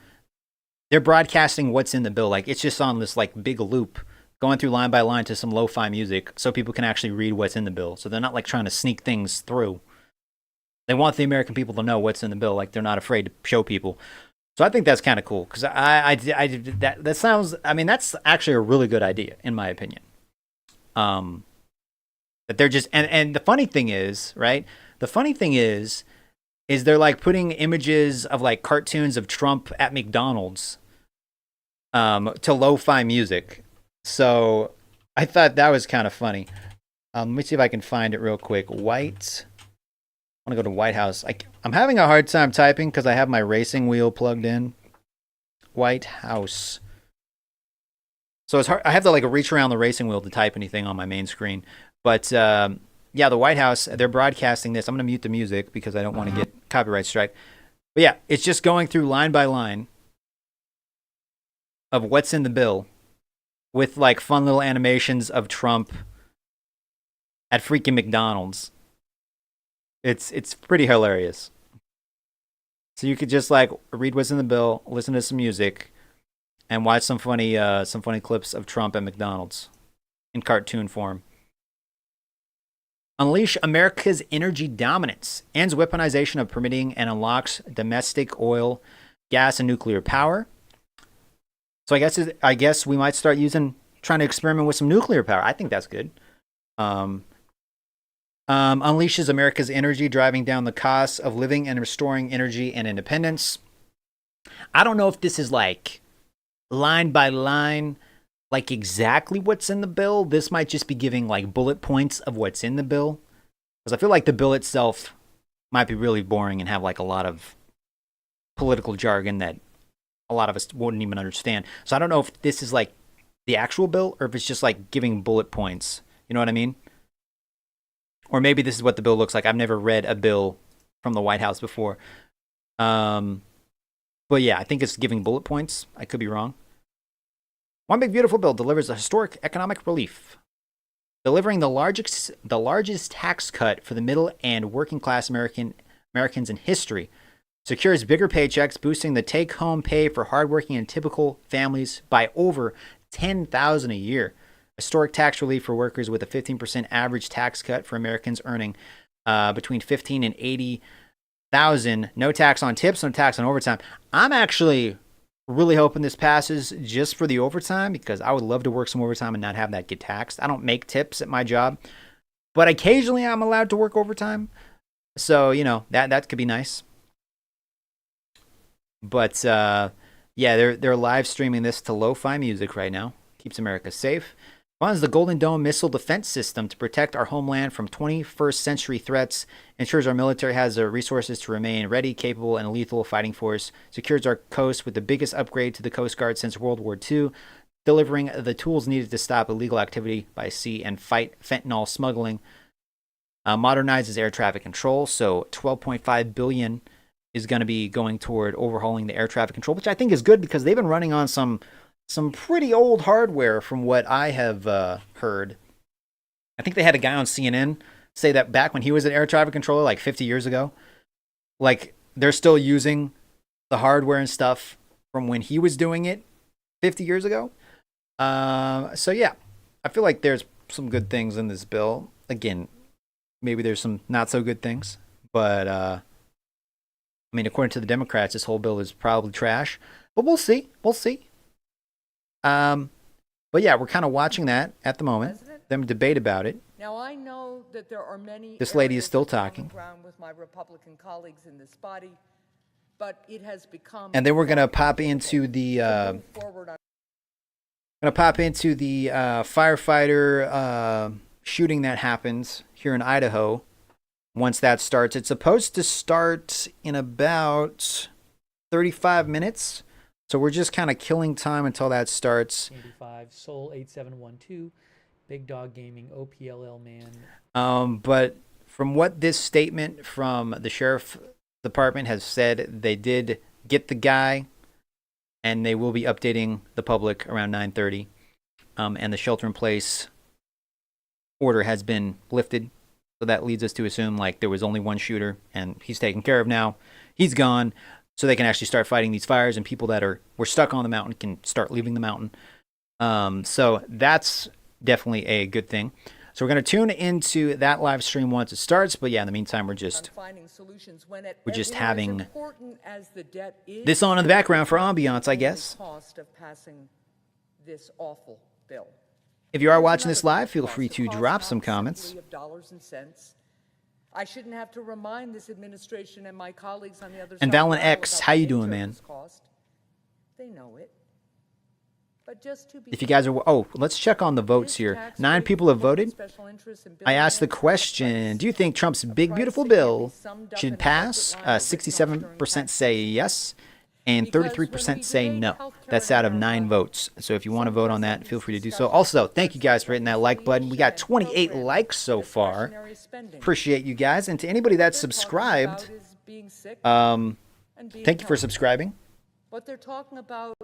they're broadcasting what's in the bill. Like it's just on this like big loop going through line by line to some lo-fi music so people can actually read what's in the bill. So they're not like trying to sneak things through. They want the American people to know what's in the bill. Like they're not afraid to show people. So I think that's kind of cool because that sounds, I mean, that's actually a really good idea in my opinion. That they're just, and the funny thing is, right? The funny thing is they're like putting images of like cartoons of Trump at McDonald's to lo-fi music. So I thought that was kind of funny. Let me see if I can find it real quick. I want to go to White House. I'm having a hard time typing because I have my racing wheel plugged in. White House. So it's hard. I have to like reach around the racing wheel to type anything on my main screen. But yeah, the White House, they're broadcasting this. I'm going to mute the music because I don't want to get copyright strike. But yeah, it's just going through line by line of what's in the bill with like fun little animations of Trump at freaking McDonald's. It's pretty hilarious. So you could just like read what's in the bill, listen to some music, and watch some funny clips of Trump at McDonald's in cartoon form. Unleash America's energy dominance, ends weaponization of permitting, and unlocks domestic oil, gas, and nuclear power. So I guess we might start trying to experiment with some nuclear power. I think that's good. Unleashes America's energy, driving down the costs of living and restoring energy and independence. I don't know if this is like line by line, like exactly what's in the bill. This might just be giving like bullet points of what's in the bill. Because I feel like the bill itself might be really boring and have like a lot of political jargon that a lot of us wouldn't even understand. So I don't know if this is like the actual bill or if it's just like giving bullet points. You know what I mean? Or maybe this is what the bill looks like. I've never read a bill from the White House before. But yeah, I think it's giving bullet points. I could be wrong. One Big Beautiful Bill delivers a historic economic relief, delivering the largest tax cut for the middle and working class American Americans in history. Secures bigger paychecks, boosting the take-home pay for hardworking and typical families by over $10,000 a year. Historic tax relief for workers with a 15% average tax cut for Americans earning between $15,000 and $80,000. No tax on tips, no tax on overtime. I'm actually really hoping this passes just for the overtime, because I would love to work some overtime and not have that get taxed. I don't make tips at my job, but occasionally I'm allowed to work overtime. So, you know, that could be nice. But yeah, they're live streaming this to lo-fi music right now. Keeps America safe. Funds the Golden Dome missile defense system to protect our homeland from 21st century threats. Ensures our military has the resources to remain ready, capable, and a lethal fighting force. Secures our coast with the biggest upgrade to the Coast Guard since World War II. Delivering the tools needed to stop illegal activity by sea and fight fentanyl smuggling. Modernizes air traffic control. So $12.5 billion is going to be going toward overhauling the air traffic control, which I think is good because they've been running on some pretty old hardware from what I have heard. I think they had a guy on CNN say that back when he was an air traffic controller, like 50 years ago, like they're still using the hardware and stuff from when he was doing it 50 years ago. So yeah, I feel like there's some good things in this bill. Again, maybe there's some not so good things, but I mean, according to the Democrats, this whole bill is probably trash, but we'll see. We'll see. But yeah, we're kind of watching that at the moment. Them debate about it. Now I know that there are many. This lady is still talking. Ground with my Republican colleagues in this body, but it has become. And then we're gonna pop into the. Firefighter shooting that happens here in Idaho. Once that starts, it's supposed to start in about 35 minutes. So we're just kind of killing time until that starts. 85, Soul 8712, Big Dog Gaming, OPLL Man. But from what this statement from the sheriff department has said, they did get the guy, and they will be updating the public around 9:30. And the shelter-in-place order has been lifted. So that leads us to assume like there was only one shooter, and he's taken care of now. He's gone. So they can actually start fighting these fires, and people that were stuck on the mountain can start leaving the mountain. So that's definitely a good thing. So we're going to tune into that live stream once it starts. But yeah, in the meantime, we're just having this on in the background for ambiance, I guess. Cost of passing this awful bill. If you are watching this live, feel free to drop some comments. Of dollars and cents. I shouldn't have to remind this administration and my colleagues on the other side. And Valen X, how you doing, man? They know it. But just to be if you guys are, let's check on the votes here. 9 people have voted. I asked the question, do you think Trump's big, beautiful bill should pass? 67% say yes, and 33% say no. That's out of 9 votes. So if you want to vote on that, feel free to do so. Also, thank you guys for hitting that like button. We got 28 likes so far. Appreciate you guys. And to anybody that's subscribed, thank you for subscribing. What they're talking about.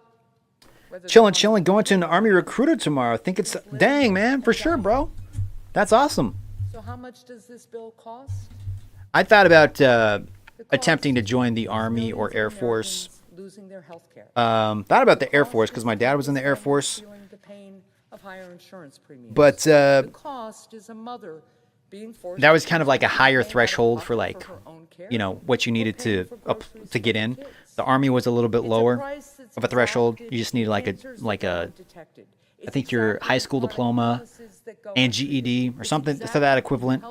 Chilling, going to an Army recruiter tomorrow. I think it's, dang, man, for sure, bro. That's awesome. So how much does this bill cost? I thought about attempting to join the Army or Air Force. Losing their health care. Thought about the Air Force because my dad was in the Air Force. The pain of higher insurance premiums. But the cost is a mother being forced that was kind of like a higher threshold for like, you know, what you needed to get in. The Army was a little bit lower of a threshold. You just needed like a I think your high school diploma and GED or something to that equivalent.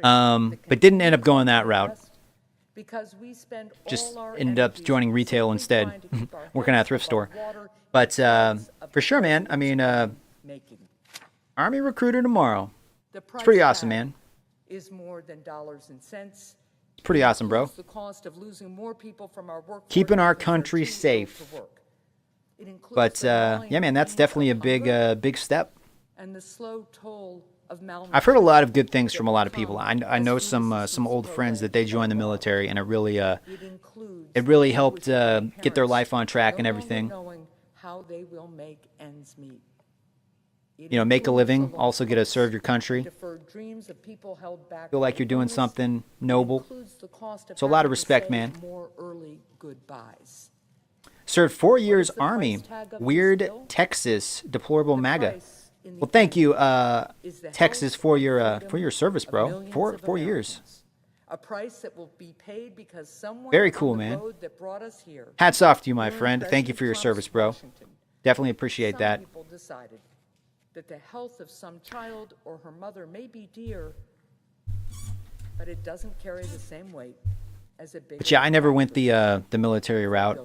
But didn't end up going that route. Just ended up joining retail instead, working at a thrift store. But for sure, man. I mean, Army recruiter tomorrow. It's pretty awesome, man. Is more than dollars and cents. It's pretty awesome, bro. The cost of losing more people from our workforce. Keeping our country safe. But yeah, man, that's definitely a big step. And the slow toll of I've heard a lot of good things from a lot of people. I know some old friends that they joined the military, and it really helped get their life on track and everything. Knowing how they will make ends meet. you know, make a living, also get to serve your country. Deferred dreams of people held back Feel like you're doing by something noble. includes the cost of So a lot of having to respect, say man. More early goodbyes. Served 4 years Army. Weird Texas. Deplorable MAGA. Well, thank you, Texas, for your service, bro. Four years. A price that will be paid because someone Very on cool, the man. road that brought us here. Hats off to you, my during friend. Thank you for your service, bro. Definitely appreciate Some that. people decided that the health of some child or her mother may be dear, but it doesn't carry the same weight as a big. But yeah, I never went the military route.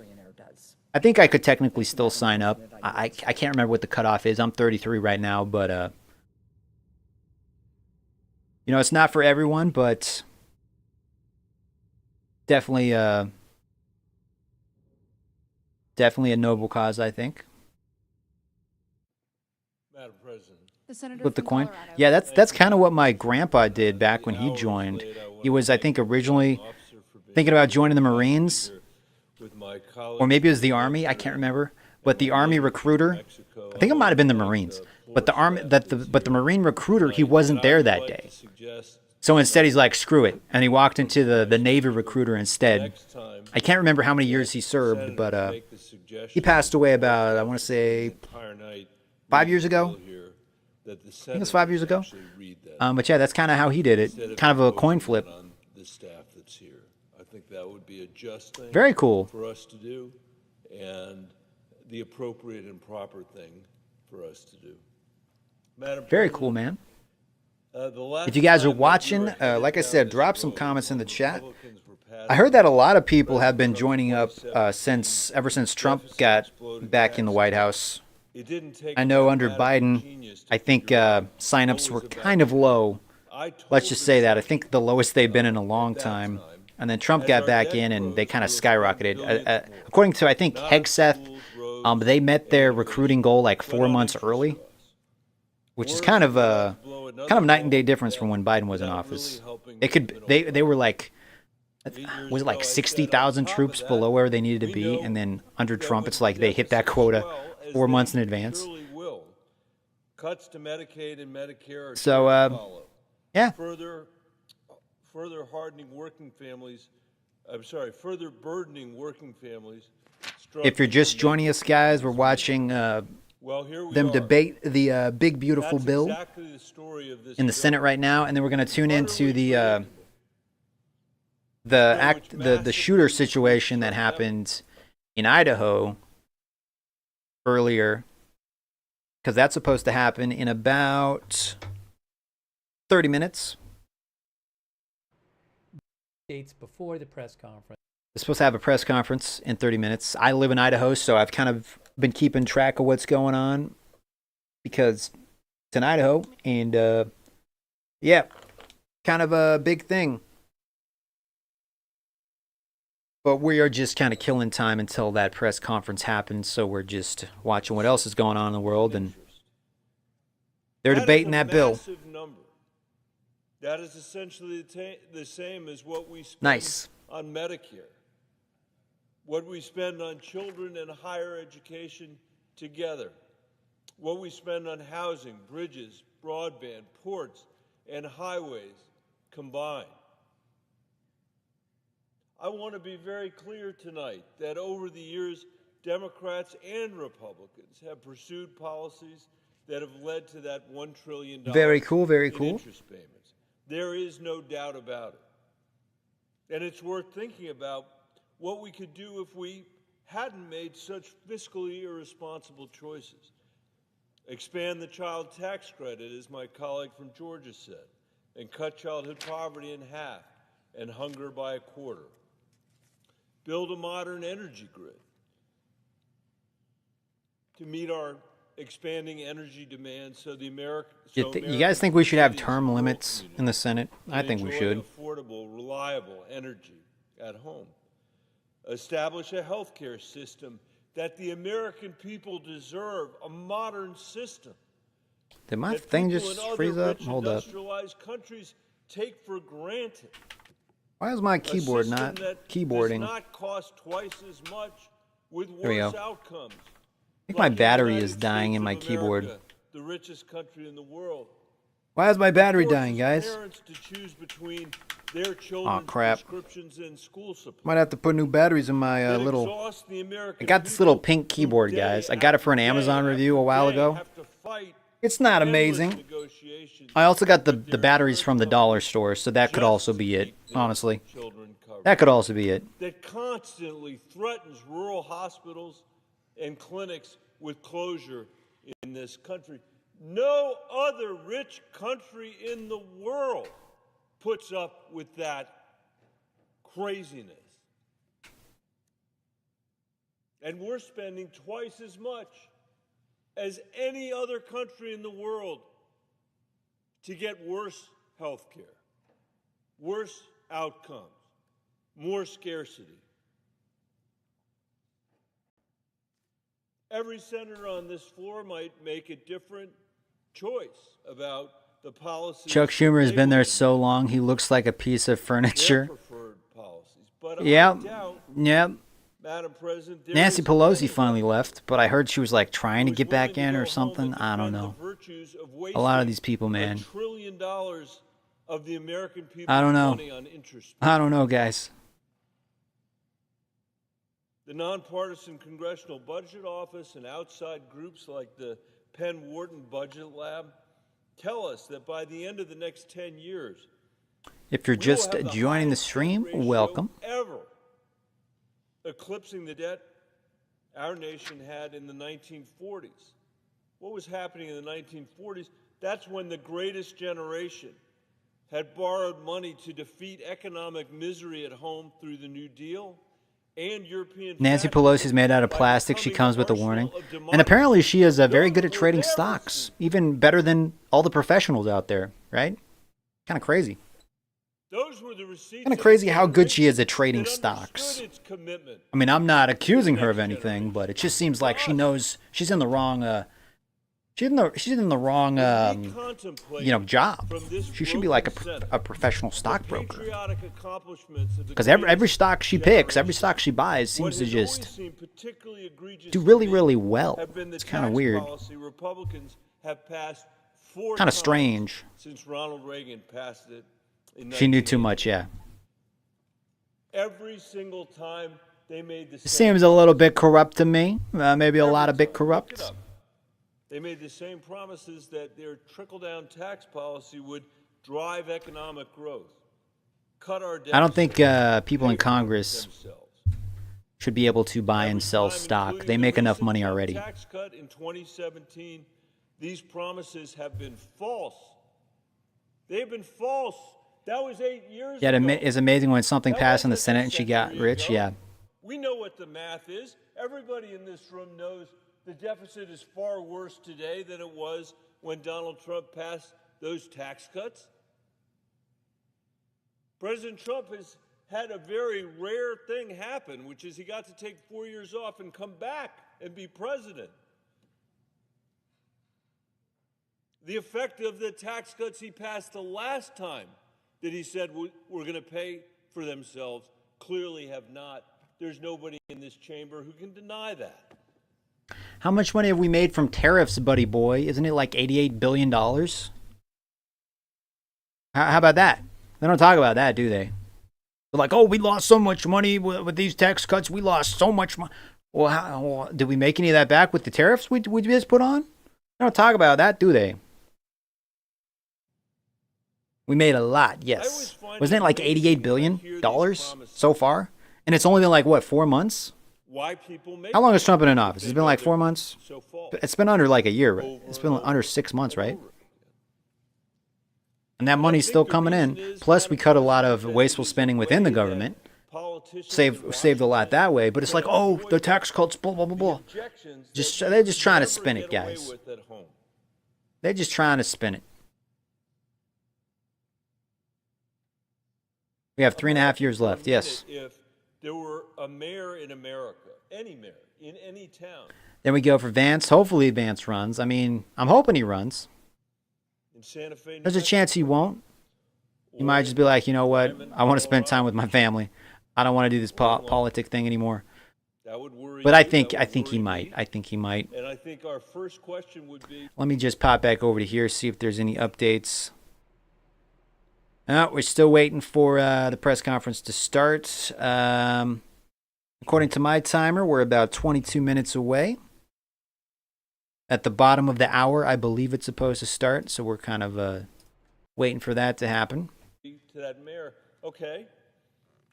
I think I could technically still sign up. I can't remember what the cutoff is. I'm 33 right now, but you know, it's not for everyone, but definitely definitely a noble cause, I think. Madam President. The senator Flip the from coin. Colorado. Yeah, that's kind of what my grandpa did back when he joined. He was, I think, originally thinking about joining the Marines, or maybe it was the Army. I can't remember. But the Army recruiter, I think it might have been the Marines. But the Marine recruiter, he wasn't there that day. So instead, he's like, screw it, and he walked into the Navy recruiter instead. I can't remember how many years he served, but he passed away about, I want to say, 5 years ago. I think it was 5 years ago. But yeah, that's kind of how he did it. Kind of a coin flip. The staff that's here. I think that would be a just thing. Very cool. For us to do, and the appropriate and proper thing for us to do. Madam Very cool, man. The If you guys are watching, like I said, drop some comments in the chat. I heard that a lot of people have been joining up ever since Trump got back in the White House. I know under Biden, I think signups were kind of low. Let's just say that. I think the lowest they've been in a long time. And then Trump got back in, and they kind of skyrocketed. According to, I think, Hegseth, they met their recruiting goal like 4 months early, which is kind of night and day difference from when Biden was in office. They were like, was it like 60,000 troops below where they needed to be, and then under Trump, it's like they hit that quota 4 months in advance. Cuts to Medicaid and Medicare are So, yeah. Further burdening working families. If you're just joining us, guys, we're watching them debate the big beautiful bill in the Senate right now, and then we're going to tune into the shooter situation that happened in Idaho earlier, because that's supposed to happen in about 30 minutes. Dates before the press conference. They're supposed to have a press conference in 30 minutes. I live in Idaho, so I've kind of been keeping track of what's going on because it's in Idaho, and yeah, kind of a big thing. But we are just kind of killing time until that press conference happens, so we're just watching what else is going on in the world, and they're debating that bill. That is essentially the same as what we spend Nice. on Medicare, what we spend on children and higher education together, what we spend on housing, bridges, broadband, ports, and highways combined. I want to be very clear tonight that over the years, Democrats and Republicans have pursued policies that have led to that $1 trillion Very cool, very in cool. interest payments. There is no doubt about it. And it's worth thinking about what we could do if we hadn't made such fiscally irresponsible choices. Expand the child tax credit, as my colleague from Georgia said, and cut childhood poverty in half and hunger by a quarter. Build a modern energy grid to meet our expanding energy demands so the You guys think we should have term limits in the Senate? I think we should. Affordable, reliable energy at home. Establish a healthcare system that the American people deserve, a modern system. Did my that thing people just in other freeze up? rich Hold up. industrialized countries take for granted. Why is my A keyboard system not that keyboarding? Does not cost twice as much with There we worse go. outcomes. I think my Like the battery United is dying States in my of keyboard. America, the richest country in the world. Why is my battery Forces dying, guys? Parents to choose between their children's crap. prescriptions and school supplies. Might have to put new batteries in my That little... exhaust the American I got this little pink keyboard, guys. I got it for an Amazon review a while ago. It's not amazing. I also got the batteries from the dollar store, so that could also be it, honestly. That could also be it. That constantly threatens rural hospitals and clinics with closure in this country. No other rich country in the world puts up with that craziness. And we're spending twice as much as any other country in the world to get worse health care, worse outcomes, more scarcity. Every senator on this floor might make a different choice about the policies. Chuck Schumer has they been there want, so long, he looks like a piece of their furniture. preferred policies. But I Yep. doubt, Yep. Madam President, there Nancy is Pelosi finally left, but I heard she was like trying to get back in or something. I don't know. A lot of these people, man. $1 trillion of the American people's I don't know. money on interest. I don't know, guys. The nonpartisan Congressional Budget Office and outside groups like the Penn Wharton Budget Lab tell us that by the end of the next 10 years, If you're we will just have the joining the highest stream, debt ratio welcome. ever, eclipsing the debt our nation had in the 1940s. What was happening in the 1940s? That's when the greatest generation had borrowed money to defeat economic misery at home through the New Deal and European Nancy fascism Pelosi's made out of by plastic. She becoming comes with a arsenal warning. of And democracy. apparently she is very good at trading stocks, even better than all the professionals out there, right? Kind of crazy. Those were the receipts Kind of of crazy a how good she is at generation trading that stocks. understood its commitment. I mean, I'm not accusing her of anything, but it just seems like she knows she's in the wrong she's in the wrong job. She should be like a professional stockbroker. Patriotic accomplishments of the Because every greatest stock she picks, every stock she buys What seems to has always just seemed particularly egregious do to really, me really well. have been the It's kind of tax weird. policy Republicans have passed 4 Kind of times strange. since Ronald Reagan passed it in She knew too 1980. much, yeah. Every single time they made the It same seems a little bit corrupt to me. Maybe a lot of bit corrupt. They made the same promises that their trickle-down tax policy would drive economic growth, cut our deficit. I don't think people in Congress should be able to buy and sell stock. They make enough money already. Tax cut in 2017, these promises have been false. They've been false. That was 8 years Yeah, ago. it's amazing when something That passed in the wasn't Senate a and she got century rich. ago. Yeah. We know what the math is. Everybody in this room knows the deficit is far worse today than it was when Donald Trump passed those tax cuts. President Trump has had a very rare thing happen, which is he got to take 4 years off and come back and be president. The effect of the tax cuts he passed the last time that he said we're going to pay for themselves clearly have not. There's nobody in this chamber who can deny that. How much money have we made from tariffs, buddy boy? Isn't it like $88 billion? How about that? They don't talk about that, do they? They're like, oh, we lost so much money with these tax cuts. We lost so much money. Well, did we make any of that back with the tariffs we just put on? They don't talk about that, do they? We made a lot, yes. Wasn't it like $88 billion so far? And it's only been like, what, 4 months? Why people make How long has Trump been in office? It's been like 4 months? so false. It's been under like a year, right? It's been under 6 months, right? And that money's still coming in. Plus, we cut a lot of wasteful spending within the government. Saved a lot that way. But it's like, oh, the tax cuts, blah, blah, blah, blah. They're just trying to spin it, guys. They're just trying to spin it. We have 3.5 years left, yes. If there were a mayor in America, any mayor, in any town, Then we go for Vance. Hopefully Vance runs. I mean, I'm hoping he runs. in Santa Fe, New There's a Mexico, chance he won't. He might just be like, you know what? I want to spend time with my family. I don't want to do this politic thing anymore. That would worry But you, I think that would he worry might. me. I think he might. And I think our first question would be, Let me just pop back over to here, see if there's any updates. We're still waiting for the press conference to start. According to my timer, we're about 22 minutes away. At the bottom of the hour, I believe it's supposed to start, so we're kind of waiting for that to happen. to that mayor, okay,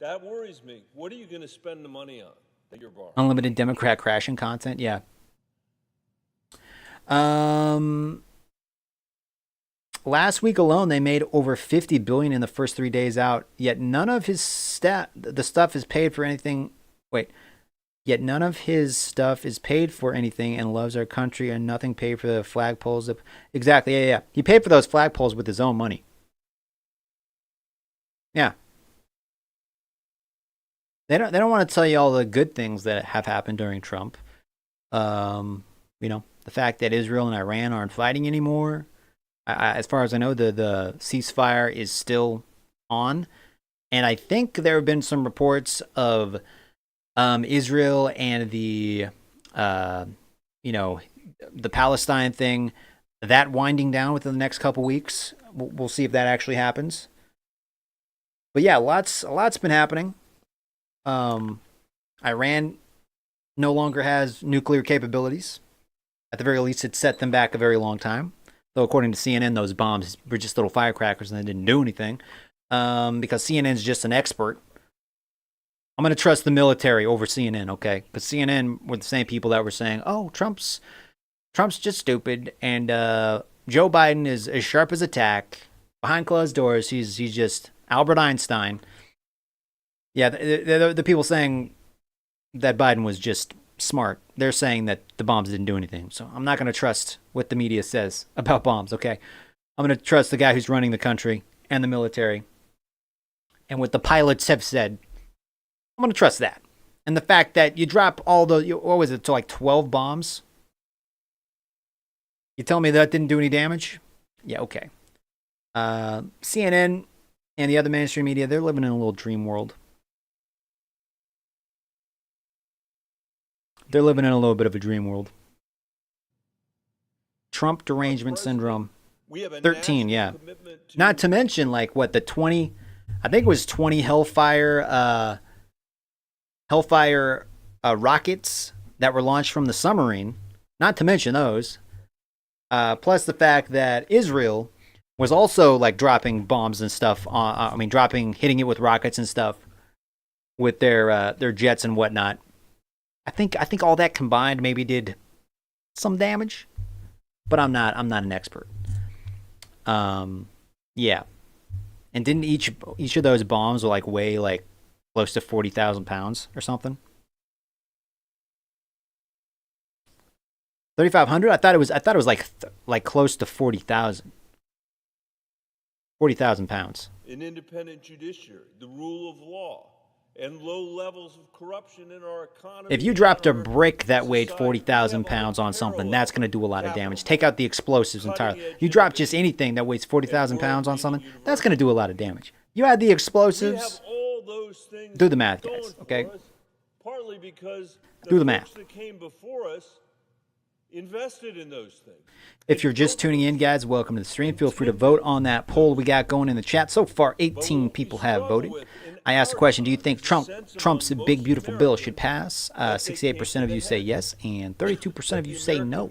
that worries me. What are you going to spend the money on at your bar? Unlimited Democrat crashing content, yeah. Last week alone, they made over $50 billion in the first 3 days out. Yet none of his the stuff is paid for anything. Wait, yet none of his stuff is paid for anything, and loves our country, and nothing paid for the flagpoles. Exactly, yeah. He paid for those flagpoles with his own money. Yeah. They don't want to tell you all the good things that have happened during Trump. You know, the fact that Israel and Iran aren't fighting anymore. As far as I know, the ceasefire is still on. And I think there have been some reports of Israel and the Palestine thing, that winding down within the next couple weeks. We'll see if that actually happens. But yeah, a lot's been happening. Iran no longer has nuclear capabilities. At the very least, it set them back a very long time. Though, according to CNN, those bombs were just little firecrackers and they didn't do anything. Because CNN's just an expert. I'm going to trust the military over CNN, okay? Because CNN were the same people that were saying, oh, Trump's just stupid. And Joe Biden is as sharp as a tack. Behind closed doors, he's just Albert Einstein. Yeah, the people saying that Biden was just smart, they're saying that the bombs didn't do anything. So I'm not going to trust what the media says about bombs, okay? I'm going to trust the guy who's running the country and the military. And what the pilots have said, I'm going to trust that. And the fact that you drop all the, what was it, to like 12 bombs? You tell me that didn't do any damage? Yeah, okay. CNN and the other mainstream media, they're living in a little dream world. They're living in a little bit of a dream world. Trump derangement syndrome. 13, yeah. Not to mention, like, what, the 20, I think it was 20 Hellfire rockets that were launched from the submarine. Not to mention those. Plus the fact that Israel was also, like, dropping bombs and stuff. Hitting it with rockets and stuff with their jets and whatnot. I think all that combined maybe did some damage, but I'm not an expert. Yeah, and didn't each of those bombs weigh like close to 40,000 pounds or something? 3,500? I thought it was like close to 40,000. 40,000 pounds. An independent judiciary, the rule of law, and low levels of corruption in our economy. If you dropped a brick that weighed 40,000 pounds on something, that's going to do a lot of damage. Take out the explosives entirely. You drop just anything that weighs 40,000 pounds on something, that's going to do a lot of damage. You add the explosives. Do the math, guys, okay? Partly because do the math. That came before us invested in those things. If you're just tuning in, guys, welcome to the stream. Feel free to vote on that poll we got going in the chat. So far, 18 people have voted. I asked the question, do you think Trump's big, beautiful bill should pass? 68% of you say yes, and 32% of you say no.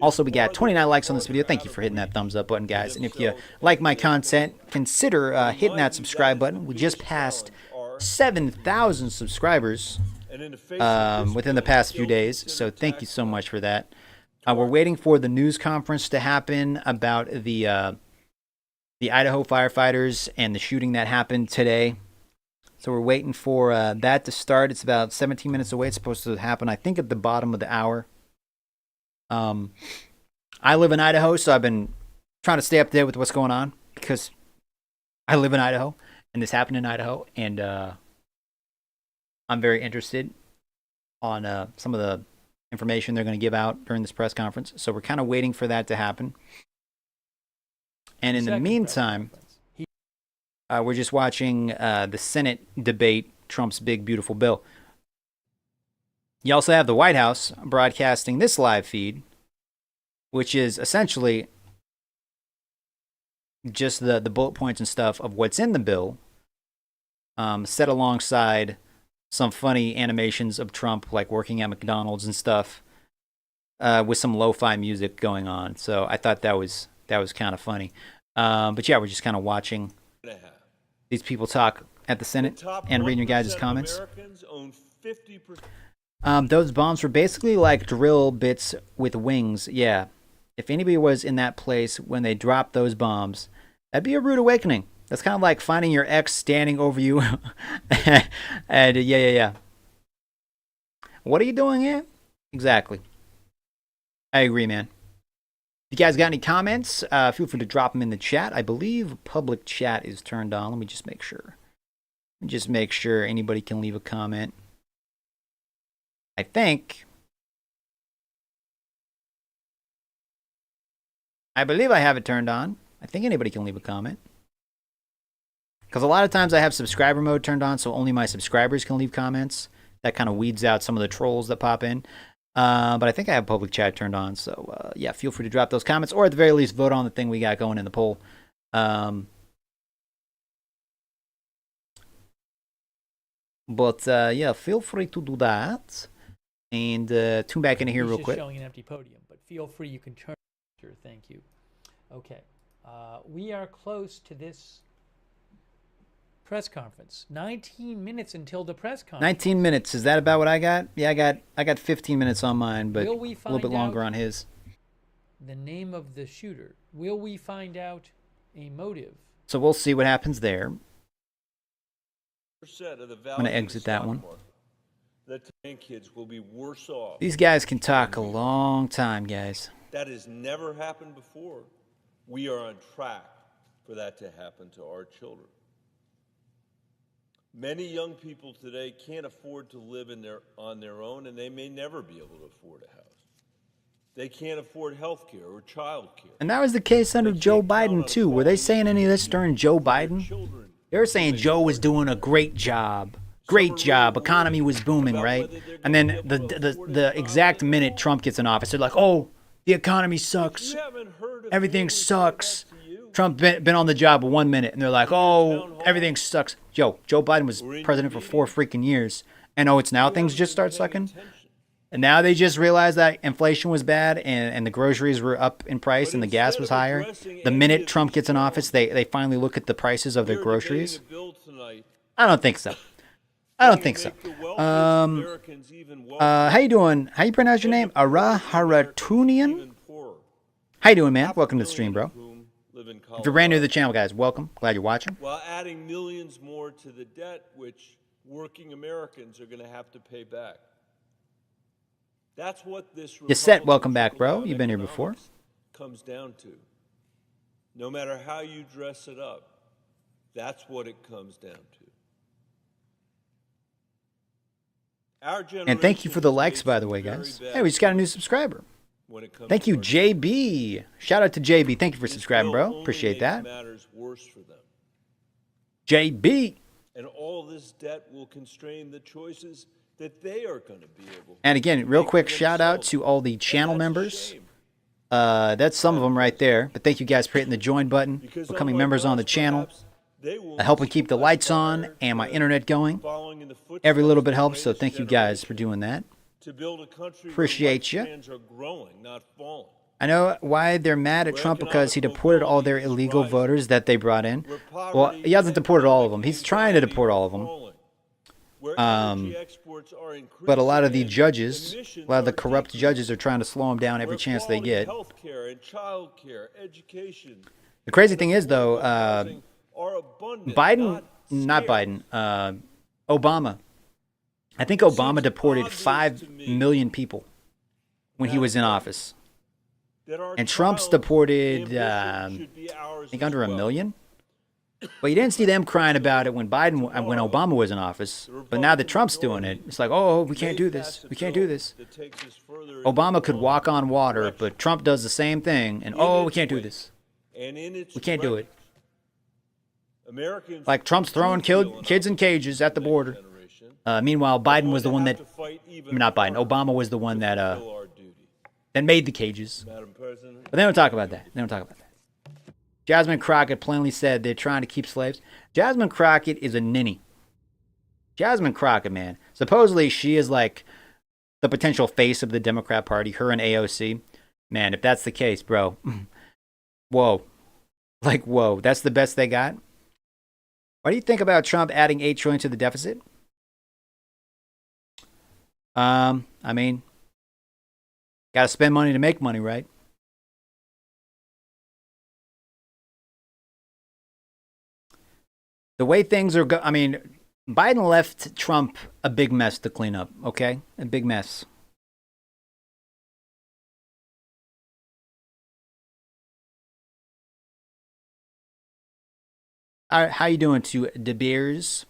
Also, we got 29 likes on this video. Thank you for hitting that thumbs up button, guys. And if you like my content, consider hitting that subscribe button. We just passed 7,000 subscribers within the past few days, so thank you so much for that. We're waiting for the news conference to happen about the Idaho firefighters and the shooting that happened today. So we're waiting for that to start. It's about 17 minutes away. It's supposed to happen, I think, at the bottom of the hour. I live in Idaho, so I've been trying to stay up to date with what's going on because I live in Idaho and this happened in Idaho, and I'm very interested on some of the information they're going to give out during this press conference. So we're kind of waiting for that to happen. And in the meantime, we're just watching the Senate debate Trump's big, beautiful bill. You also have the White House broadcasting this live feed, which is essentially just the bullet points and stuff of what's in the bill, set alongside some funny animations of Trump, like working at McDonald's and stuff, with some lo-fi music going on. So I thought that was kind of funny. But yeah, we're just kind of watching these people talk at the Senate and reading your guys' comments. Those bombs were basically like drill bits with wings. Yeah. If anybody was in that place when they dropped those bombs, that'd be a rude awakening. That's kind of like finding your ex standing over you. And yeah. What are you doing here? Exactly. I agree, man. If you guys got any comments, feel free to drop them in the chat. I believe public chat is turned on. Let me just make sure. Just make sure anybody can leave a comment. I think. I believe I have it turned on. I think anybody can leave a comment. Because a lot of times I have subscriber mode turned on, so only my subscribers can leave comments. That kind of weeds out some of the trolls that pop in. But I think I have public chat turned on, so yeah, feel free to drop those comments, or at the very least, vote on the thing we got going in the poll. But yeah, feel free to do that. And tune back into here real quick. Showing an empty podium, but feel free, you can turn. Thank you. Okay, we are close to this press conference. 19 minutes until the press conference. 19 minutes. Is that about what I got? Yeah, I got 15 minutes on mine, but a little bit longer on his. The name of the shooter. Will we find out a motive? So we'll see what happens there. I'm going to exit that one. The kids will be worse off. These guys can talk a long time, guys. That has never happened before. We are on track for that to happen to our children. Many young people today can't afford to live on their own, and they may never be able to afford a house. They can't afford health care or child care. And that was the case under Joe Biden, too. Were they saying any of this during Joe Biden? They were saying Joe was doing a great job. Great job. Economy was booming, right? And then the exact minute Trump gets in office, they're like, oh, the economy sucks. Everything sucks. Trump been on the job 1 minute, and they're like, oh, everything sucks. Joe Biden was president for 4 freaking years. And oh, it's now things just start sucking? And now they just realized that inflation was bad and the groceries were up in price and the gas was higher. The minute Trump gets in office, they finally look at the prices of their groceries. I don't think so. How you doing? How you pronounce your name? Ara Haratunian? How you doing, man? Welcome to the stream, bro. If you're brand new to the channel, guys, welcome. Glad you're watching. While adding millions more to the debt, which working Americans are going to have to pay back. That's what this Yasset, welcome back, bro. You've been here before. Comes down to. No matter how you dress it up, that's what it comes down to. And thank you for the likes, by the way, guys. Hey, we just got a new subscriber. Thank you, JB. Shout out to JB. Thank you for subscribing, bro. Appreciate that. JB. And all this debt will constrain the choices that they are going to be able. And again, real quick shout out to all the channel members. That's some of them right there. But thank you guys for hitting the join button, becoming members on the channel, helping keep the lights on and my internet going. Every little bit helps, so thank you guys for doing that. Appreciate you. I know why they're mad at Trump, because he deported all their illegal voters that they brought in. Well, he hasn't deported all of them. He's trying to deport all of them. But a lot of the judges, a lot of the corrupt judges are trying to slow him down every chance they get. The crazy thing is, though, Obama. I think Obama deported 5 million people when he was in office. And Trump's deported, I think, under 1 million. But you didn't see them crying about it when Obama was in office. But now that Trump's doing it, it's like, oh, we can't do this. We can't do this. Obama could walk on water, but Trump does the same thing. And, oh, we can't do this. We can't do it. Like Trump's throwing kids in cages at the border. Meanwhile, Biden was the one that, not Biden, Obama was the one that made the cages. Madam President. But they don't talk about that. They don't talk about that. Jasmine Crockett plainly said they're trying to keep slaves. Jasmine Crockett is a ninny. Jasmine Crockett, man. Supposedly she is like the potential face of the Democrat Party, her and AOC. Man, if that's the case, bro, whoa. Like, whoa, that's the best they got? What do you think about Trump adding $8 trillion to the deficit? I mean, got to spend money to make money, right? The way things are I mean, Biden left Trump a big mess to clean up, okay? A big mess. How you doing to De Beers?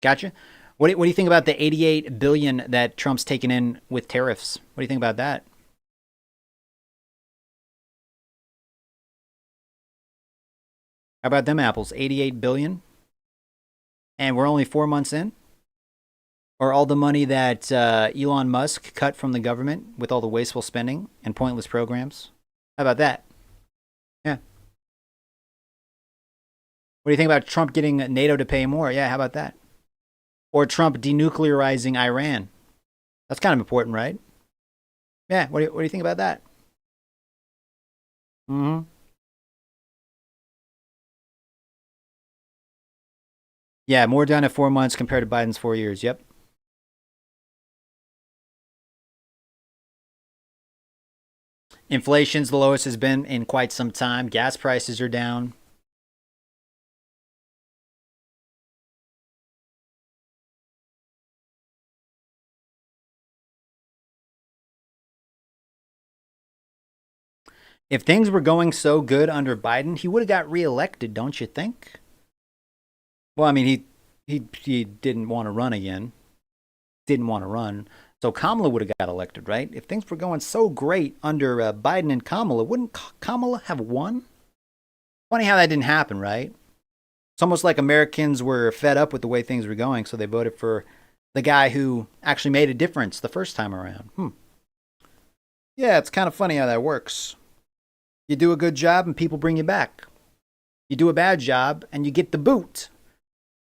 Gotcha. What do you think about the $88 billion that Trump's taken in with tariffs? What do you think about that? How about them apples? $88 billion? And we're only 4 months in? Or all the money that Elon Musk cut from the government with all the wasteful spending and pointless programs? How about that? Yeah. What do you think about Trump getting NATO to pay more? Yeah, how about that? Or Trump denuclearizing Iran? That's kind of important, right? Yeah, what do you think about that? Mm-hmm. Yeah, more done in 4 months compared to Biden's 4 years. Yep. Inflation's the lowest it's been in quite some time. Gas prices are down. If things were going so good under Biden, he would have got reelected, don't you think? Well, I mean, he didn't want to run again. Didn't want to run. So Kamala would have got elected, right? If things were going so great under Biden and Kamala, wouldn't Kamala have won? Funny how that didn't happen, right? It's almost like Americans were fed up with the way things were going, so they voted for the guy who actually made a difference the first time around. Yeah, it's kind of funny how that works. You do a good job and people bring you back. You do a bad job and you get the boot.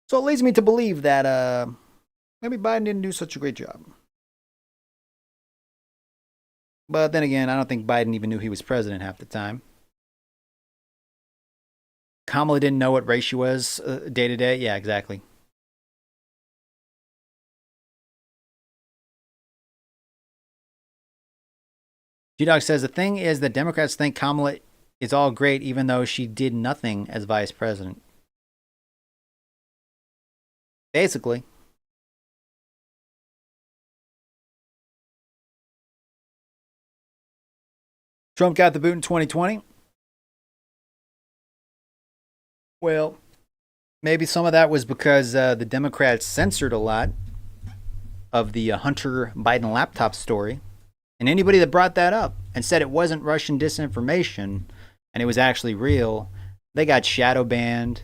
So it leads me to believe that maybe Biden didn't do such a great job. But then again, I don't think Biden even knew he was president half the time. Kamala didn't know what race she was day to day. Yeah, exactly. G-Dog says, the thing is that Democrats think Kamala is all great even though she did nothing as vice president. Basically. Trump got the boot in 2020. Well, maybe some of that was because the Democrats censored a lot of the Hunter Biden laptop story. And anybody that brought that up and said it wasn't Russian disinformation and it was actually real, they got shadow banned.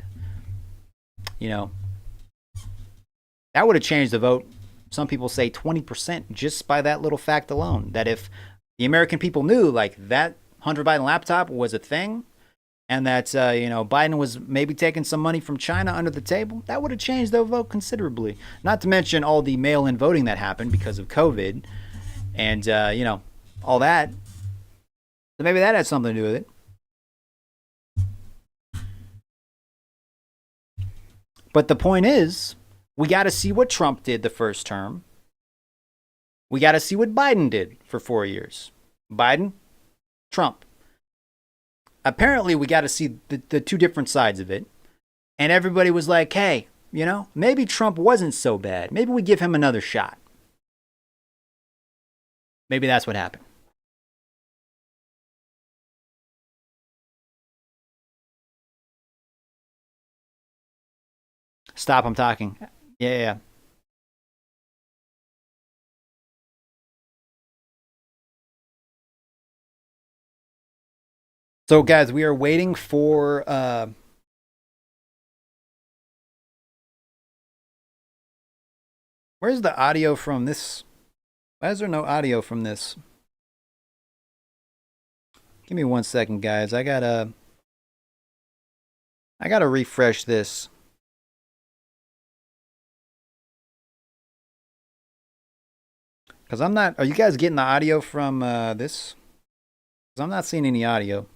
You know, that would have changed the vote. Some people say 20% just by that little fact alone. That if the American people knew like that Hunter Biden laptop was a thing and that, Biden was maybe taking some money from China under the table, that would have changed the vote considerably. Not to mention all the mail-in voting that happened because of COVID. And, all that. So maybe that had something to do with it. But the point is, we got to see what Trump did the first term. We got to see what Biden did for 4 years. Biden, Trump. Apparently, we got to see the two different sides of it. And everybody was like, hey, maybe Trump wasn't so bad. Maybe we give him another shot. Maybe that's what happened. Stop, I'm talking. Yeah. So, guys, we are waiting for Where's the audio from this? Why is there no audio from this? Give me 1 second, guys. I gotta refresh this. Because I'm not... Are you guys getting the audio from this? Because I'm not seeing any audio.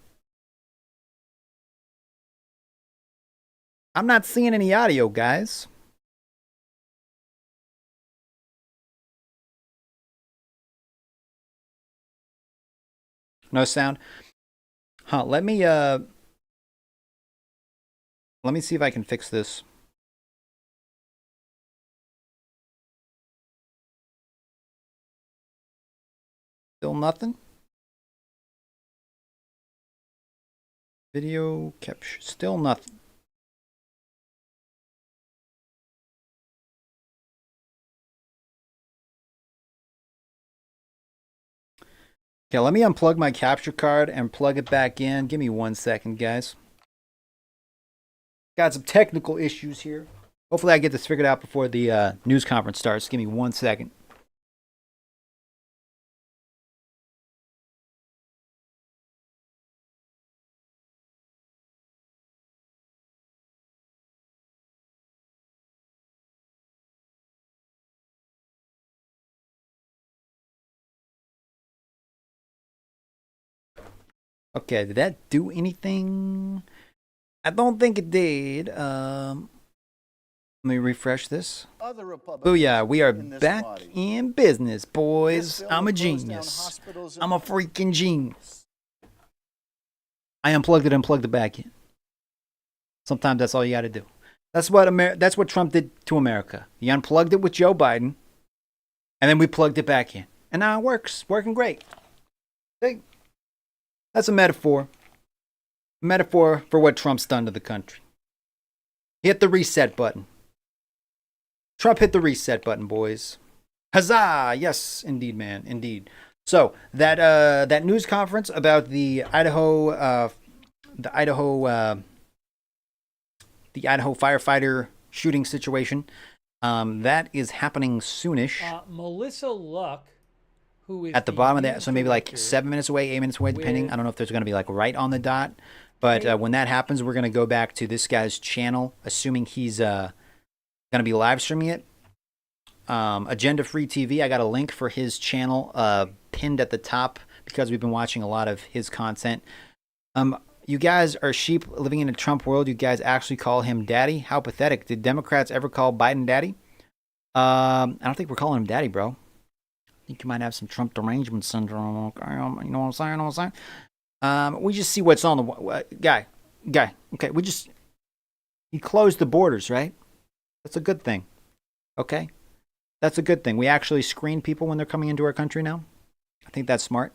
I'm not seeing any audio, guys. No sound? Huh, let me see if I can fix this. Still nothing? Video capture, still nothing. Okay, let me unplug my capture card and plug it back in. Give me 1 second, guys. Got some technical issues here. Hopefully I get this figured out before the news conference starts. Give me 1 second. Okay, did that do anything? I don't think it did. Let me refresh this. Booyah, we are back in business, boys. I'm a genius. I'm a freaking genius. I unplugged it and plugged it back in. Sometimes that's all you got to do. That's what Trump did to America. He unplugged it with Joe Biden, and then we plugged it back in. And now it works. Working great. See? That's a metaphor. A metaphor for what Trump's done to the country. Hit the reset button. Trump hit the reset button, boys. Huzzah! Yes, indeed, man. Indeed. So, that news conference about the Idaho firefighter shooting situation, that is happening soonish. Melissa Luck, who is at the bottom of that, so maybe like 7 minutes away, 8 minutes away, depending. I don't know if there's going to be like right on the dot, but when that happens, we're going to go back to this guy's channel, assuming he's going to be live streaming it. Agenda Free TV. I got a link for his channel pinned at the top because we've been watching a lot of his content. You guys are sheep living in a Trump world. You guys actually call him daddy. How pathetic. Did Democrats ever call Biden daddy? I don't think we're calling him daddy, bro. I think you might have some Trump derangement syndrome. You know what I'm saying? We just see what's on the guy. Okay, he closed the borders, right? That's a good thing. Okay, that's a good thing. We actually screen people when they're coming into our country now. I think that's smart.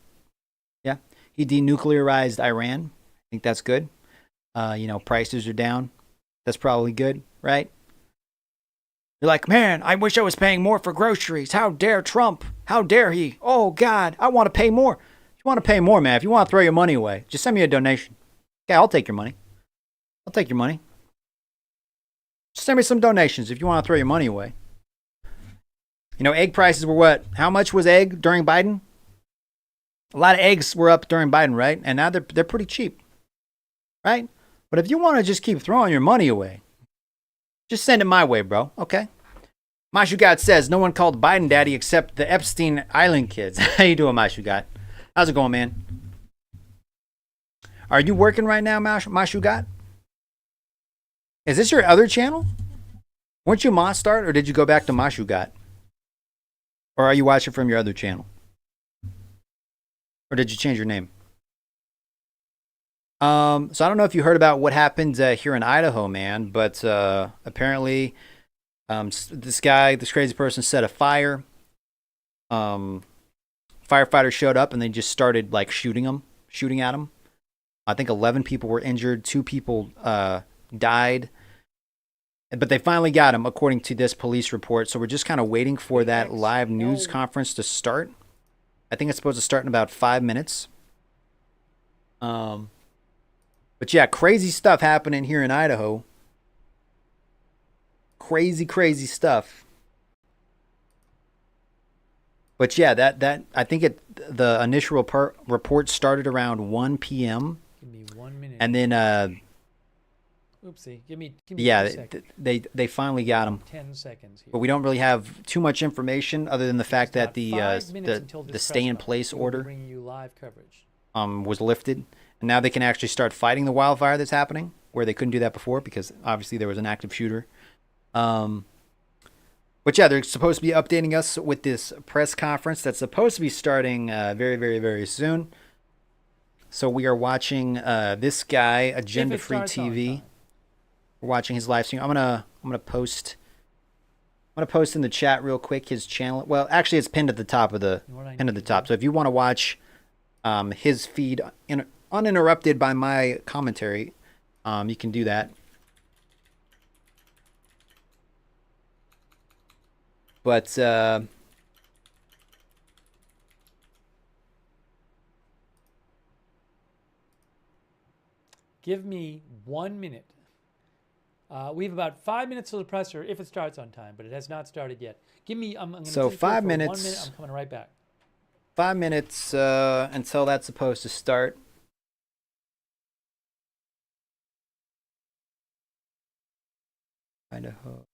Yeah, he denuclearized Iran. I think that's good. Prices are down. That's probably good, right? You're like, man, I wish I was paying more for groceries. How dare Trump? How dare he? Oh, God, I want to pay more. If you want to pay more, man, if you want to throw your money away, just send me a donation. Okay, I'll take your money. I'll take your money. Just send me some donations if you want to throw your money away. Egg prices were what? How much was egg during Biden? A lot of eggs were up during Biden, right? And now they're pretty cheap, right? But if you want to just keep throwing your money away, just send it my way, bro. Okay. Mashugat says no one called Biden daddy except the Epstein Island kids. How you doing, Mashugat? How's it going, man? Are you working right now, Mashugat? Is this your other channel? Weren't you Mostart, or did you go back to Mashugat? Or are you watching from your other channel? Or did you change your name? So I don't know if you heard about what happened here in Idaho, man, but apparently this crazy person set a fire. Firefighters showed up and they just started like shooting at him. I think 11 people were injured, 2 people died. But they finally got him, according to this police report. So we're just kind of waiting for that live news conference to start. I think it's supposed to start in about 5 minutes. But yeah, crazy stuff happening here in Idaho. Crazy stuff. But yeah, that I think the initial report started around 1 p.m. Give me 1 minute. And then Oopsie. Give me yeah, 2 seconds. they finally got him. 10 seconds here. But we don't really have too much information other than the fact that the stay in place order bringing you live coverage. Was lifted, and now they can actually start fighting the wildfire that's happening, where they couldn't do that before because obviously there was an active shooter. But yeah, they're supposed to be updating us with this press conference that's supposed to be starting very, very, very soon. So we are watching this guy, Agenda Free TV. We're watching his live stream. I'm gonna post in the chat real quick his channel. Well, actually, it's pinned at the top of the So if you want to watch his feed uninterrupted by my commentary, you can do that. But give me 1 minute. We have about 5 minutes till the presser if it starts on time, but it has not started yet. Give me. I'm going to so 5 minutes. 1 minute. I'm coming right back. 5 minutes until that's supposed to start. Idaho.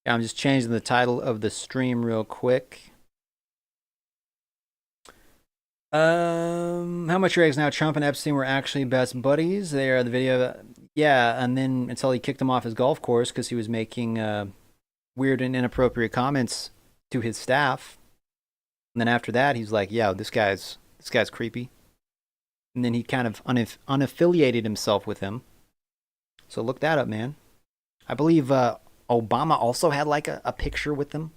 Yeah, I'm just changing the title of the stream real quick. How much your eggs now? Trump and Epstein were actually best buddies. They are the video. Yeah, and then until he kicked him off his golf course because he was making weird and inappropriate comments to his staff. And then after that, he's like, "Yeah, this guy's creepy." And then he kind of unaffiliated himself with him. So look that up, man. I believe Obama also had like a picture with him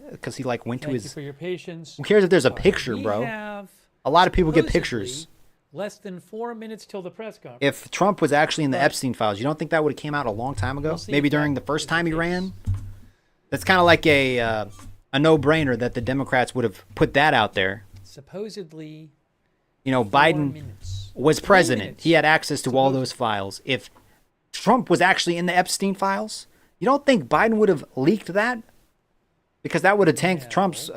because he like went to his. Thank you for your patience. Who cares if there's a picture, bro? A lot of people get pictures. Less than 4 minutes till the press conference. If Trump was actually in the Epstein files, you don't think that would have came out a long time ago? Maybe during the first time he ran. That's kind of like a no-brainer that the Democrats would have put that out there. Supposedly. You know, Biden was president. He had access to all those files. If Trump was actually in the Epstein files, you don't think Biden would have leaked that? Because that would have tanked Trump's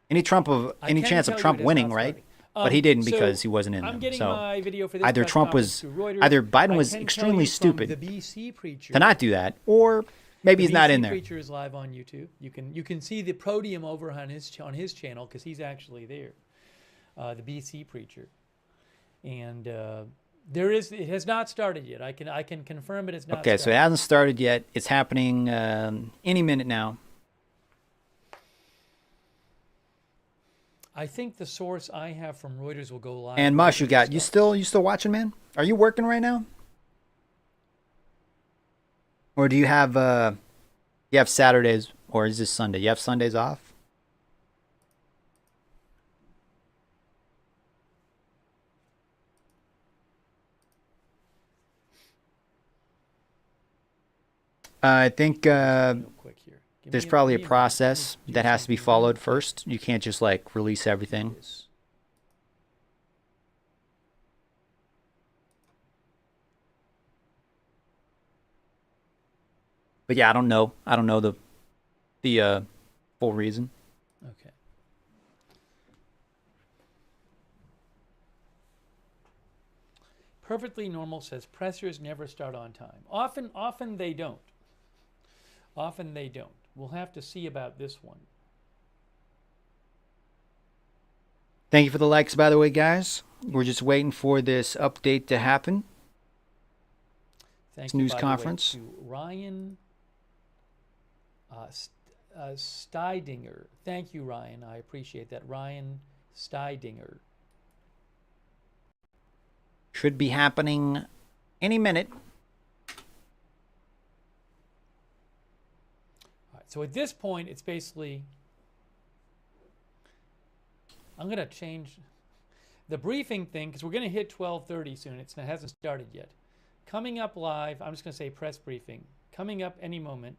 any chance of Trump winning, right? But he didn't because he wasn't in them. So either Biden was extremely stupid to not do that, or maybe he's not in there. The BC Preacher is live on YouTube. You can see the podium over on his channel because he's actually there. The BC Preacher, and it has not started yet. I can confirm it. It's not. Okay, so it hasn't started yet. It's happening any minute now. I think the source I have from Reuters will go live. And Mush, you still watching, man? Are you working right now? Or do you have Saturdays, or is this Sunday? You have Sundays off? I think there's probably a process that has to be followed first. You can't just like release everything. But yeah, I don't know the full reason. Okay. Perfectly Normal says pressers never start on time. Often they don't. Often they don't. We'll have to see about this one. Thank you for the likes, by the way, guys. We're just waiting for this update to happen. Thank this you, news by conference. The way, to Ryan Steidinger. Thank you, Ryan. I appreciate that. Ryan Steidinger. Should be happening any minute. So at this point, it's basically, I'm going to change the briefing thing because we're going to hit 12:30 soon. It hasn't started yet. Coming up live, I'm just going to say press briefing. Coming up any moment.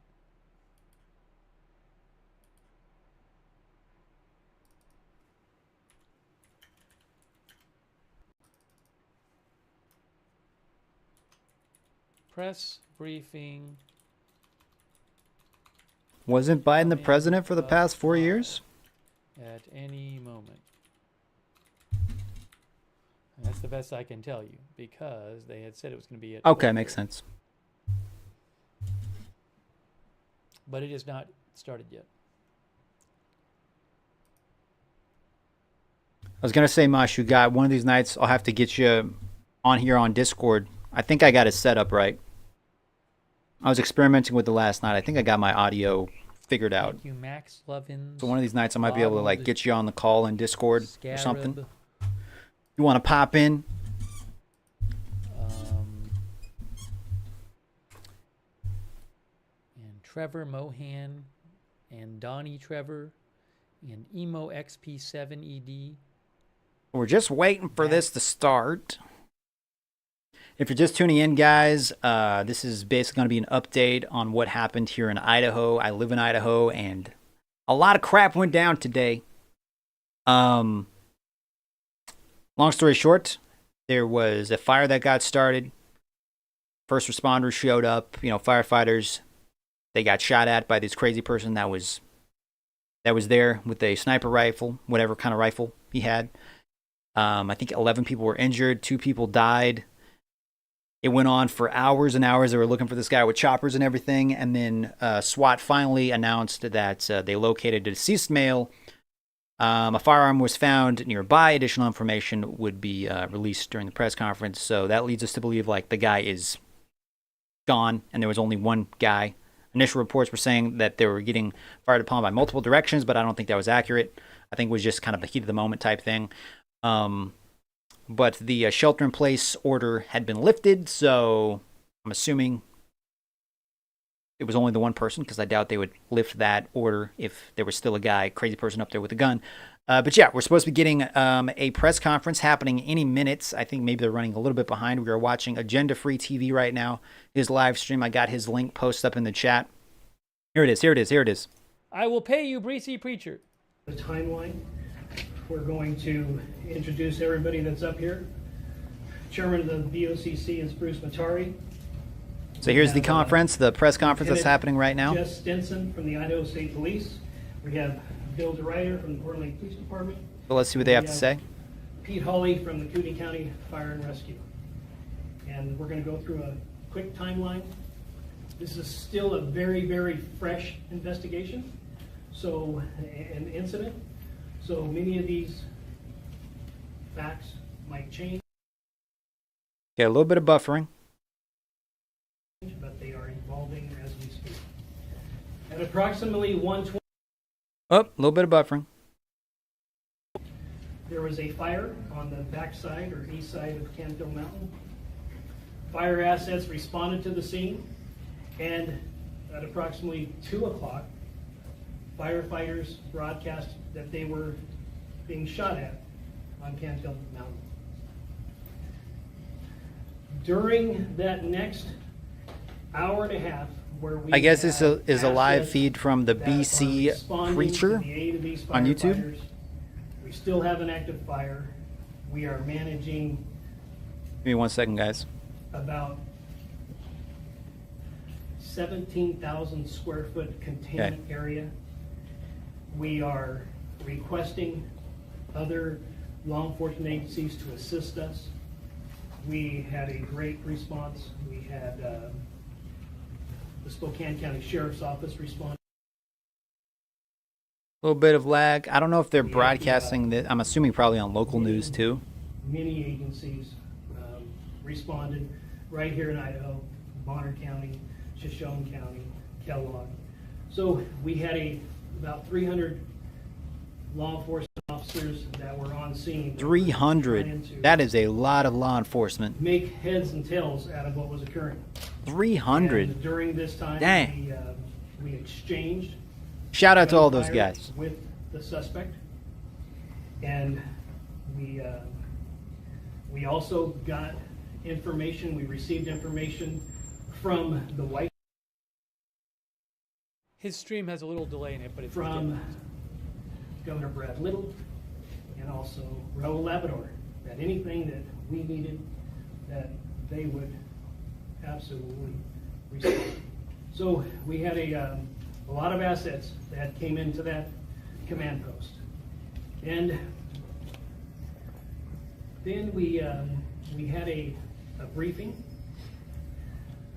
press briefing. Wasn't Biden the president for the past 4 years? At any moment. And that's the best I can tell you, because they had said it was going to be at Okay, 12:30. makes sense. But it has not started yet. I was gonna say, Mosh, you got one of these nights. I'll have to get you on here on Discord. I think I got it set up right. I was experimenting with it last night. I think I got my audio figured out. Thank you, Max Lovins. So one of these nights I might be able to like get you on the call in Discord or something. Scarab. You want to pop in? And Trevor Mohan, and Donnie Trevor, and Emo XP7ED. We're just waiting for this to start. If you're just tuning in, guys, this is basically going to be an update on what happened here in Idaho. I live in Idaho, and a lot of crap went down today. Long story short, there was a fire that got started. First responders showed up, firefighters. They got shot at by this crazy person that was there with a sniper rifle, whatever kind of rifle he had. I think 11 people were injured, 2 people died. It went on for hours and hours. They were looking for this guy with choppers and everything. And then SWAT finally announced that they located a deceased male. A firearm was found nearby. Additional information would be released during the press conference. So that leads us to believe like the guy is gone and there was only one guy. Initial reports were saying that they were getting fired upon by multiple directions, but I don't think that was accurate. I think it was just kind of a heat of the moment type thing. But the shelter-in-place order had been lifted, so I'm assuming it was only the one person, because I doubt they would lift that order if there was still a guy, crazy person up there with a gun. But yeah, we're supposed to be getting a press conference happening any minutes. I think maybe they're running a little bit behind. We are watching Agenda Free TV right now, his live stream. I got his link posted up in the chat. Here it is. I will pay you, Breezy Preacher. The timeline. We're going to introduce everybody that's up here. Chairman of the BOCC is Bruce Matari. So here's the conference, the press conference that's happening right now. Jess Stinson from the Idaho State Police. We have Bill DeRuyter from the Portland Lake Police Department. So let's see what they have to say. Pete Hawley from the Kootenai County Fire and Rescue. And we're going to go through a quick timeline. This is still a very, very fresh investigation. So, an incident. So many of these facts might change. Yeah, a little bit of buffering. But they are evolving as we speak. At approximately 1:20. Oh, a little bit of buffering. There was a fire on the backside or east side of Canfield Mountain. Fire assets responded to the scene, and at approximately 2 o'clock, firefighters broadcast that they were being shot at on Canfield Mountain. During that next hour and a half, where we I guess this is a live feed from the BC Preacher on YouTube. We still have an active fire. We are managing Give me 1 second, guys. about 17,000 square foot containment area. We are requesting other law enforcement agencies to assist us. We had a great response. We had the Spokane County Sheriff's Office respond. A little bit of lag. I don't know if they're broadcasting this. I'm assuming probably on local news too. Many agencies responded right here in Idaho, Bonner County, Shoshone County, Kellogg. So we had about 300 law enforcement officers that were on scene. 300. That is a lot of law enforcement. Make heads and tails out of what was occurring. 300. And during this time, Dang. we exchanged. Shout out to all those gunfire guys. with the suspect, and we also got information. We received information from the White. His stream has a little delay in it, but it's from Governor Brad Little and also Raul Labrador, that anything that we needed, that they would absolutely respond. So we had a lot of assets that came into that command post. And then we had a briefing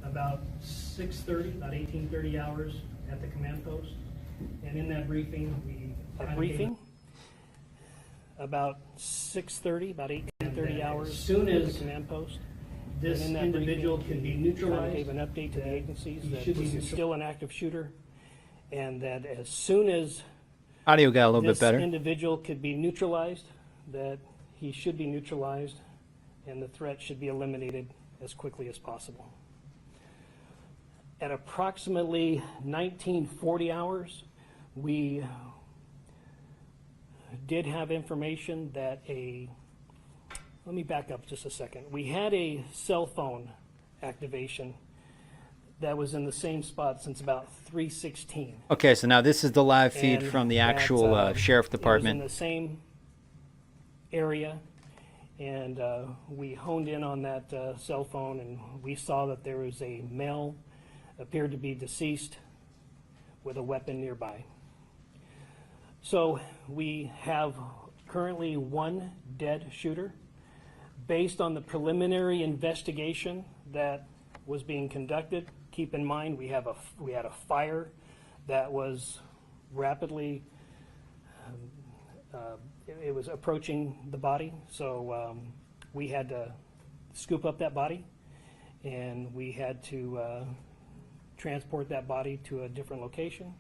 about 6:30, about 18:30 hours at the command post. And in that briefing, about 6:30, about 18:30 hours. As soon as the command post, this individual can be neutralized. Gave an update to the agencies that this is still an active shooter, and that as soon as Audio got a little bit better. this individual could be neutralized, that he should be neutralized, and the threat should be eliminated as quickly as possible. At approximately 1940 hours, we did have information that let me back up just a second. We had a cell phone activation that was in the same spot since about 3:16. Okay, so now this is the live feed And from the that, actual sheriff department. It was in the same area, and we honed in on that cell phone, and we saw that there was a male, appeared to be deceased, with a weapon nearby. So we have currently one dead shooter. Based on the preliminary investigation that was being conducted, keep in mind we had a fire that was rapidly it was approaching the body, so we had to scoop up that body, and we had to transport that body to a different location.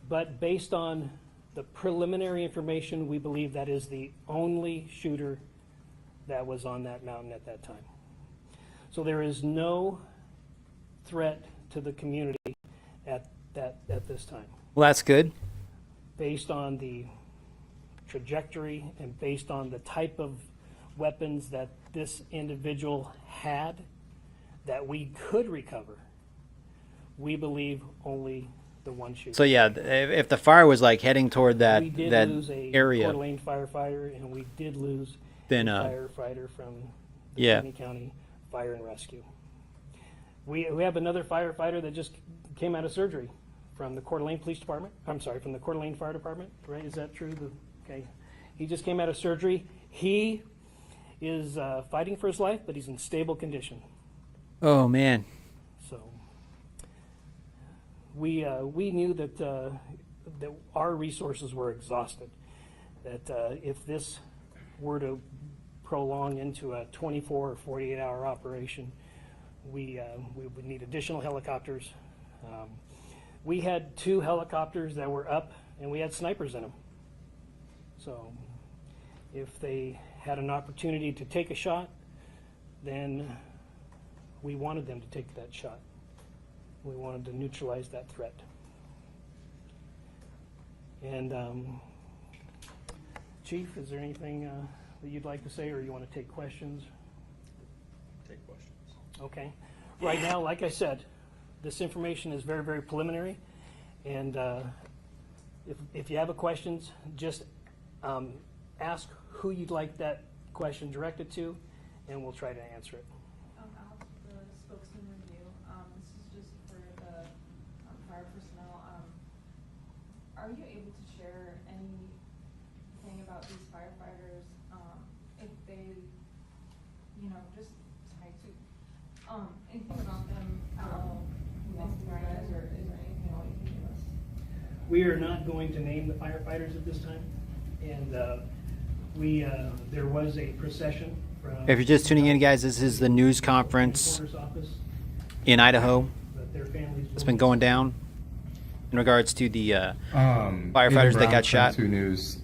But based on the preliminary information, we believe that is the only shooter that was on that mountain at that time. So there is no threat to the community at this time. Well, that's good. Based on the trajectory and based on the type of weapons that this individual had that we could recover, we believe only the one shooter. So yeah, if the fire was like heading toward that we did that lose a area, Coeur d'Alene firefighter, and we did lose then a firefighter from the yeah. Caney County Fire and Rescue. We have another firefighter that just came out of surgery from the Coeur d'Alene Police Department. I'm sorry, from the Coeur d'Alene Fire Department, right? Is that true? Okay, he just came out of surgery. He is fighting for his life, but he's in stable condition. Oh man. So we knew that that our resources were exhausted. That if this were to prolong into a 24 or 48 hour operation, we would need additional helicopters. We had 2 helicopters that were up, and we had snipers in them. So if they had an opportunity to take a shot, then we wanted them to take that shot. We wanted to neutralize that threat. And Chief, is there anything that you'd like to say, or you want to take questions? Take questions. Okay. Right now, like I said, this information is very, very preliminary, and if you have a questions, just ask who you'd like that question directed to, and we'll try to answer it. I'll have the spokesman review. This is just for the fire personnel. Are you able to share anything about these firefighters, if they, just type to, anything about them at all? Guys, or is there anything else you can give us? We are not going to name the firefighters at this time, and there was a procession from. If you're just tuning in, guys, this is the news conference in Idaho. It's been going down in regards to the firefighters that got shot. 2 News.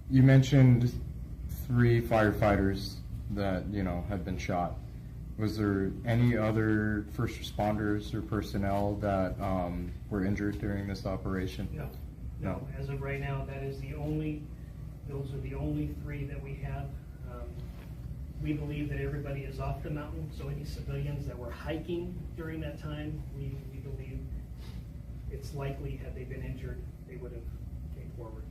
You mentioned 3 firefighters that had been shot. Was there any other first responders or personnel that were injured during this operation? No. As of right now, those are the only 3 that we have. We believe that everybody is off the mountain, so any civilians that were hiking during that time, we believe it's likely, had they been injured, they would have came forward.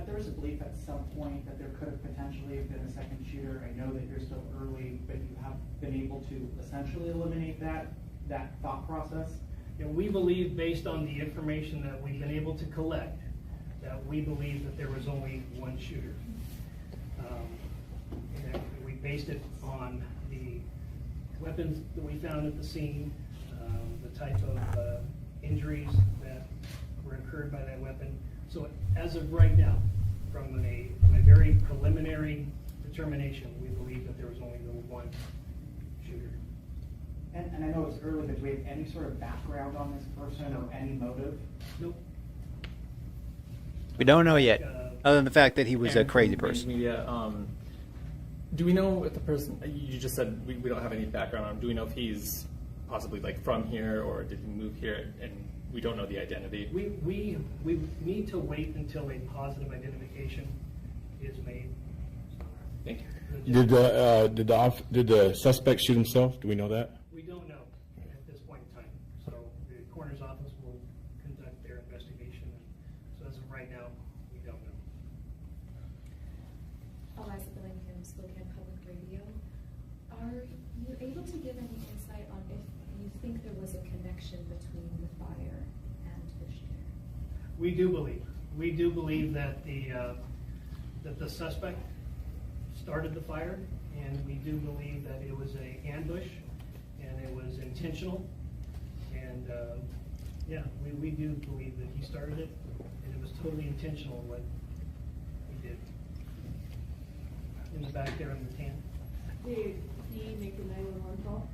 There was a belief at some point that there could have potentially been a second shooter. I know that you're still early, but you have been able to essentially eliminate that thought process. Yeah, we believe, based on the information that we've been able to collect, that we believe that there was only one shooter. And we based it on the weapons that we found at the scene, the type of injuries that were incurred by that weapon. So as of right now, from a very preliminary determination, we believe that there was only the one shooter. And I know it's early, but do we have any sort of background on this person or any motive? Nope. We don't know yet, other than the fact that he was a crazy person. Media, do we know if the person, you just said we don't have any background on him, do we know if he's possibly like from here, or did he move here and we don't know the identity? We need to wait until a positive identification is made. Thank you. Did the suspect shoot himself? Do we know that? We don't know at this point in time. So the coroner's office will conduct their investigation. So as of right now, we don't know. Eliza Billingham, Spokane Public Radio. Are you able to give any insight on if you think there was a connection between the fire and the shooter? We do believe that the suspect started the fire, and we do believe that it was an ambush and it was intentional. And yeah, we do believe that he started it, and it was totally intentional what he did. In the back there in the tan. Did he make the 911 call?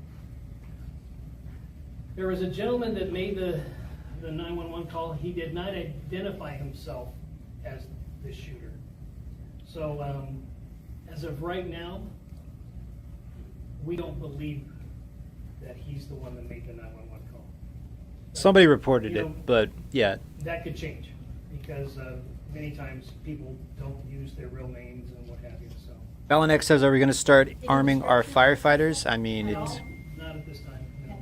There was a gentleman that made the 911 call. He did not identify himself as the shooter. So as of right now, we don't believe that he's the one that made the 911 call. Somebody reported You know, it, but yeah. That could change because many times people don't use their real names and what have you. So Balanek says, are we going to start arming our firefighters? I mean, it's, not at this time. No.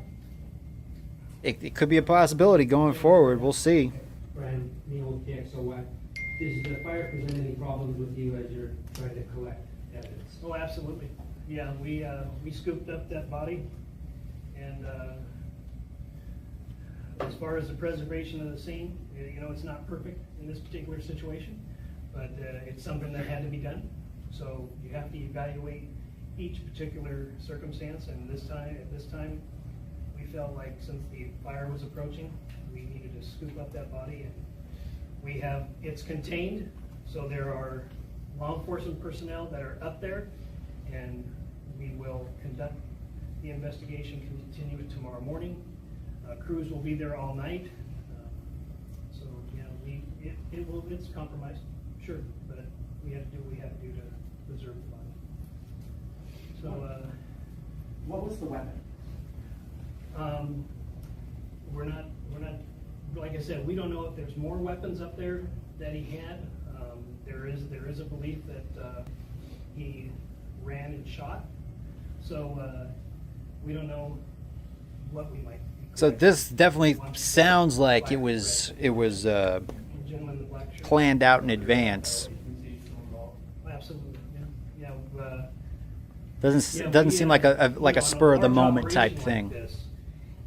it could be a possibility going forward. We'll see. Brian Neal, KXOY. Does the fire present any problems with you as you're trying to collect evidence? Oh, absolutely. Yeah, we scooped up that body, and as far as the preservation of the scene, you know, it's not perfect in this particular situation, but it's something that had to be done. So you have to evaluate each particular circumstance, and at this time, we felt like since the fire was approaching, we needed to scoop up that body, and it's contained, so there are law enforcement personnel that are up there, and we will conduct the investigation, continue it tomorrow morning. Crews will be there all night. So, you know, it's compromised, sure, but we have to do what we have to do to preserve the body. So, what was the weapon? We're not, like I said, we don't know if there's more weapons up there that he had. There is a belief that he ran and shot. So we don't know what we might. So this definitely sounds like it was planned out in advance. Absolutely, yeah. Doesn't seem like a spur of the moment type thing. Like this,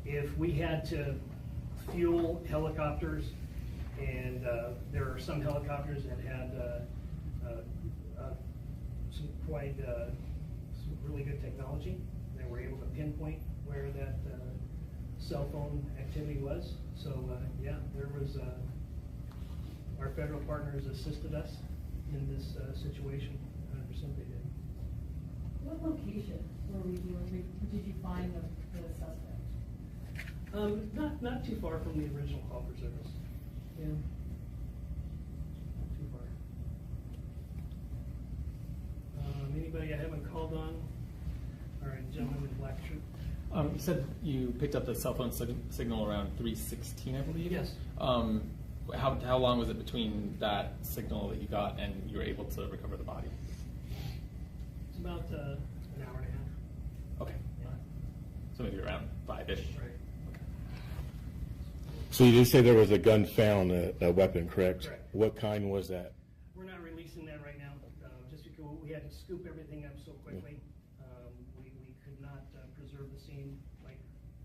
if we had to fuel helicopters, and there are some helicopters that had some really good technology, they were able to pinpoint where that cell phone activity was. So yeah, there was our federal partners assisted us in this situation. 100% they did. What location did you find the suspect? Not too far from the original call for service. Yeah. Not too far. Anybody I haven't called on? All right, gentleman with black shirt. You said you picked up the cell phone signal around 3:16, I believe. Yes. How long was it between that signal that you got and you were able to recover the body? It's about an hour and a half. Okay. Yeah. So maybe around 5-ish. Right. So you did say there was a gun found, a weapon, correct? Correct. What kind was that? We're we had to scoop everything up so quickly. We could not preserve the scene like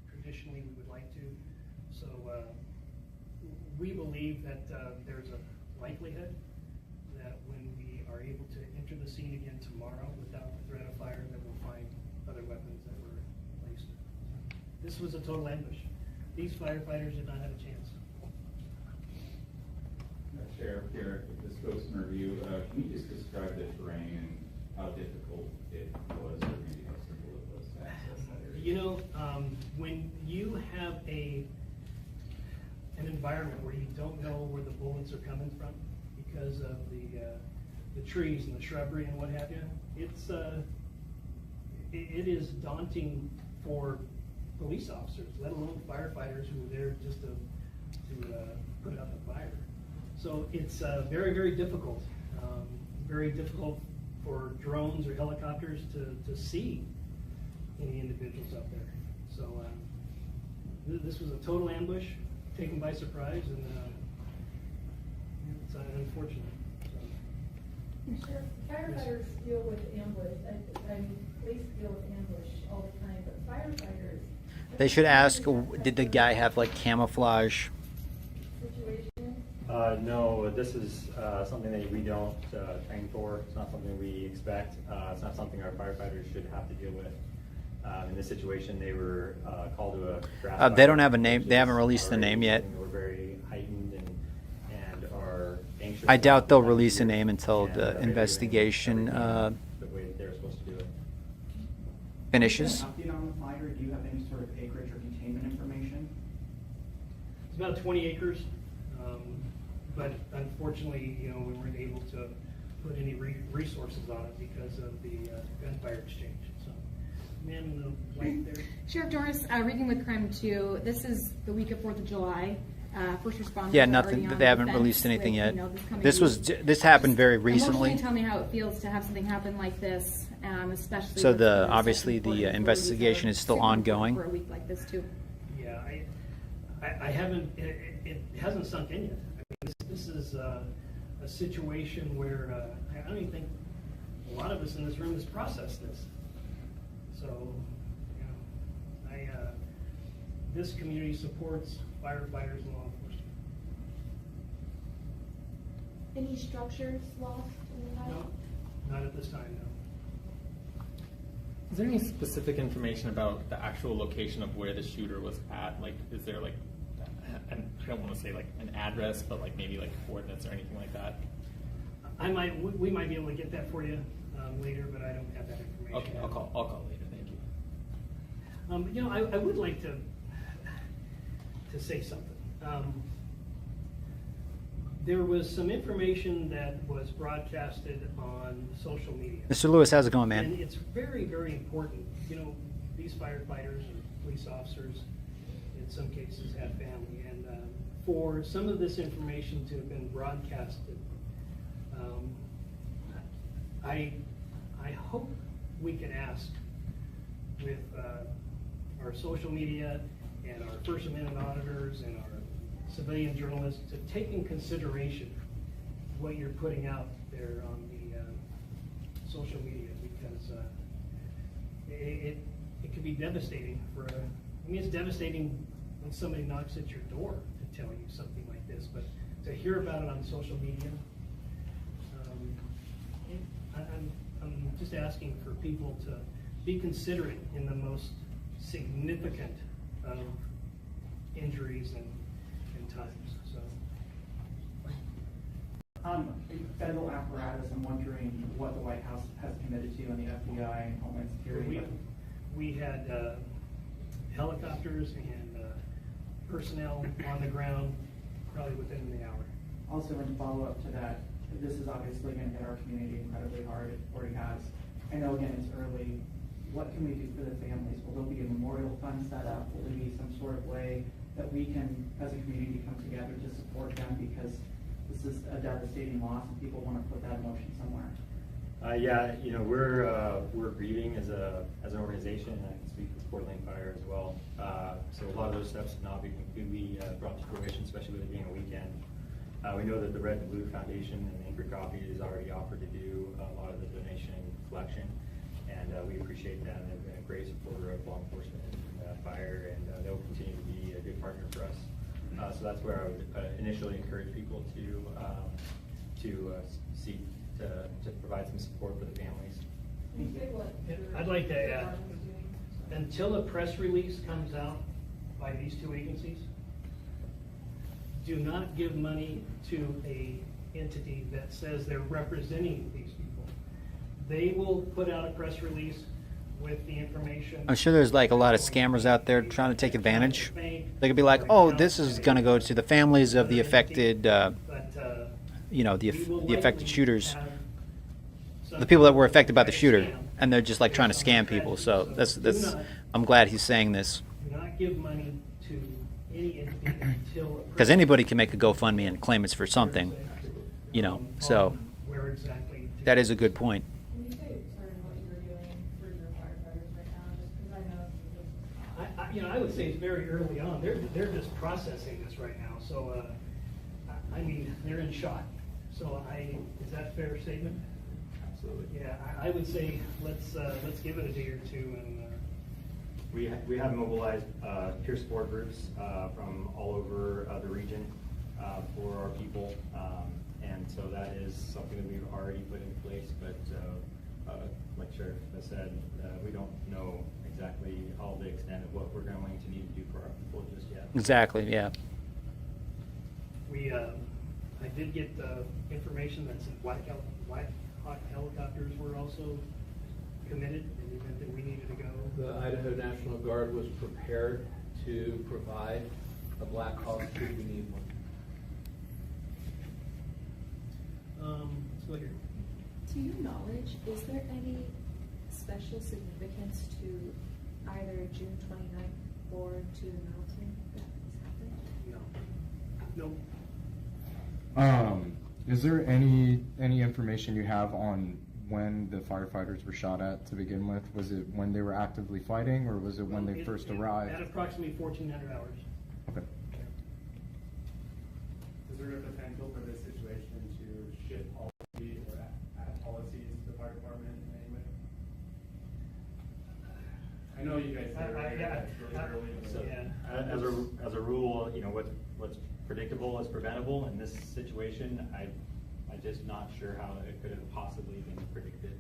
traditionally we would like to. So we believe that there's a likelihood that when we are able to enter the scene again tomorrow without the threat of fire, that we'll find other weapons that were placed. This was a total ambush. These firefighters did not have a chance. Sheriff Garrett, with the spokesman review, can you just describe the terrain and how difficult it was, or maybe how simple it was to access that area? You know, when you have an environment where you don't know where the bullets are coming from because of the trees and the shrubbery and what have you, it is daunting for police officers, let alone firefighters who are there just to put out the fire. So it's very, very difficult. Very difficult for drones or helicopters to see any individuals up there. So this was a total ambush, taken by surprise, and it's unfortunate. Sure. Firefighters deal with ambush. Police deal with ambush all the time, but firefighters. They should ask, did the guy have like camouflage? No, this is something that we don't train for. It's not something we expect. It's not something our firefighters should have to deal with. In this situation, they were called to a grass fire. They don't have a name. They haven't released the name yet. We're very heightened and are anxious. I doubt they'll release a name until the investigation the way that they're supposed to do it. finishes. Do you have an update on the fire? Do you have any sort of acreage or containment information? It's about 20 acres, but unfortunately, you know, we weren't able to put any resources on it because of the gunfire exchange. So, man in the white there. Sheriff Dorris, Reading with Crime 2. This is the week of 4th of July. First responders. Yeah, are nothing. already on They haven't defense released anything with, yet. you know, coming This was week. this happened very Emotionally, recently. tell me how it feels to have something happen like this, especially. So with the such obviously important the authorities investigation that are is still super important ongoing. for a week like this too. Yeah, I haven't. It hasn't sunk in yet. I mean, this is a situation where I don't even think a lot of us in this room has processed this. So, you know, this community supports firefighters and law enforcement. Any structures lost in the fire? No, not at this time, no. Is there any specific information about the actual location of where the shooter was at? Like, is there like, and I don't want to say like an address, but like maybe like coordinates or anything like that? We might be able to get that for you later, but I don't have that information. Okay, I'll call later. Thank you. You know, I would like to say something. There was some information that was broadcasted on social media. Mr. Lewis, how's it going, man? And it's very, very important. You know, these firefighters and police officers, in some cases, have family. And for some of this information to have been broadcasted, I hope we can ask with our social media and our First Amendment auditors and our civilian journalists to take in consideration what you're putting out there on the social media, because it can be devastating for I mean, it's devastating when somebody knocks at your door to tell you something like this, but to hear about it on social media, I'm just asking for people to be considerate in the most significant of injuries and times. So, federal apparatus, I'm wondering what the White House has committed to, and the FBI and Homeland Security. We had helicopters and personnel on the ground probably within the hour. Also, in follow-up to that, this is obviously going to hit our community incredibly hard. It already has. I know, again, it's early. What can we do for the families? Will there be a memorial fund set up? Will there be some sort of way that we can, as a community, come together to support them? Because this is a devastating loss, and people want to put that emotion somewhere. Yeah, you know, we're grieving as an organization, and I can speak for Coeur d'Alene Fire as well. So a lot of those steps have not been completely brought to fruition, especially with it being a weekend. We know that the Red and Blue Foundation and Anchor Coffee has already offered to do a lot of the donation and collection, and we appreciate that. They've been a great supporter of law enforcement and fire, and they'll continue to be a good partner for us. So that's where I would initially encourage people to seek to provide some support for the families. I'd like to add, until a press release comes out by these two agencies, do not give money to a entity that says they're representing these people. They will put out a press release with the information. I'm sure there's like a lot of scammers out there trying to take advantage. They could be like, oh, this is going to go to the families of the affected, you know, the affected shooters, the people that were affected by the shooter, and they're just like trying to scam people. So that's I'm glad he's saying this. Do not give money to any entity until Because anybody can make a GoFundMe and claim it's for something, you know. So where exactly. that is a good point. Can you say sort of what you're doing for your firefighters right now? Just because I know. You know, I would say it's very early on. They're just processing this right now. So, I mean, they're in shock. So, is that a fair statement? Absolutely. Yeah, I would say let's give it a day or two and. We have mobilized peer support groups from all over the region for our people, and so that is something that we've already put in place. But like Sheriff has said, we don't know exactly all the extent of what we're going to need to do for our people just yet. Exactly. Yeah. I did get the information that some White Hawk helicopters were also committed in the event that we needed to go. The Idaho National Guard was prepared to provide a Black Hawk should we need one. Let's go here. To your knowledge, is there any special significance to either June 29th or to the mountain that has happened? No. Is there any information you have on when the firefighters were shot at to begin with? Was it when they were actively fighting, or was it when they first arrived? At approximately 1,400 hours. Okay. Is there a potential for this situation to shift policy or add policies to the fire department in any way? I know you guys said it's really early. So, as a rule, you know, what's predictable is preventable. In this situation, I'm just not sure how it could have possibly been predicted.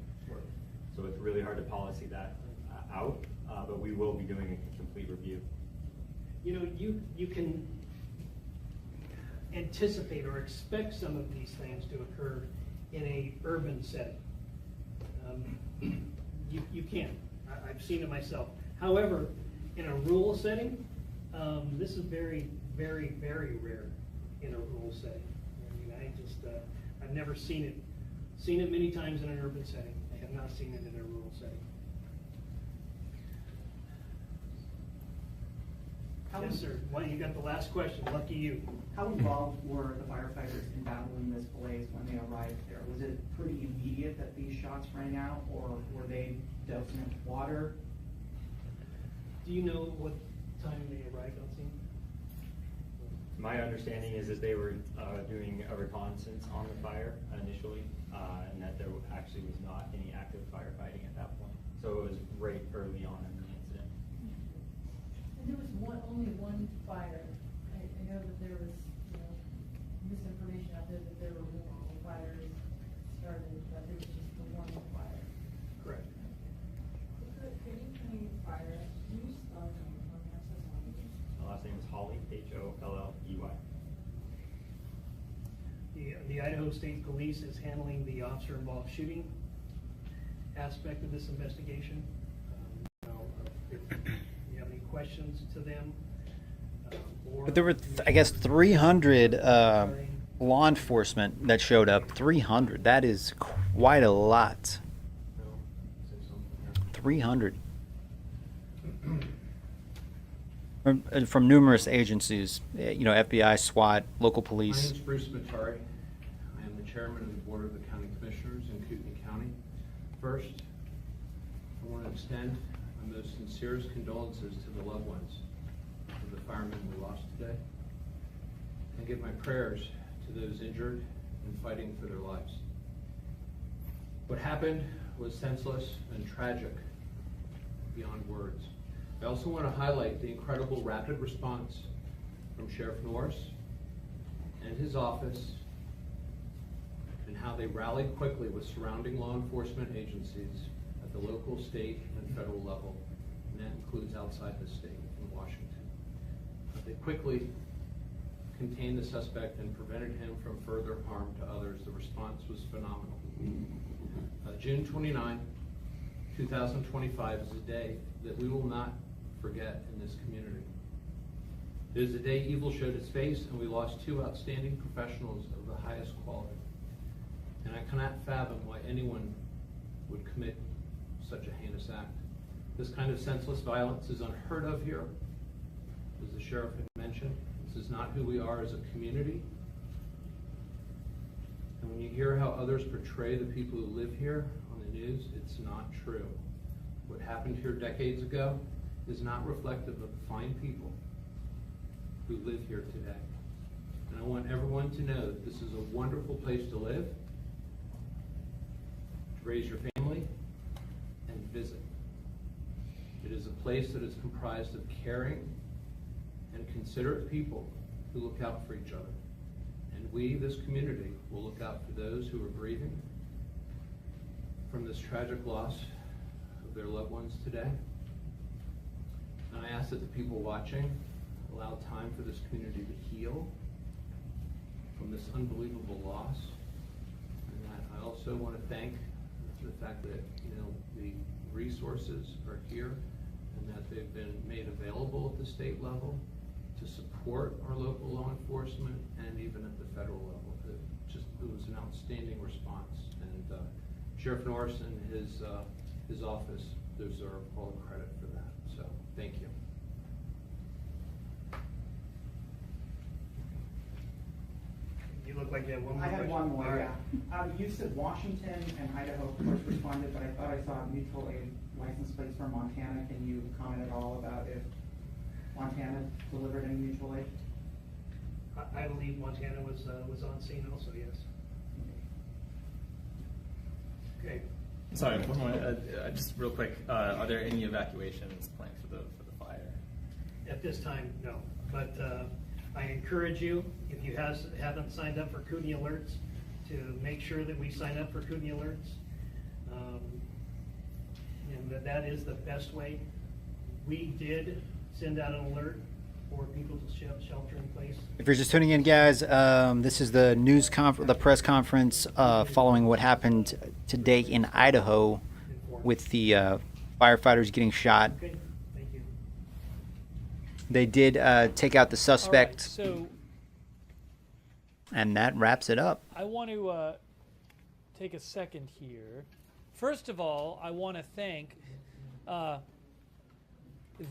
So it's really hard to policy that out, but we will be doing a complete review. You know, you can anticipate or expect some of these things to occur in a urban setting. You can. I've seen it myself. However, in a rural setting, this is very, very, very rare in a rural setting. I mean, I've never seen it. Seen it many times in an urban setting. I have not seen it in a rural setting. Yes, sir. Well, you got the last question. Lucky you. How involved were the firefighters in battling this blaze when they arrived there? Was it pretty immediate that these shots rang out, or were they doused in water? Do you know what time they arrived on scene? My understanding is that they were doing a reconnaissance on the fire initially, and that there actually was not any active firefighting at that point. So it was right early on in the incident. And there was only one fire. I know that there was, misinformation out there that there were multiple fires started, but there was just the one fire. Correct. Can you tell me fire? Can you spell it for me? I'm so sorry. The last name is Holley, Holley. The Idaho State Police is handling the officer-involved shooting aspect of this investigation. If you have any questions to them, But there were, I guess, 300 law enforcement that showed up. 300. That is quite a lot. 300. From numerous agencies, FBI, SWAT, local My police. name is Bruce Matari. I am the chairman of the Board of the County Commissioners in Kootenai County. First, I want to extend my most sincerest condolences to the loved ones of the firemen we lost today, and give my prayers to to those injured and fighting for their lives. What happened was senseless and tragic beyond words. I also want to highlight the incredible rapid response from Sheriff Norris and his office, and how they rallied quickly with surrounding law enforcement agencies at the local, state, and federal level, and that includes outside the state in Washington. They quickly contained the suspect and prevented him from further harm to others. The response was phenomenal. June 29, 2025 is a day that we will not forget in this community. It is the day evil showed its face, and we lost two outstanding professionals of the highest quality. And I cannot fathom why anyone would commit such a heinous act. This kind of senseless violence is unheard of here, as the sheriff had mentioned. This is not who we are as a community. And when you hear how others portray the people who live here on the news, it's not true. What happened here decades ago is not reflective of the fine people who live here today. And I want everyone to know that this is a wonderful place to live, to raise your family, and visit. It is a place that is comprised of caring and considerate people who look out for each other. And we, this community, will look out for those who are grieving from this tragic loss of their loved ones today. And I ask that the people watching allow time for this community to heal from this unbelievable loss. And I also want to thank the fact that the resources are here and that they've been made available at the state level to support our local law enforcement and even at the federal level. It was an outstanding response, and Sheriff Norris and his office deserve all the credit for that. So thank you. You look like you have one more I had question. one more, All right. yeah. You said Washington and Idaho first responded, but I thought I saw mutual aid license plates for Montana. Can you comment at all about if Montana delivered any mutual aid? I believe Montana was on scene also, yes. Okay. Sorry, one more. Just real quick. Are there any evacuations planned for the fire? At this time, no. But I encourage you, if you haven't signed up for Kootenai Alerts, to make sure that we sign up for Kootenai Alerts. And that is the best way. We did send out an alert for people to shelter in place. If you're just tuning in, guys, this is the the press conference following what happened today in Idaho with the firefighters getting shot. Okay, thank you. They did take out the suspect, All right, so and that wraps it up. I want to take a second here. First of all, I want to thank the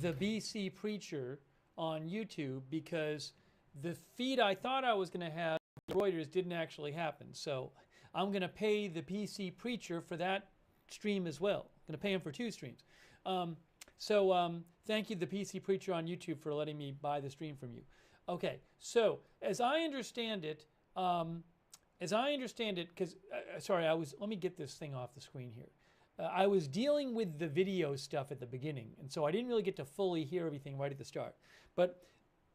BC Preacher on YouTube, because the feed I thought I was going to have Reuters didn't actually happen. So I'm going to pay the BC Preacher for that stream as well. I'm going to pay him for 2 streams. Thank you, the PC Preacher on YouTube, for letting me buy the stream from you. Okay, so as I understand it, because let me get this thing off the screen here. I was dealing with the video stuff at the beginning, and so I didn't really get to fully hear everything right at the start. But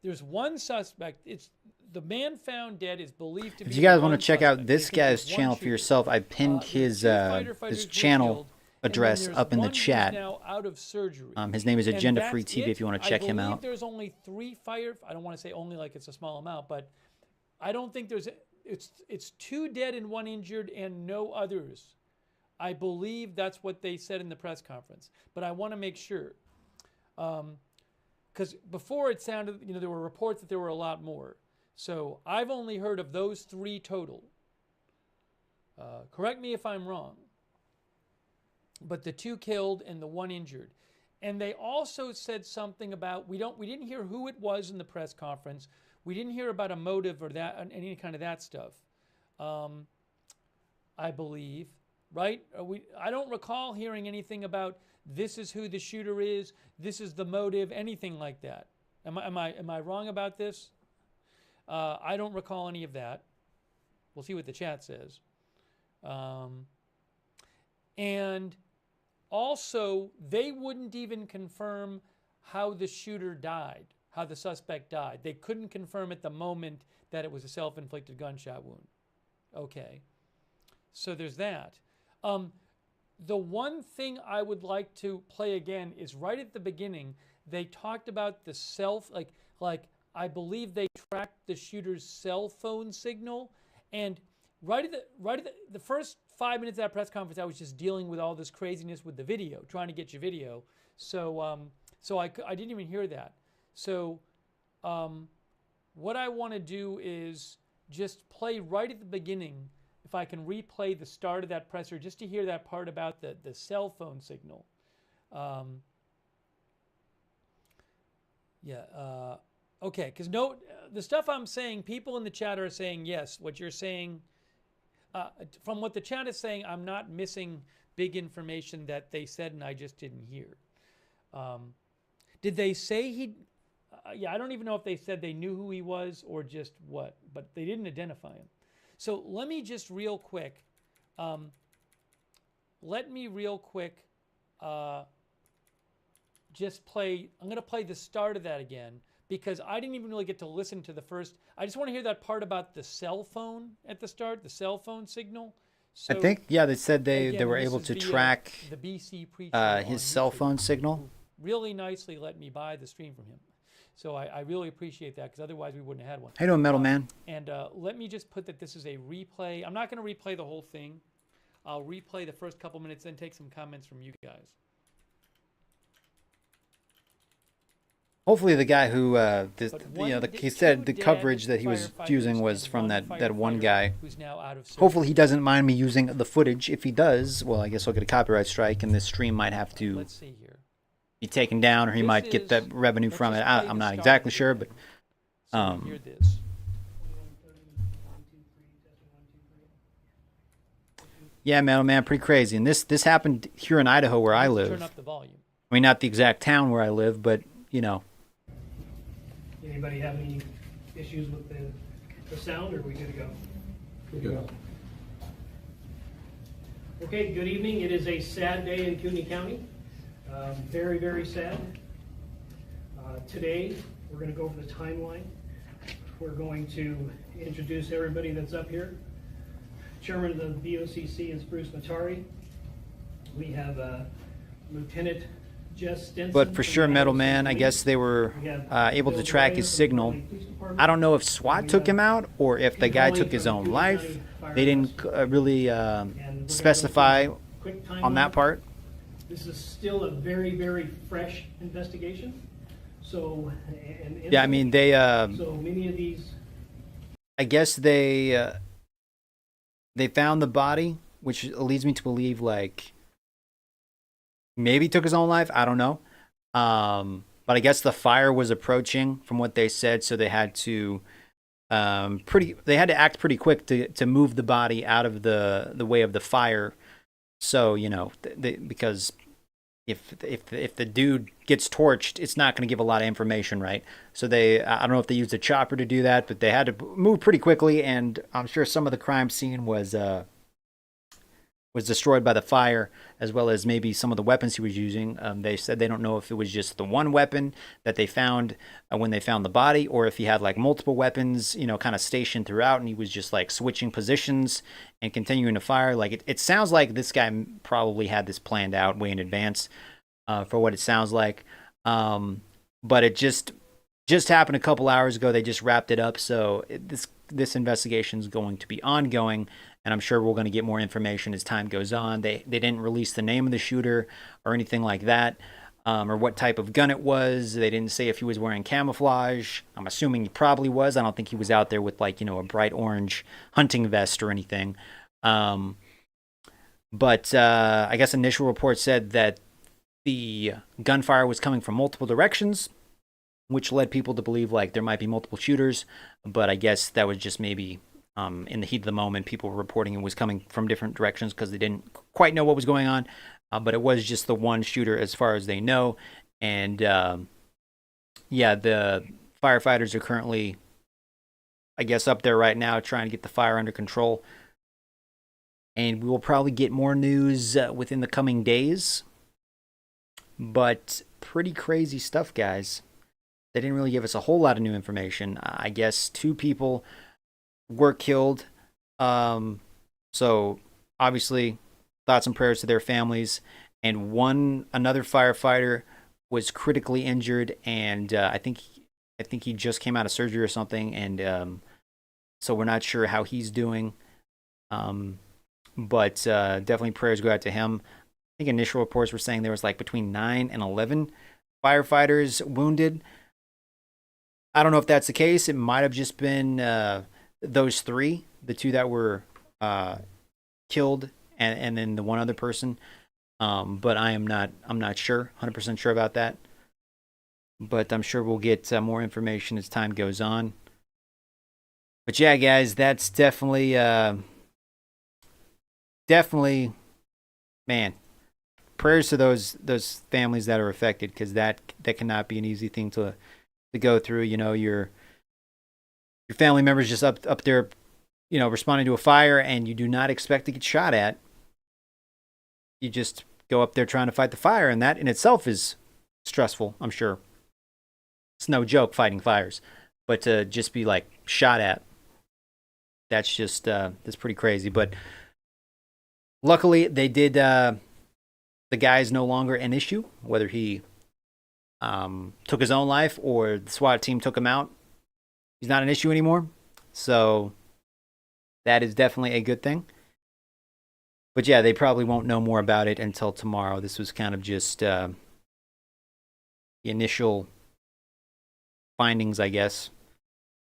there's one suspect. It's the man found dead is believed to be. If you guys want one to check suspect out this because there's guy's one channel for shooter. yourself, I pinned his Firefighters were channel killed, and then address there's up in the one who's chat. now out of surgery. His name is And Agenda that's Free TV it. if you want to check him I believe out. there's only 3 I don't want to say only like it's a small amount, but I don't think there's. It's 2 dead and 1 injured and no others. I believe that's what they said in the press conference, but I want to make sure. Because before it sounded, there were reports that there were a lot more. So I've only heard of those 3 total. Correct me if I'm wrong. But the 2 killed and the 1 injured. And they also said something about, we didn't hear who it was in the press conference. We didn't hear about a motive or that, any kind of that stuff. I believe, right? I don't recall hearing anything about this is who the shooter is, this is the motive, anything like that. Am I wrong about this? I don't recall any of that. We'll see what the chat says. And also, they wouldn't even confirm how the shooter died, how the suspect died. They couldn't confirm at the moment that it was a self-inflicted gunshot wound. Okay. So there's that. The one thing I would like to play again is right at the beginning, they talked about the like I believe they tracked the shooter's cell phone signal, and right at the first 5 minutes of that press conference, I was just dealing with all this craziness with the video, trying to get your video. So I didn't even hear that. So what I want to do is just play right at the beginning, if I can replay the start of that presser, just to hear that part about the cell phone signal. Okay, because the stuff I'm saying, people in the chat are saying yes. What you're saying, from what the chat is saying, I'm not missing big information that they said and I just didn't hear. Did they say he? I don't even know if they said they knew who he was or just what, but they didn't identify him. So let me just real quick, just play, I'm going to play the start of that again, because I didn't even really get to listen to the first. I just want to hear that part about the cell phone at the start, the cell phone signal. So, I think, yeah, they said they again, were this able is to via track the BC preacher on his cell YouTube, phone signal. really nicely let me buy the stream from him. So I really appreciate that, because otherwise we wouldn't have had one. How you doing, Metal Man? And let me just put that this is a replay. I'm not going to replay the whole thing. I'll replay the first couple minutes, then take some comments from you guys. Hopefully the guy who, he said the coverage that he was using was from that one guy. Who's now out of service. Hopefully he doesn't mind me using the footage. If he does, well, I guess I'll get a copyright strike, and this stream might have to Let's see here. be taken down, or he might get that revenue from it. I'm not exactly sure, but Hear this. yeah, man, pretty crazy. And this happened here in Idaho, where I live. Turn up the volume. I mean, not the exact town where I live, but you know. Anybody have any issues with the sound, or are we good to go? Good to go. Okay, good evening. It is a sad day in Kootenai County. Very, very sad. Today, we're going to go over the timeline. We're going to introduce everybody that's up here. Chairman of the BOCC is Bruce Matari. We have Lieutenant Jess Stinson. But for sure, Metal Man, I guess they were able to track his signal. I don't know if SWAT took him out or if the guy took his own life. They didn't really specify on that part. This is still a very, very fresh investigation. So, yeah, I mean, they. So many of these. I guess they found the body, which leads me to believe like maybe he took his own life. I don't know. But I guess the fire was approaching from what they said, so they had to act pretty quick to move the body out of the way of the fire. So, you know, because if the dude gets torched, it's not going to give a lot of information, right? So I don't know if they used a chopper to do that, but they had to move pretty quickly, and I'm sure some of the crime scene was destroyed by the fire, as well as maybe some of the weapons he was using. They said they don't know if it was just the one weapon that they found when they found the body, or if he had like multiple weapons, you know, kind of stationed throughout, and he was just like switching positions and continuing to fire. Like it sounds like this guy probably had this planned out way in advance, for what it sounds like. But it just happened a couple hours ago. They just wrapped it up, so this investigation is going to be ongoing. And I'm sure we're going to get more information as time goes on. They didn't release the name of the shooter or anything like that, or what type of gun it was. They didn't say if he was wearing camouflage. I'm assuming he probably was. I don't think he was out there with like, you know, a bright orange hunting vest or anything. But I guess initial reports said that the gunfire was coming from multiple directions, which led people to believe like there might be multiple shooters. But I guess that was just maybe... in the heat of the moment, people were reporting it was coming from different directions because they didn't quite know what was going on. But it was just the one shooter as far as they know. And, the firefighters are currently I guess, up there right now trying to get the fire under control. And we will probably get more news within the coming days. But pretty crazy stuff, guys. They didn't really give us a whole lot of new information. I guess 2 people were killed. So obviously, thoughts and prayers to their families. And another firefighter was critically injured, and I think he just came out of surgery or something, and so we're not sure how he's doing. But definitely prayers go out to him. I think initial reports were saying there was like between 9 and 11 firefighters wounded. I don't know if that's the case. It might have just been those 3, the 2 that were killed, and then the one other person. But I'm not sure, 100% sure about that. But I'm sure we'll get more information as time goes on. But yeah, guys, that's definitely, man, prayers to those families that are affected, because that cannot be an easy thing to go through. You know, your family members just up there, you know, responding to a fire, and you do not expect to get shot at. You just go up there trying to fight the fire, and that in itself is stressful, I'm sure. It's no joke fighting fires, but to just be like shot at, that's just that's pretty crazy. But luckily they did, the guy is no longer an issue, whether he took his own life or the SWAT team took him out. He's not an issue anymore, so that is definitely a good thing. But yeah, they probably won't know more about it until tomorrow. This was kind of just the initial findings, I guess.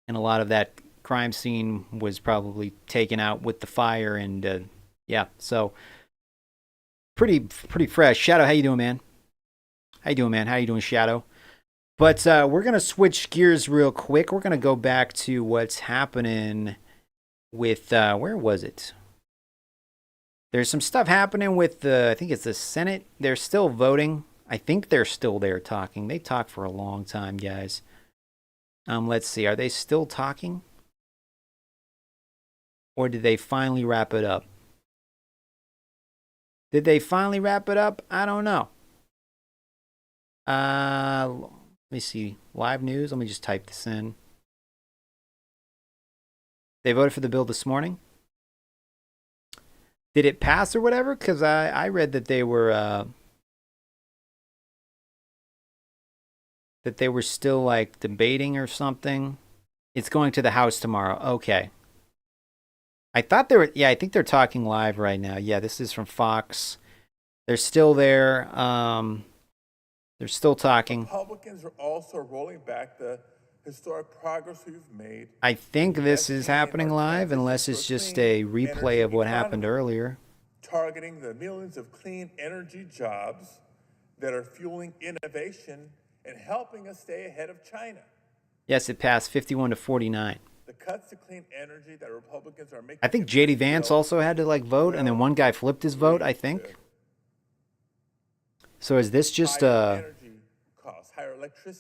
And a lot of that crime scene was probably taken out with the fire. And yeah, so pretty fresh. Shadow, how you doing, man? How you doing, Shadow? But we're going to switch gears real quick. We're going to go back to what's happening with, where was it? There's some stuff happening with I think it's the Senate. They're still voting. I think they're still there talking. They talk for a long time, guys. Let's see. Are they still talking? Or did they finally wrap it up? Did they finally wrap it up? I don't know. Let me see. Live news. Let me just type this in. They voted for the bill this morning. Did it pass or whatever? Because I read that they were still like debating or something. It's going to the House tomorrow. Okay. I thought they were. Yeah, I think they're talking live right now. Yeah, this is from Fox. They're still there. They're still talking. Republicans are also rolling back the historic progress we've made. I think this is happening live, unless it's just a replay of what happened earlier. Targeting the millions of clean energy jobs that are fueling innovation and helping us stay ahead of China. Yes, it passed 51 to 49. The cuts to clean energy that Republicans are making. I think JD Vance also had to like vote, and then one guy flipped his vote, I think. So is this just a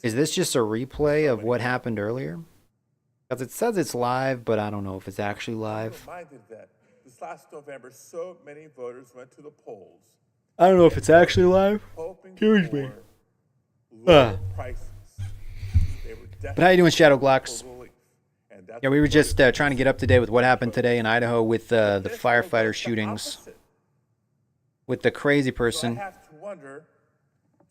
replay of what happened earlier? Because it says it's live, but I don't know if it's actually live. I'm reminded that this last November, so many voters went to the polls. I don't know if it's actually live. Excuse me. But how you doing, Shadow Glocks? Yeah, we were just trying to get up to date with what happened today in Idaho with the firefighter shootings. With the crazy person. I have to wonder,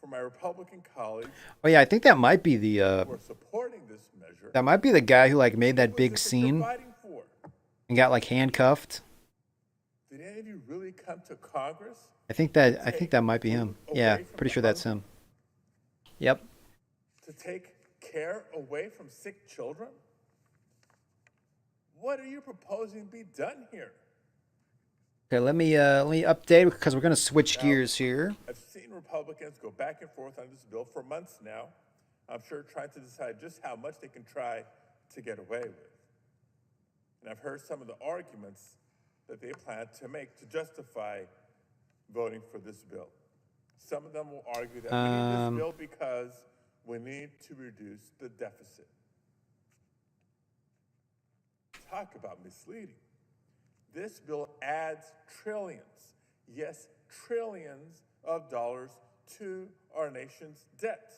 for my Republican colleagues, oh yeah, I think that might be the who are supporting this measure, that might be the guy who like made that big scene and got like handcuffed. Did any of you really come to Congress? I think that might be him. Yeah, pretty sure that's him. Yep. To take care away from sick children? What are you proposing be done here? Okay, let me update because we're gonna switch gears here. I've seen Republicans go back and forth on this bill for months now. I'm sure trying to decide just how much they can try to get away with. And I've heard some of the arguments that they plan to make to justify voting for this bill. Some of them will argue that we need this bill because we need to reduce the deficit. talk about misleading. This bill adds trillions, yes, trillions of dollars to our nation's debt.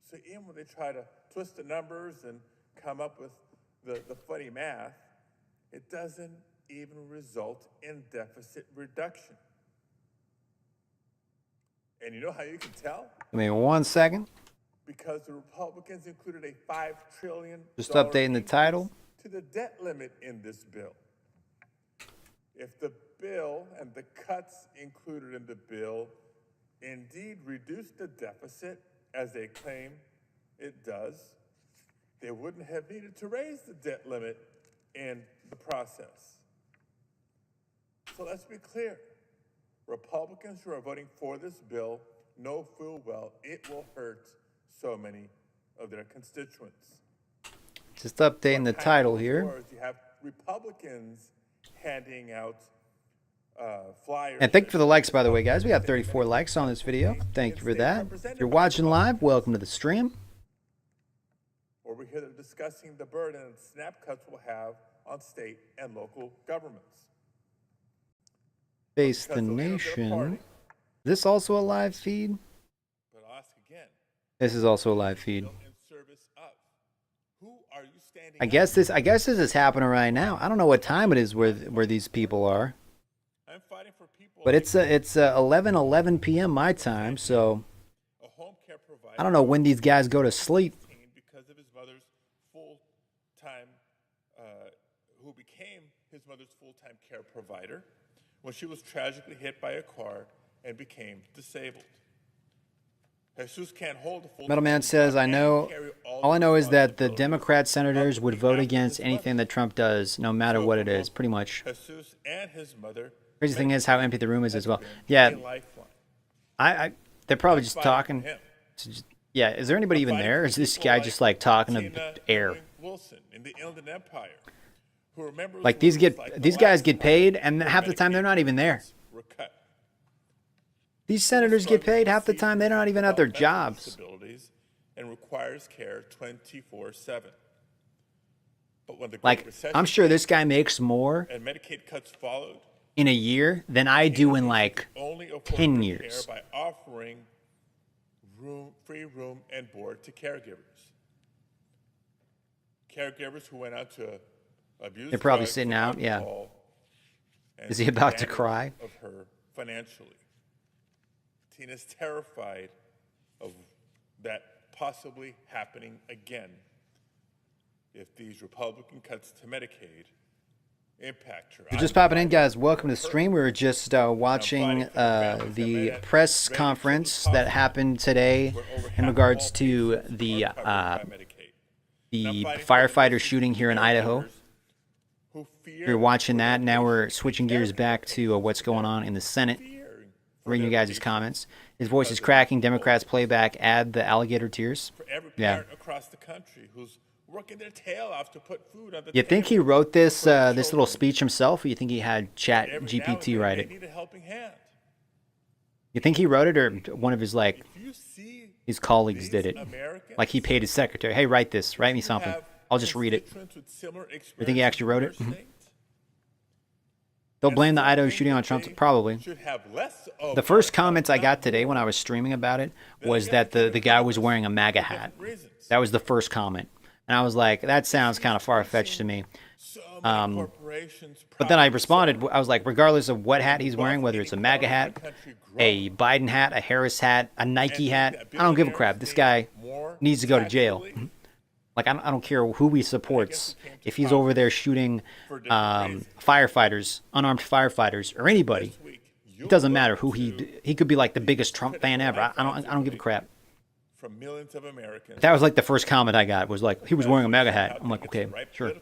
So even when they try to twist the numbers and come up with the funny math, it doesn't even result in deficit reduction. And you know how you can tell? Give me 1 second. Because the Republicans included a $5 trillion Just updating the title. to the debt limit in this bill. If the bill and the cuts included in the bill indeed reduce the deficit, as they claim it does, they wouldn't have needed to raise the debt limit in the process. So let's be clear. Republicans who are voting for this bill know full well it will hurt so many of their constituents. Just updating the title here. You have Republicans handing out flyers. And thank you for the likes, by the way, guys. We got 34 likes on this video. Thank you for that. If you're watching live, welcome to the stream. Over here, they're discussing the burden that SNAP cuts will have on state and local governments. Face the Nation. Is this also a live feed? But I'll ask again. This is also a live feed. I guess this is happening right now. I don't know what time it is where these people are. But it's 11:11 p.m. my time, so I don't know when these guys go to sleep. Because of his mother's full-time, who became his mother's full-time care provider when she was tragically hit by a car and became disabled. Jesus can't hold a full. Metalman says, I know, all I know is that the Democrat senators would vote against anything that Trump does, no matter what it is, pretty much. Jesus and his mother. Crazy thing is how empty the room is as well. Yeah, they're probably just talking. Yeah, is there anybody even there? Or is this guy just like talking to air? Wilson in the Inland Empire, who remembers like these guys get paid, and half the time they're not even there. These senators get paid half the time; they're not even at their jobs. And requires care 24/7. But when the like, I'm sure this guy makes more and Medicaid cuts followed in a year than I do in like 10 years. By offering free room and board to caregivers. Caregivers who went out to abuse. They're probably sitting out. Yeah. Is he about to cry? Of her financially. Tina's terrified of that possibly happening again if these Republican cuts to Medicaid impact her. You're just popping in, guys. Welcome to the stream. We were just watching the press conference that happened today in regards to the firefighter shooting here in Idaho. You're watching that. Now we're switching gears back to what's going on in the Senate. Reading you guys' comments. His voice is cracking. Democrats play back. Add the alligator tears. For every parent across the country who's working their tail off to put food on the You think he wrote this this little speech himself, or you think he had Chat GPT write it? Need a helping hand. You think he wrote it, or one of his his colleagues did it? Like he paid his secretary, hey, write this, write me something. I'll just read it. You think he actually wrote it? They'll blame the Idaho shooting on Trump, probably. The first comments I got today when I was streaming about it was that the guy was wearing a MAGA hat. That was the first comment. And I was like, that sounds kind of far-fetched to me. But then I responded, I was like, regardless of what hat he's wearing, whether it's a MAGA hat, a Biden hat, a Harris hat, a Nike hat, I don't give a crap. This guy needs to go to jail. Like, I don't care who he supports. If he's over there shooting firefighters, unarmed firefighters, or anybody, it doesn't matter who he could be like the biggest Trump fan ever. I don't give a crap. From millions of Americans. That was like the first comment I got, was like, he was wearing a MAGA hat. I'm like, okay, sure.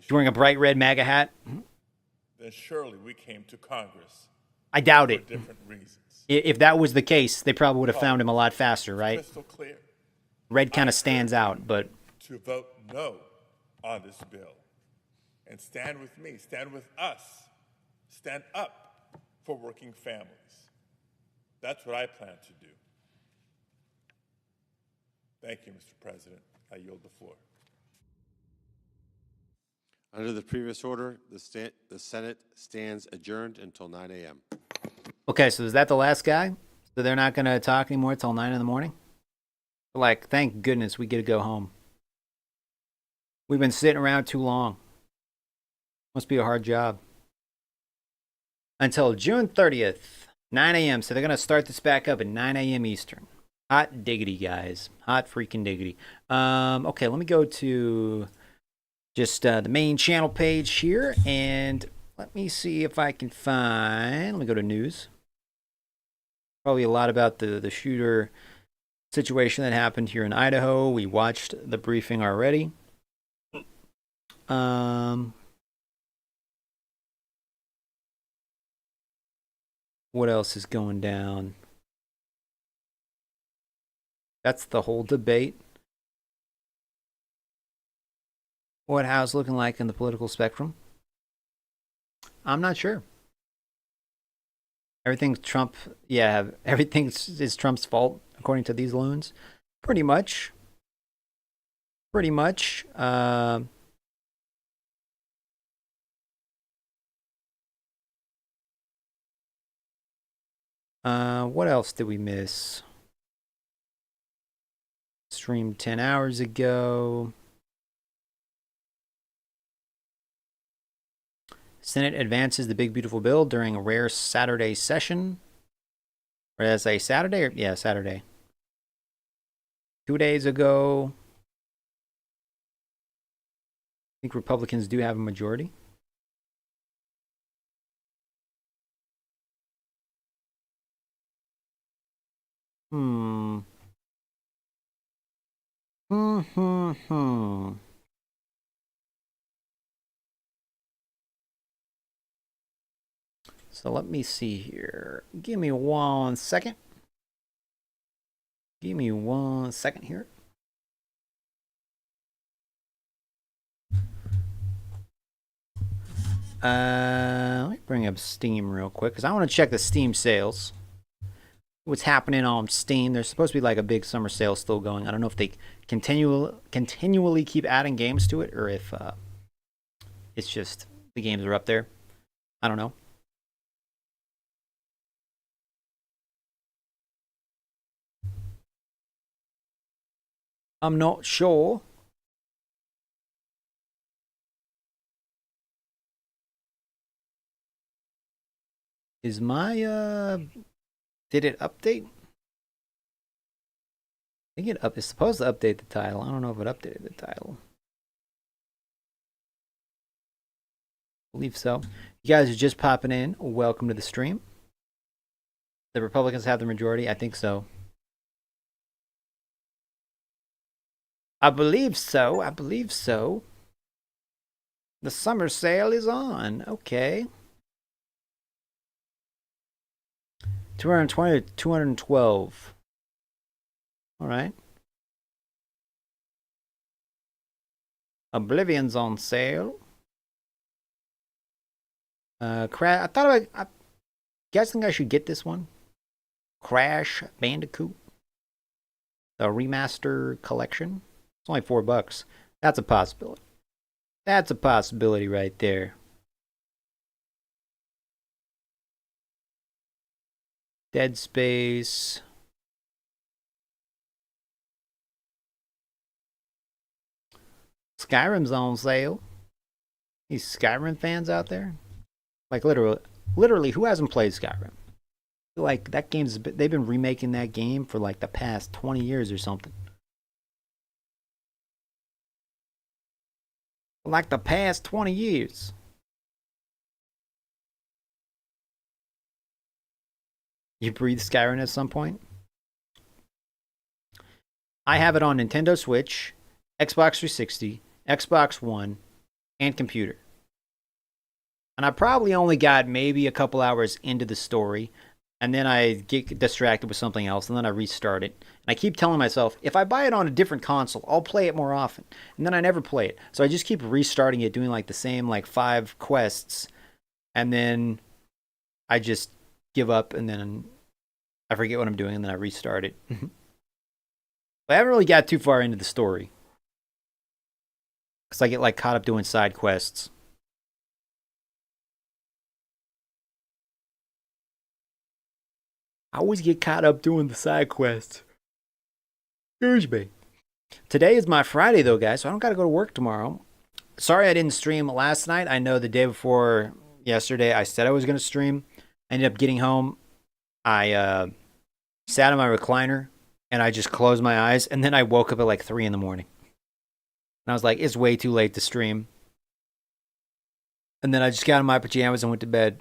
He's wearing a bright red MAGA hat? Then surely we came to Congress. I doubt it. For different reasons. If that was the case, they probably would have found him a lot faster, right? Crystal clear. Red kind of stands out, but... To vote no on this bill. And stand with me, stand with us, stand up for working families. That's what I plan to do. Thank you, Mr. President. I yield the floor. Under the previous order, the Senate stands adjourned until 9 a.m. Okay, so is that the last guy? So they're not going to talk anymore till 9 in the morning? Like, thank goodness we get to go home. We've been sitting around too long. Must be a hard job. Until June 30th, 9 a.m. So they're going to start this back up at 9 a.m. Eastern. Hot diggity, guys. Hot freaking diggity. Okay, let me go to just the main channel page here. And let me see if I can find... Let me go to news. Probably a lot about the shooter situation that happened here in Idaho. We watched the briefing already. What else is going down? That's the whole debate. What how's looking like in the political spectrum? I'm not sure. Everything's Trump. Yeah, everything is Trump's fault, according to these loons. Pretty much. Pretty much. What else did we miss? Streamed 10 hours ago. Senate advances the big beautiful bill during a rare Saturday session. Or did I say Saturday? Yeah, Saturday. 2 days ago. I think Republicans do have a majority. So let me see here. Give me 1 second. Give me 1 second here. Let me bring up Steam real quick because I want to check the Steam sales. What's happening on Steam? There's supposed to be like a big summer sale still going. I don't know if they continually keep adding games to it or if it's just the games are up there. I don't know. I'm not sure. Is my did it update? I think it's supposed to update the title. I don't know if it updated the title. I believe so. You guys are just popping in. Welcome to the stream. The Republicans have the majority. I think so. I believe so. I believe so. The summer sale is on. Okay. 220 to 212. All right. Oblivion's on sale. I thought about. You guys think I should get this one? Crash Bandicoot, the remaster collection. It's only $4. That's a possibility. That's a possibility right there. Dead Space. Skyrim's on sale. These Skyrim fans out there? Like literally, who hasn't played Skyrim? Like that game's they've been remaking that game for like the past 20 years or something. Like the past 20 years. You breathe Skyrim at some point? I have it on Nintendo Switch, Xbox 360, Xbox One, and computer. And I probably only got maybe a couple hours into the story, and then I get distracted with something else, and then I restart it. And I keep telling myself, if I buy it on a different console, I'll play it more often. And then I never play it. So I just keep restarting it, doing like the same like 5 quests, and then I just give up, and then I forget what I'm doing, and then I restart it. But I haven't really got too far into the story. because I get like caught up doing side quests. I always get caught up doing the side quests. Excuse me. Today is my Friday though, guys, so I don't got to go to work tomorrow. Sorry I didn't stream last night. I know the day before yesterday I said I was going to stream. I ended up getting home. I sat in my recliner and I just closed my eyes, and then I woke up at like 3 in the morning. And I was like, it's way too late to stream. And then I just got in my pajamas and went to bed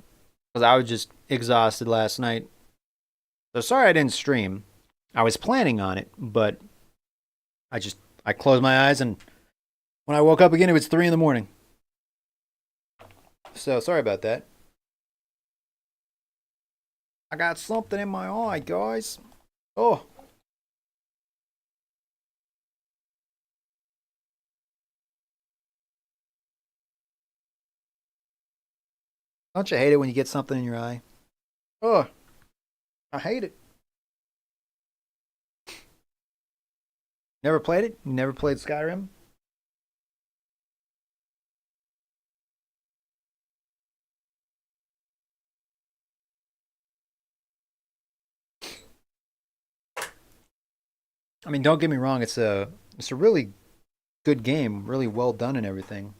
because I was just exhausted last night. So sorry I didn't stream. I was planning on it, but I closed my eyes, and when I woke up again, it was 3 in the morning. So sorry about that. I got something in my eye, guys. Oh. Don't you hate it when you get something in your eye? Oh. I hate it. Never played it? You never played Skyrim? I mean, don't get me wrong, it's a really good game, really well done and everything.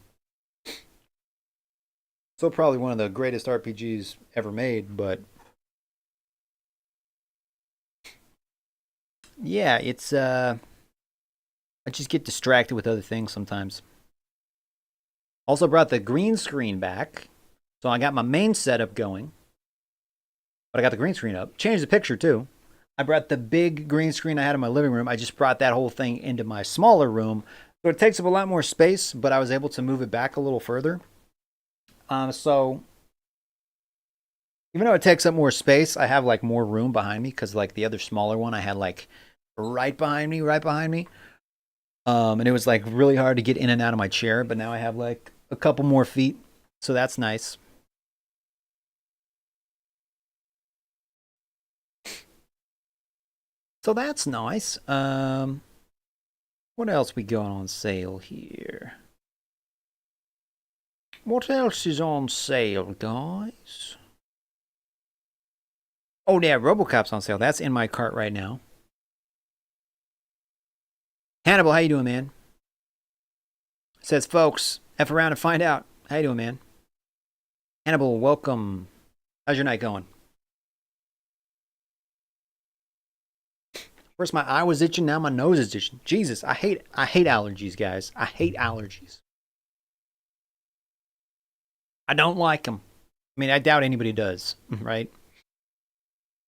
So probably one of the greatest RPGs ever made, but yeah, it's I just get distracted with other things sometimes. Also brought the green screen back. So I got my main setup going. But I got the green screen up. Changed the picture too. I brought the big green screen I had in my living room. I just brought that whole thing into my smaller room. So it takes up a lot more space, but I was able to move it back a little further. So even though it takes up more space, I have like more room behind me, because like the other smaller one I had like right behind me. And it was like really hard to get in and out of my chair, but now I have like a couple more feet, so that's nice. So that's nice. What else we got on sale here? What else is on sale, guys? Oh yeah, RoboCop's on sale. That's in my cart right now. Hannibal, how you doing, man? Says, folks, F around and find out. How you doing, man? Hannibal, welcome. How's your night going? First my eye was itching, now my nose is itching. Jesus, I hate allergies, guys. I hate allergies. I don't like them. I mean, I doubt anybody does, right?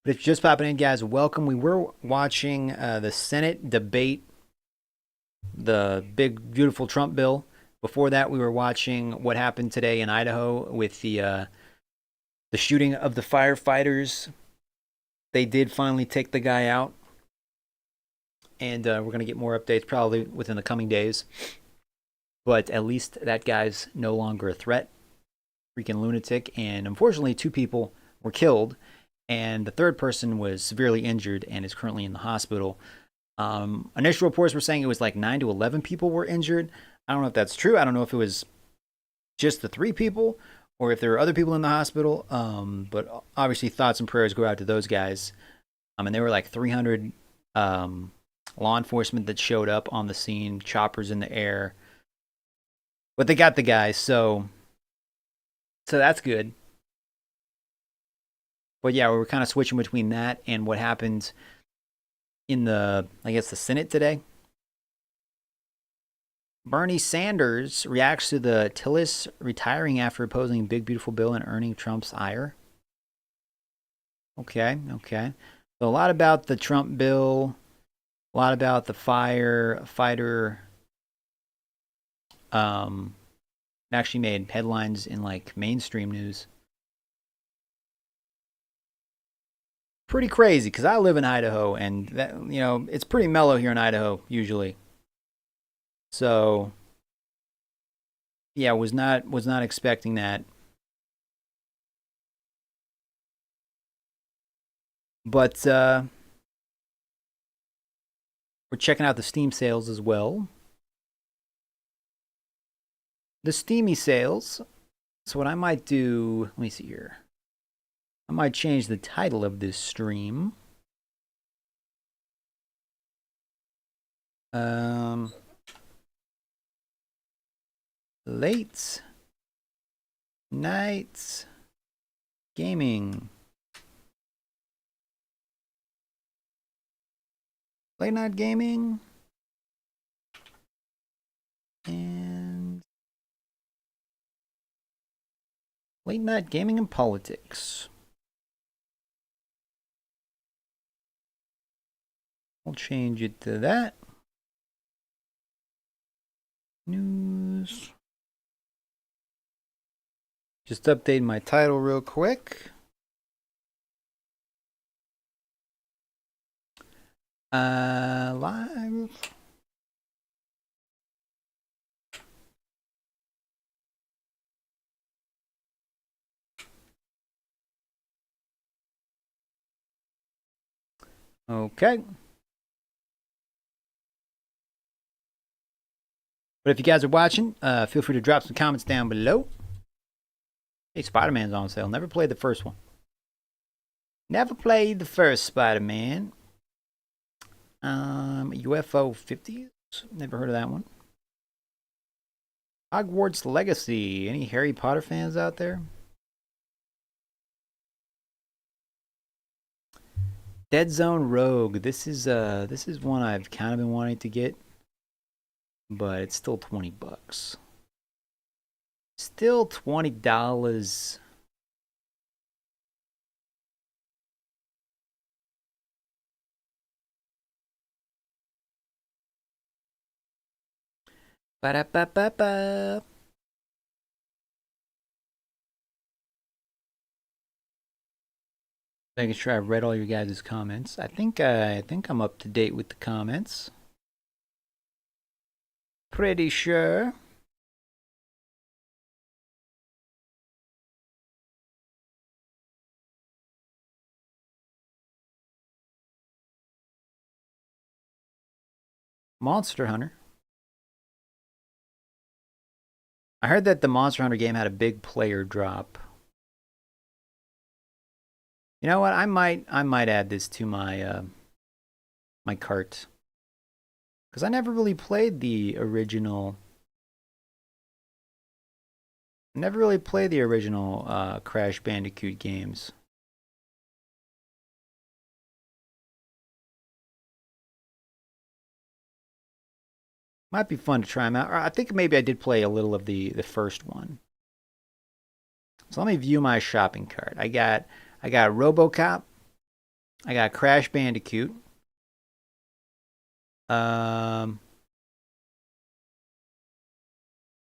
But if you're just popping in, guys, welcome. We were watching the Senate debate, the big, beautiful Trump bill. Before that, we were watching what happened today in Idaho with the shooting of the firefighters. They did finally take the guy out. And we're going to get more updates probably within the coming days. But at least that guy's no longer a threat. Freaking lunatic. And unfortunately, 2 people were killed. And the third person was severely injured and is currently in the hospital. Initial reports were saying it was like 9 to 11 people were injured. I don't know if that's true. I don't know if it was just the 3 people or if there were other people in the hospital. But obviously thoughts and prayers go out to those guys. And there were like 300 law enforcement that showed up on the scene, choppers in the air. But they got the guys, so that's good. But yeah, we were kind of switching between that and what happened in the Senate today. Bernie Sanders reacts to the Tillis retiring after opposing big beautiful bill and earning Trump's ire. Okay. So a lot about the Trump bill, a lot about the firefighter. Actually made headlines in like mainstream news. Pretty crazy, because I live in Idaho, and that, it's pretty mellow here in Idaho usually. So yeah, was not expecting that. But we're checking out the Steam sales as well. the Steamy sales. So what I might do, let me see here. I might change the title of this stream. Late night gaming. Late night gaming. And late night gaming and politics. We'll change it to that. News. Just update my title real quick. Live. Okay. But if you guys are watching, feel free to drop some comments down below. Hey, Spider-Man's on sale. Never played the first one. Never played the first Spider-Man. UFO 50s? Never heard of that one. Hogwarts Legacy. Any Harry Potter fans out there? Dead Zone Rogue. This is one I've kind of been wanting to get, but it's still $20. Still $20. Ba-da-ba-ba-ba. Making sure I read all your guys' comments. I think I'm up to date with the comments. Pretty sure. Monster Hunter. I heard that the Monster Hunter game had a big player drop. You know what? I might add this to my my cart, because I never really played the original. Crash Bandicoot games. Might be fun to try them out. Or I think maybe I did play a little of the first one. So let me view my shopping cart. I got RoboCop. I got Crash Bandicoot.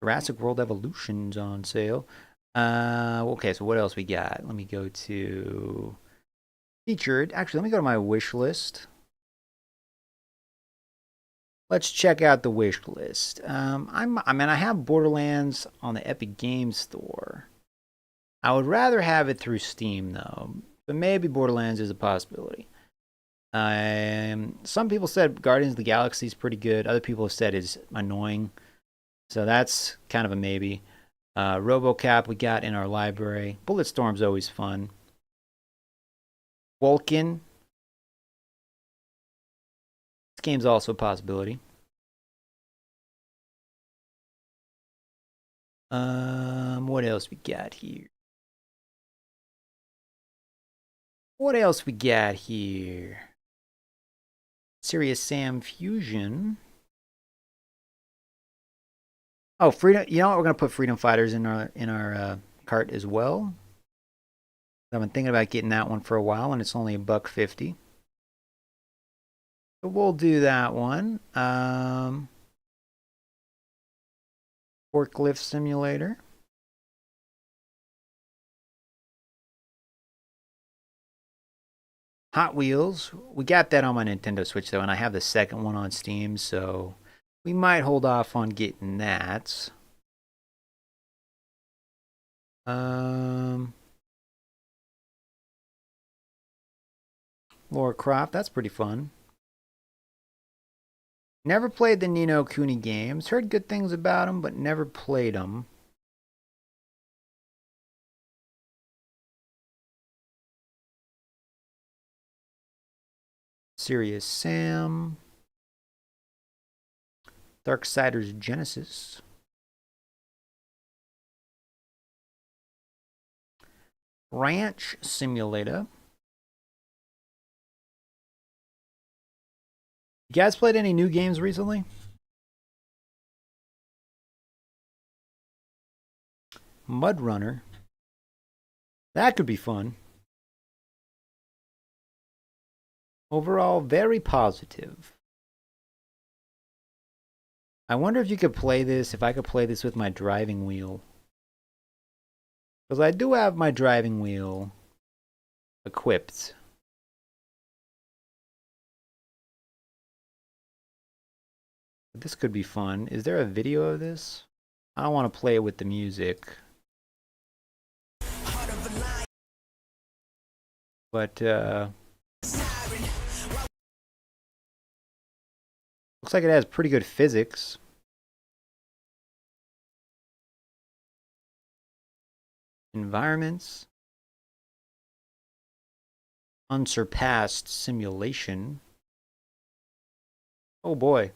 Jurassic World Evolution's on sale. Okay, so what else we got? Let me go to featured. Actually, let me go to my wish list. Let's check out the wish list. I have Borderlands on the Epic Games Store. I would rather have it through Steam though, but maybe Borderlands is a possibility. Some people said Guardians of the Galaxy is pretty good. Other people have said it's annoying. So that's kind of a maybe. RoboCop we got in our library. Bulletstorm's always fun. Vulcan. This game's also a possibility. What else we got here? Serious Sam Fusion. Oh, Freedom. You know what? We're gonna put Freedom Fighters in our cart as well. I've been thinking about getting that one for a while, and it's only $1.50. So we'll do that one. Forklift Simulator. Hot Wheels. We got that on my Nintendo Switch though, and I have the second one on Steam, so we might hold off on getting that. Lara Croft, that's pretty fun. Never played the Ni no Kuni games. Heard good things about them, but never played them. Serious Sam. Darksiders Genesis. Ranch Simulator. You guys played any new games recently? Mud Runner. That could be fun. Overall, very positive. I wonder if you could play this, if I could play this with my driving wheel. Because I do have my driving wheel equipped. This could be fun. Is there a video of this? I don't want to play it with the music. But, looks like it has pretty good physics. Environments. Unsurpassed simulation. Oh boy.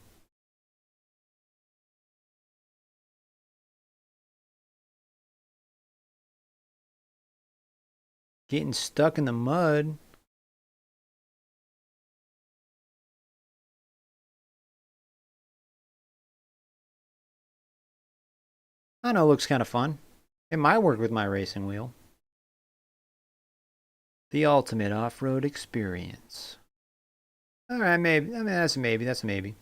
Getting stuck in the mud. I know it looks kind of fun. It might work with my racing wheel. The ultimate off-road experience. Alright, maybe. I mean, that's a maybe. That's a maybe.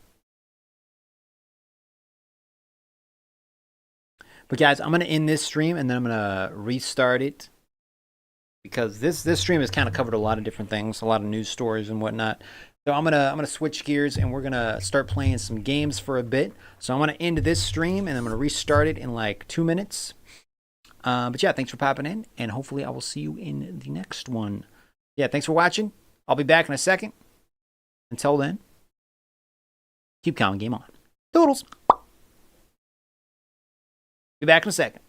But guys, I'm going to end this stream and then I'm going to restart it. Because this stream has kind of covered a lot of different things, a lot of news stories and whatnot. So I'm gonna switch gears and we're gonna start playing some games for a bit. So I'm gonna end this stream and I'm gonna restart it in like 2 minutes. But yeah, thanks for popping in and hopefully I will see you in the next one. Yeah, thanks for watching. I'll be back in a second. Until then, keep calm and game on. Toodles. Be back in a second.